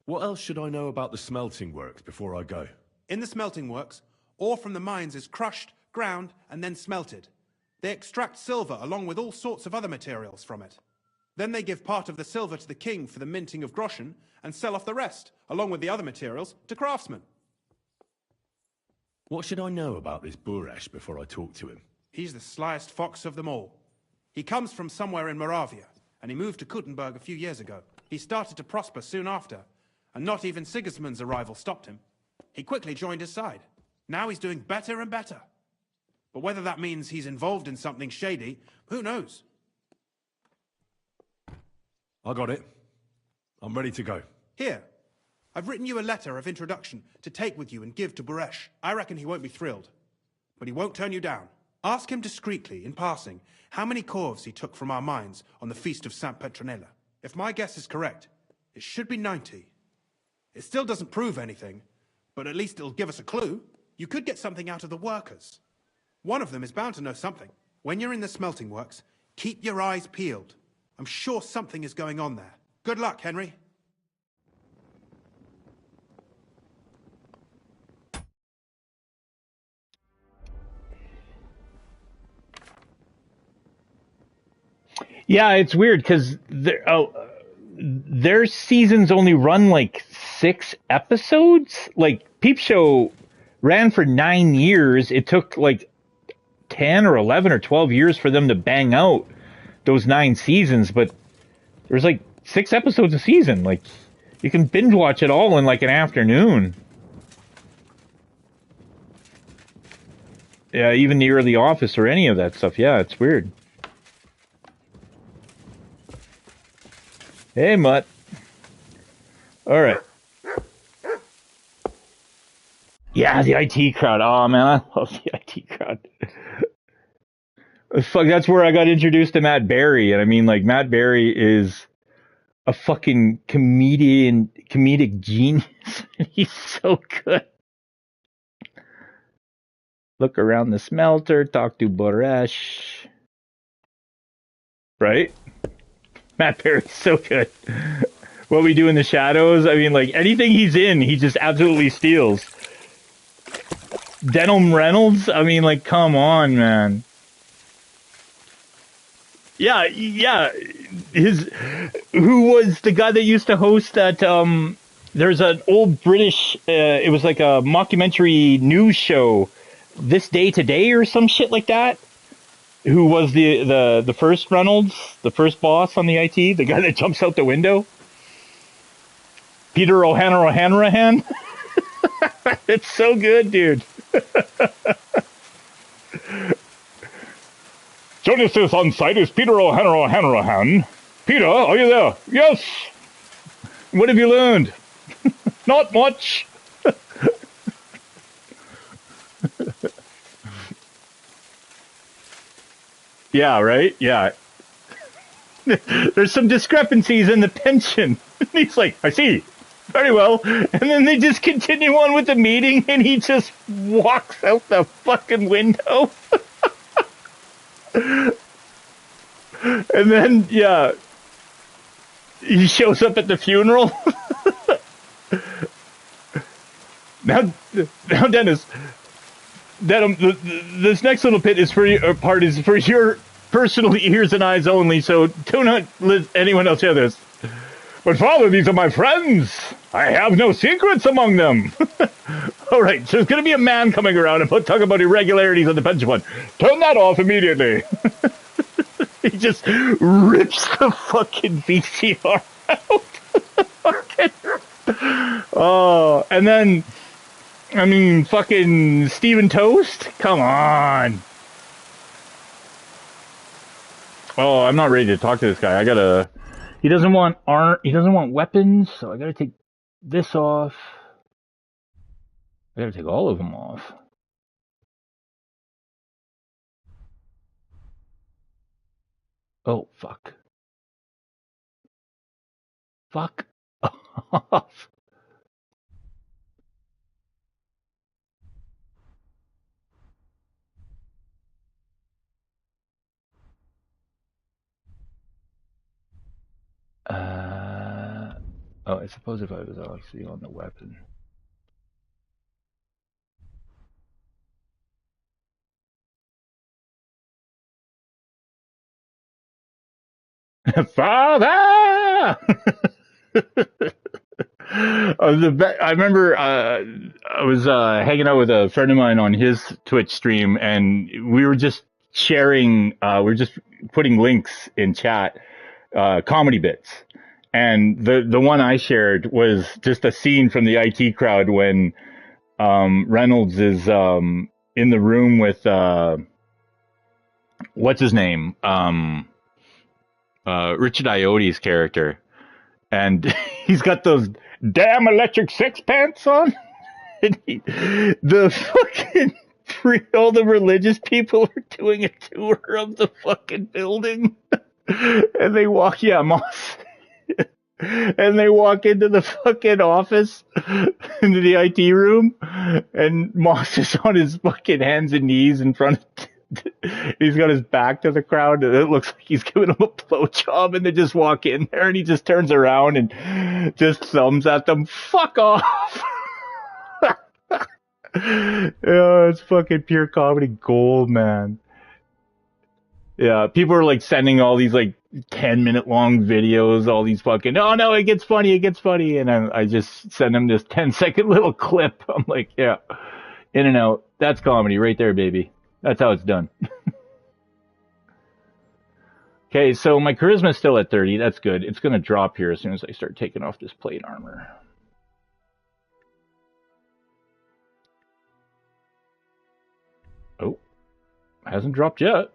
What else should I know about the smelting works before I go? In the smelting works, ore from the mines is crushed, ground, and then smelted. They extract silver along with all sorts of other materials from it. Then they give part of the silver to the king for the minting of groschen and sell off the rest, along with the other materials, to craftsmen. What should I know about this Buresh before I talk to him? He's the slyest fox of them all. He comes from somewhere in Moravia, and he moved to Kuttenberg a few years ago. He started to prosper soon after, and not even Sigismund's arrival stopped him. He quickly joined his side. Now he's doing better and better. But whether that means he's involved in something shady, who knows? I got it. I'm ready to go. Here, I've written you a letter of introduction to take with you and give to Buresh. I reckon he won't be thrilled, but he won't turn you down. Ask him discreetly, in passing, how many corves he took from our mines on the feast of Saint Petronella. If my guess is correct, it should be 90. It still doesn't prove anything, but at least it'll give us a clue. You could get something out of the workers. One of them is bound to know something. When you're in the smelting works, keep your eyes peeled. I'm sure something is going on there. Good luck, Henry. Yeah, it's weird because their seasons only run like 6 episodes. Like Peep Show ran for 9 years. It took like 10 or 11 or 12 years for them to bang out those 9 seasons, but there's like 6 episodes a season. Like you can binge watch it all in like an afternoon. Yeah, even the early Office or any of that stuff. Yeah, it's weird. Hey, Mutt. All right. Yeah, the IT crowd. Oh man, I love the IT crowd. Fuck, that's where I got introduced to Matt Berry, and I mean, like, Matt Berry is a fucking comedic genius. He's so good. Look around the smelter, talk to Boresh. Right? Matt Berry's so good. What We Do in the Shadows, I mean, like, anything he's in, he just absolutely steals. Denham Reynolds, I mean, like, come on, man. Yeah, who was the guy that used to host that, there's an old British, it was like a mockumentary news show, This Day Today or some shit like that? Who was the first Reynolds, the first boss on the IT, the guy that jumps out the window? Peter O'Hanrahan. It's so good, dude. Jonas is on site is Peter O'Hanrahan. Peter, are you there? Yes. What have you learned? Not much. Yeah, right? Yeah. There's some discrepancies in the pension. He's like, I see. Very well. And then they just continue on with the meeting and he just walks out the fucking window. And then, yeah, he shows up at the funeral. Now, Dennis, this next little bit is for your personal ears and eyes only, so do not let anyone else hear this. But Father, these are my friends. I have no secrets among them. All right, so there's going to be a man coming around and talk about irregularities on the pension fund. Turn that off immediately. He just rips the fucking VCR out. Oh, and then, I mean, fucking Stephen Toast? Come on. Oh, I'm not ready to talk to this guy. He doesn't want weapons, so I gotta take this off. I gotta take all of them off. Oh, fuck. Fuck off. Oh, I suppose if I was actually on the weapon. Father! I remember I was hanging out with a friend of mine on his Twitch stream, and we were just sharing, we were just putting links in chat, comedy bits. And the one I shared was just a scene from the IT crowd when Reynolds is in the room with what's his name? Richard Ioti's character. And he's got those damn electric sixpence on. And all the religious people are doing a tour of the fucking building. And they walk, Moss. And they walk into the fucking office, into the IT room, and Moss is on his fucking hands and knees in front of he's got his back to the crowd, and it looks like he's giving him a blowjob, and they just walk in there, and he just turns around and just thumbs at them. Fuck off! Yeah, it's fucking pure comedy gold, man. Yeah, people are like sending all these like 10-minute long videos, all these fucking, oh no, it gets funny. And I just send them this 10-second little clip. I'm like, yeah, in and out. That's comedy right there, baby. That's how it's done. Okay, so my charisma's still at 30. That's good. It's going to drop here as soon as I start taking off this plate armor. Oh, hasn't dropped yet.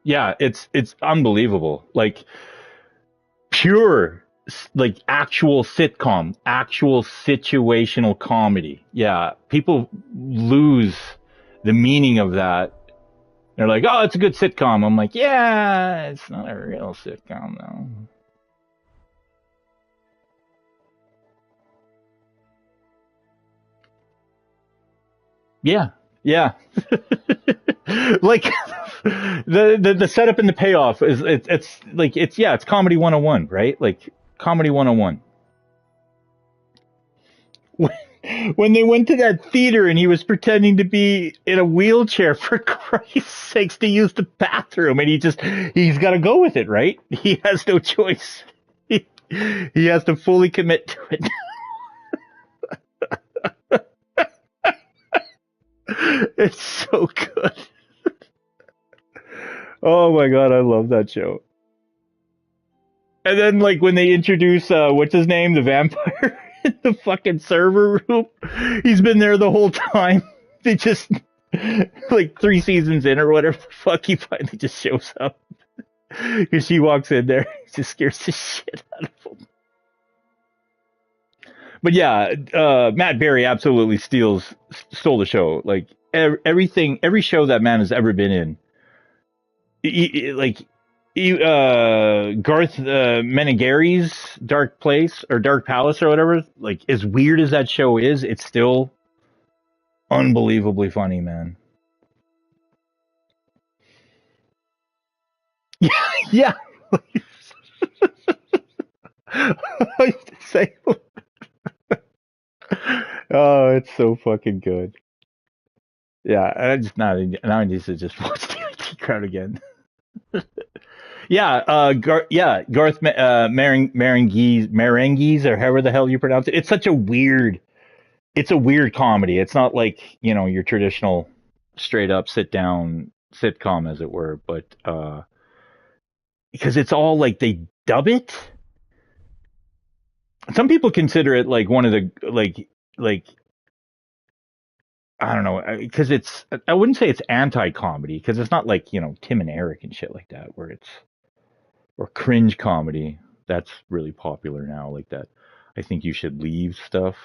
Yeah, it's unbelievable. Like, pure like actual sitcom, actual situational comedy. Yeah, people lose the meaning of that. They're like, oh, it's a good sitcom. I'm like, yeah, it's not a real sitcom though. Yeah, yeah. Like the setup and the payoff is it's like it's comedy 101, right? Like comedy 101. When they went to that theater and he was pretending to be in a wheelchair for Christ's sakes to use the bathroom, and he's got to go with it, right? He has no choice. He has to fully commit to it. It's so good. Oh my god, I love that show. And then like when they introduce what's his name, the vampire in the fucking server room, he's been there the whole time. They just like 3 seasons in or whatever the fuck, he finally just shows up. Because she walks in there, just scares the shit out of him. But yeah, Matt Berry absolutely stole the show. Like everything, every show that man has ever been in. Garth Meneghery's Dark Place or Dark Palace or whatever. Like as weird as that show is, it's still unbelievably funny, man. Yeah. I used to say, oh, it's so fucking good. Yeah, I just now I need to just watch the IT crowd again. Yeah, Garth Marenghi's or however the hell you pronounce it. It's such a weird. It's a weird comedy. It's not like your traditional straight up sit down sitcom, as it were, but because it's all like they dub it. Some people consider it like one of the like I don't know, because I wouldn't say it's anti-comedy because it's not like Tim and Eric and shit like that or cringe comedy that's really popular now, like that I think you should leave stuff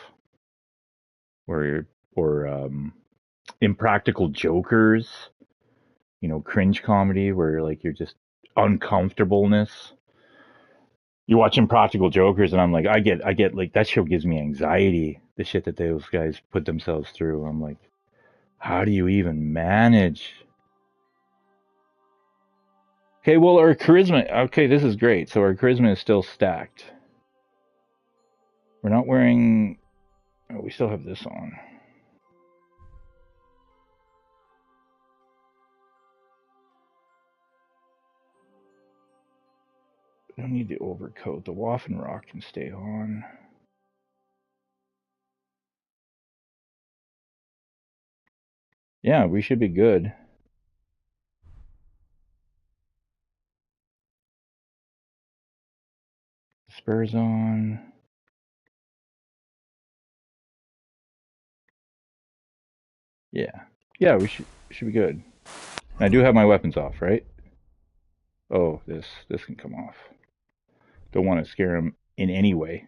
or Impractical Jokers, cringe comedy where like you're just uncomfortableness. You watch Impractical Jokers and I'm like, I get like that show gives me anxiety. The shit that those guys put themselves through. I'm like, how do you even manage? Okay, well, our charisma. Okay, this is great. So our charisma is still stacked. We're not wearing. Oh, we still have this on. I don't need the overcoat. The Waffenrock can stay on. Yeah, we should be good. Spurs on. Yeah, we should be good. And I do have my weapons off, right? Oh, this can come off. Don't want to scare him in any way.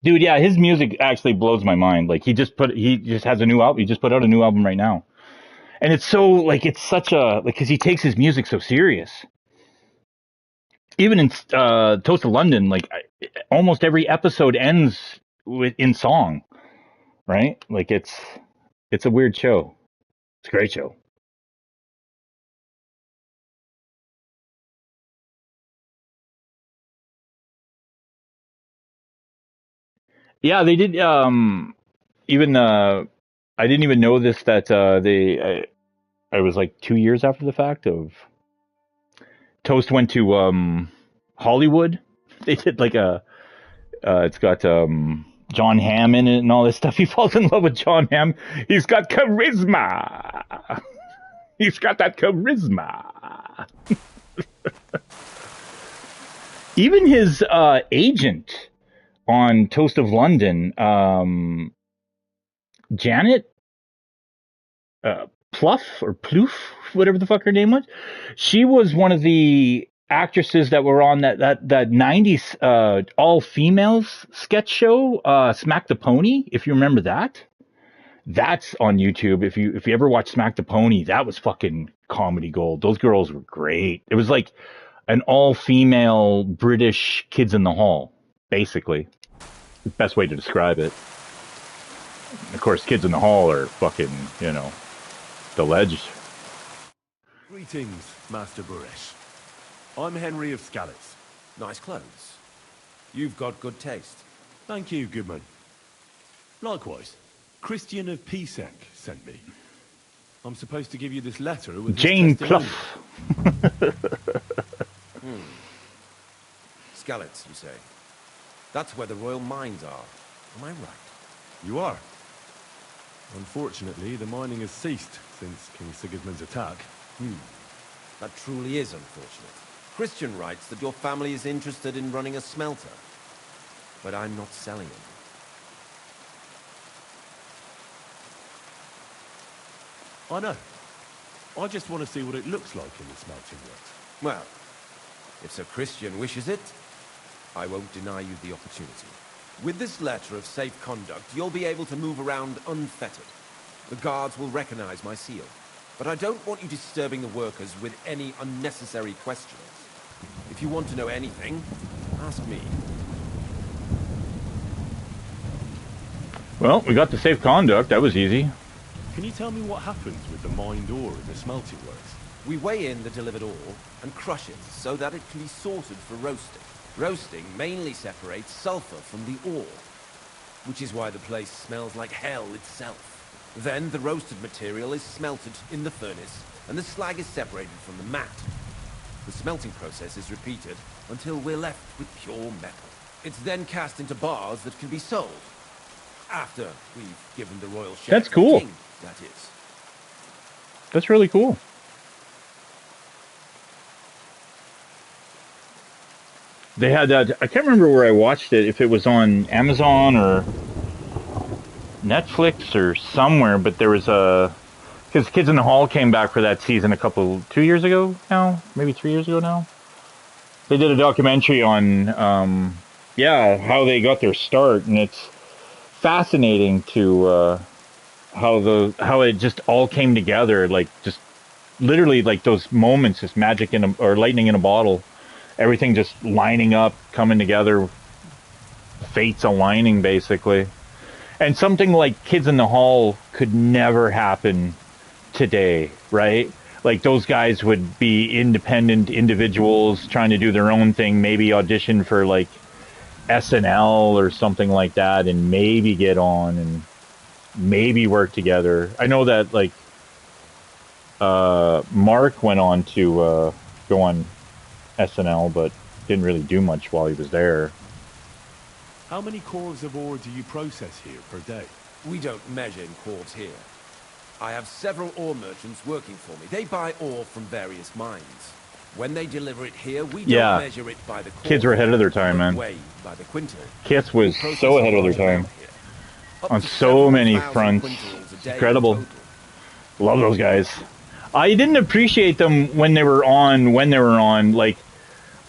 Dude, yeah, his music actually blows my mind. Like he just has a new album. He just put out a new album right now. And it's so like it's such a like cuz he takes his music so serious. Even in Toast of London, like almost every episode ends in song, right? Like it's a weird show. It's a great show. Yeah, they did. Even I didn't even know this that I was like 2 years after the fact of Toast went to Hollywood. They did like it's got John Hamm in it and all this stuff. He falls in love with John Hamm. He's got charisma. He's got that charisma. Even his agent on Toast of London, Janet Pluff or Ploof, whatever the fuck her name was. She was one of the actresses that were on that 90s all females sketch show, Smack the Pony, if you remember that. That's on YouTube. If you ever watch Smack the Pony, that was fucking comedy gold. Those girls were great. It was like an all-female British Kids in the Hall, basically. The best way to describe it. Of course, Kids in the Hall are fucking, you know, the ledge. Greetings, Master Burish. I'm Henry of Scallis. Nice clothes. You've got good taste. Thank you, Goodman. Likewise, Christian of Pisek sent me. I'm supposed to give you this letter with Jane Clough. Skallets, you say? That's where the royal mines are. Am I right? You are. Unfortunately, the mining has ceased since King Sigismund's attack. That truly is unfortunate. Christian writes that your family is interested in running a smelter. But I'm not selling it. I know. I just want to see what it looks like in the smelting works. Well, if Sir Christian wishes it, I won't deny you the opportunity. With this letter of safe conduct, you'll be able to move around unfettered. The guards will recognize my seal. But I don't want you disturbing the workers with any unnecessary questions. If you want to know anything, ask me. Well, we got the safe conduct. That was easy. Can you tell me what happens with the mined ore in the smelting works? We weigh in the delivered ore and crush it so that it can be sorted for roasting. Roasting mainly separates sulfur from the ore, which is why the place smells like hell itself. Then the roasted material is smelted in the furnace and the slag is separated from the matte. The smelting process is repeated until we're left with pure metal. It's then cast into bars that can be sold. After we've given the royal share. That's cool. To the king, that is. That's really cool. They had that, I can't remember where I watched it, if it was on Amazon or Netflix or somewhere, but there was because Kids in the Hall came back for that season 2 years ago now, maybe 3 years ago now. They did a documentary on, how they got their start, and it's fascinating to how it just all came together, like just literally like those moments, just magic or lightning in a bottle. Everything just lining up, coming together, fates aligning, basically. And something like Kids in the Hall could never happen today, right? Like, those guys would be independent individuals trying to do their own thing, maybe audition for, like, SNL or something like that, and maybe get on and maybe work together. I know that, like, Mark went on to go on SNL, but didn't really do much while he was there. How many corves of ore do you process here per day? We don't measure in corves here. I have several ore merchants working for me. They buy ore from various mines. When they deliver it here, we don't measure it by the corve. Kids were ahead of their time, man. By the quintal. Kids was so ahead of their time. On so many fronts. Incredible. Love those guys. I didn't appreciate them when they were on. Like,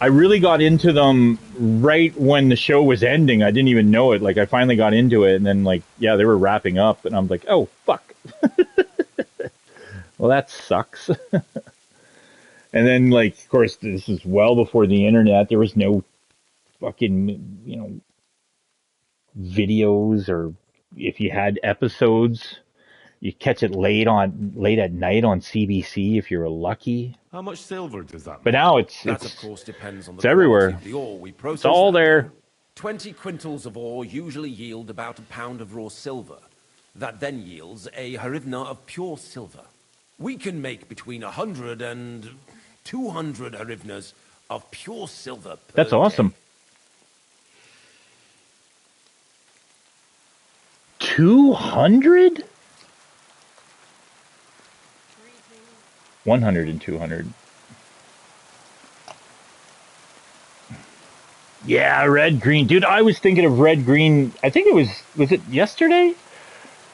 I really got into them right when the show was ending. I didn't even know it. Like, I finally got into it, and then, like, they were wrapping up, and I'm like, oh, fuck. Well, that sucks. And then, like, of course, this is well before the internet. There was no fucking, videos, or if you had episodes, you catch it late at night on CBC if you're lucky. How much silver does that make? But now that, of course, depends on the it's everywhere. Of the ore we process. It's all there. 20 quintals of ore usually yield about a pound of raw silver. That then yields a harivna of pure silver. We can make between 100 and 200 harivnas of pure silver per That's awesome. day. 200? 100 and 200. Yeah, red, green. Dude, I was thinking of red, green. I think was it yesterday?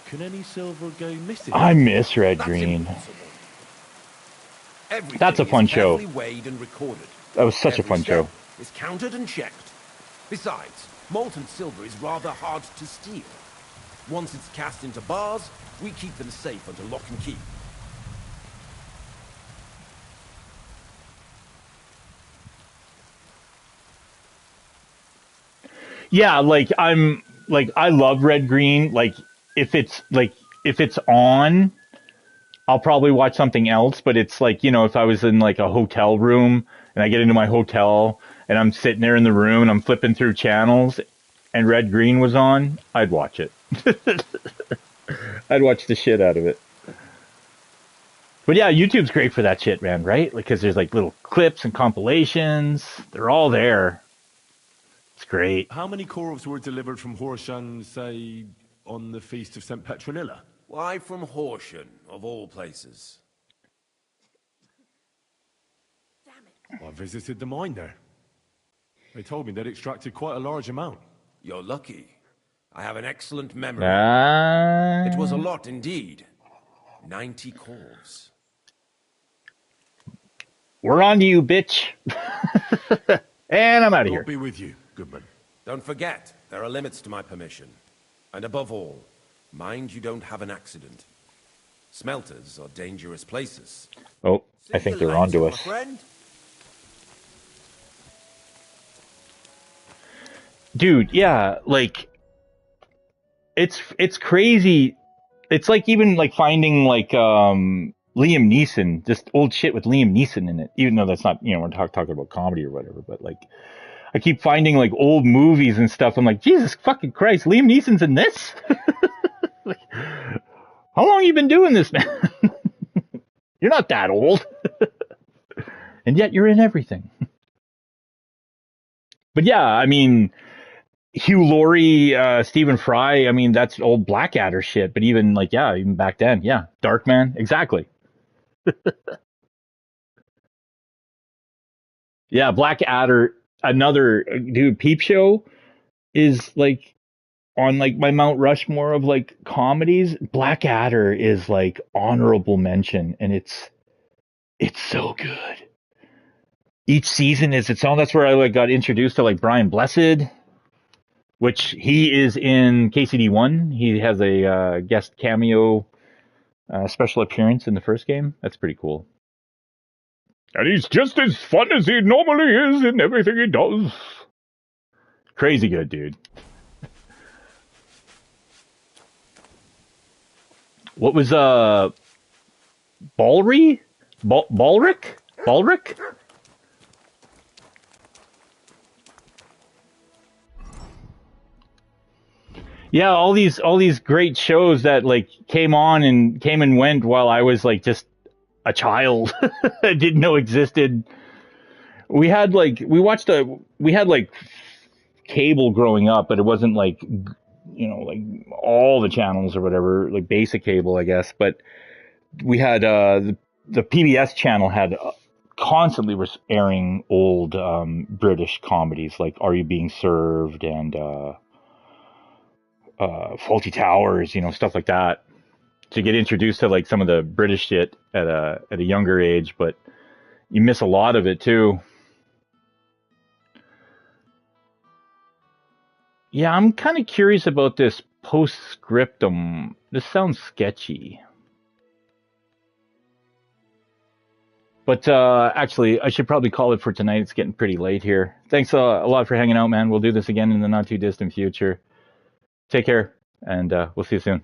Can any silver go missing? I miss red, green. That's a fun show. Weighed and recorded. That was such a fun show. It's counted and checked. Besides, molten silver is rather hard to steal. Once it's cast into bars, we keep them safe under lock and key. Yeah, like I love red green. If it's on, I'll probably watch something else. But it's like, if I was in like a hotel room and I get into my hotel and I'm sitting there in the room and I'm flipping through channels and red green was on, I'd watch it. I'd watch the shit out of it. But yeah, YouTube's great for that shit, man, right? Because there's like little clips and compilations. They're all there. It's great. How many corves were delivered from Horsham, say, on the Feast of St. Petronilla? Why from Horsham, of all places? I visited the mine there. They told me they'd extracted quite a large amount. You're lucky. I have an excellent memory. It was a lot indeed. 90 corves. We're on to you, bitch. And I'm out of here. God be with you, Goodman. Don't forget, there are limits to my permission. And above all, mind you don't have an accident. Smelters are dangerous places. Oh, I think they're on to us. Dude, yeah, like it's crazy. It's like even like finding like Liam Neeson, just old shit with Liam Neeson in it. Even though that's not, we're talking about comedy or whatever, but like I keep finding like old movies and stuff. I'm like, Jesus fucking Christ, Liam Neeson's in this? Like, how long have you been doing this, man? You're not that old. And yet you're in everything. But yeah, I mean, Hugh Laurie, Stephen Fry, I mean, that's old Blackadder shit. But even like, yeah, even back then, yeah, Darkman, exactly. Yeah, Blackadder, another dude. Peep Show is like on like my Mount Rushmore of like comedies. Blackadder is like honorable mention, and it's so good. Each season is its own. That's where I like got introduced to like Brian Blessed, which he is in KCD1. He has a guest cameo special appearance in the first game. That's pretty cool. And he's just as fun as he normally is in everything he does. Crazy good, dude. What was Balry? Balric? Balric? Yeah, all these great shows that like came and went while I was like just a child. I didn't know existed. We had like cable growing up, but it wasn't like like all the channels or whatever, like basic cable, I guess. But we had the PBS channel had constantly was airing old British comedies like Are You Being Served and Fawlty Towers, stuff like that. To get introduced to like some of the British shit at a younger age, but you miss a lot of it too. Yeah, I'm kind of curious about this postscriptum. This sounds sketchy. But actually, I should probably call it for tonight. It's getting pretty late here. Thanks a lot for hanging out, man. We'll do this again in the not too distant future. Take care, and we'll see you soon.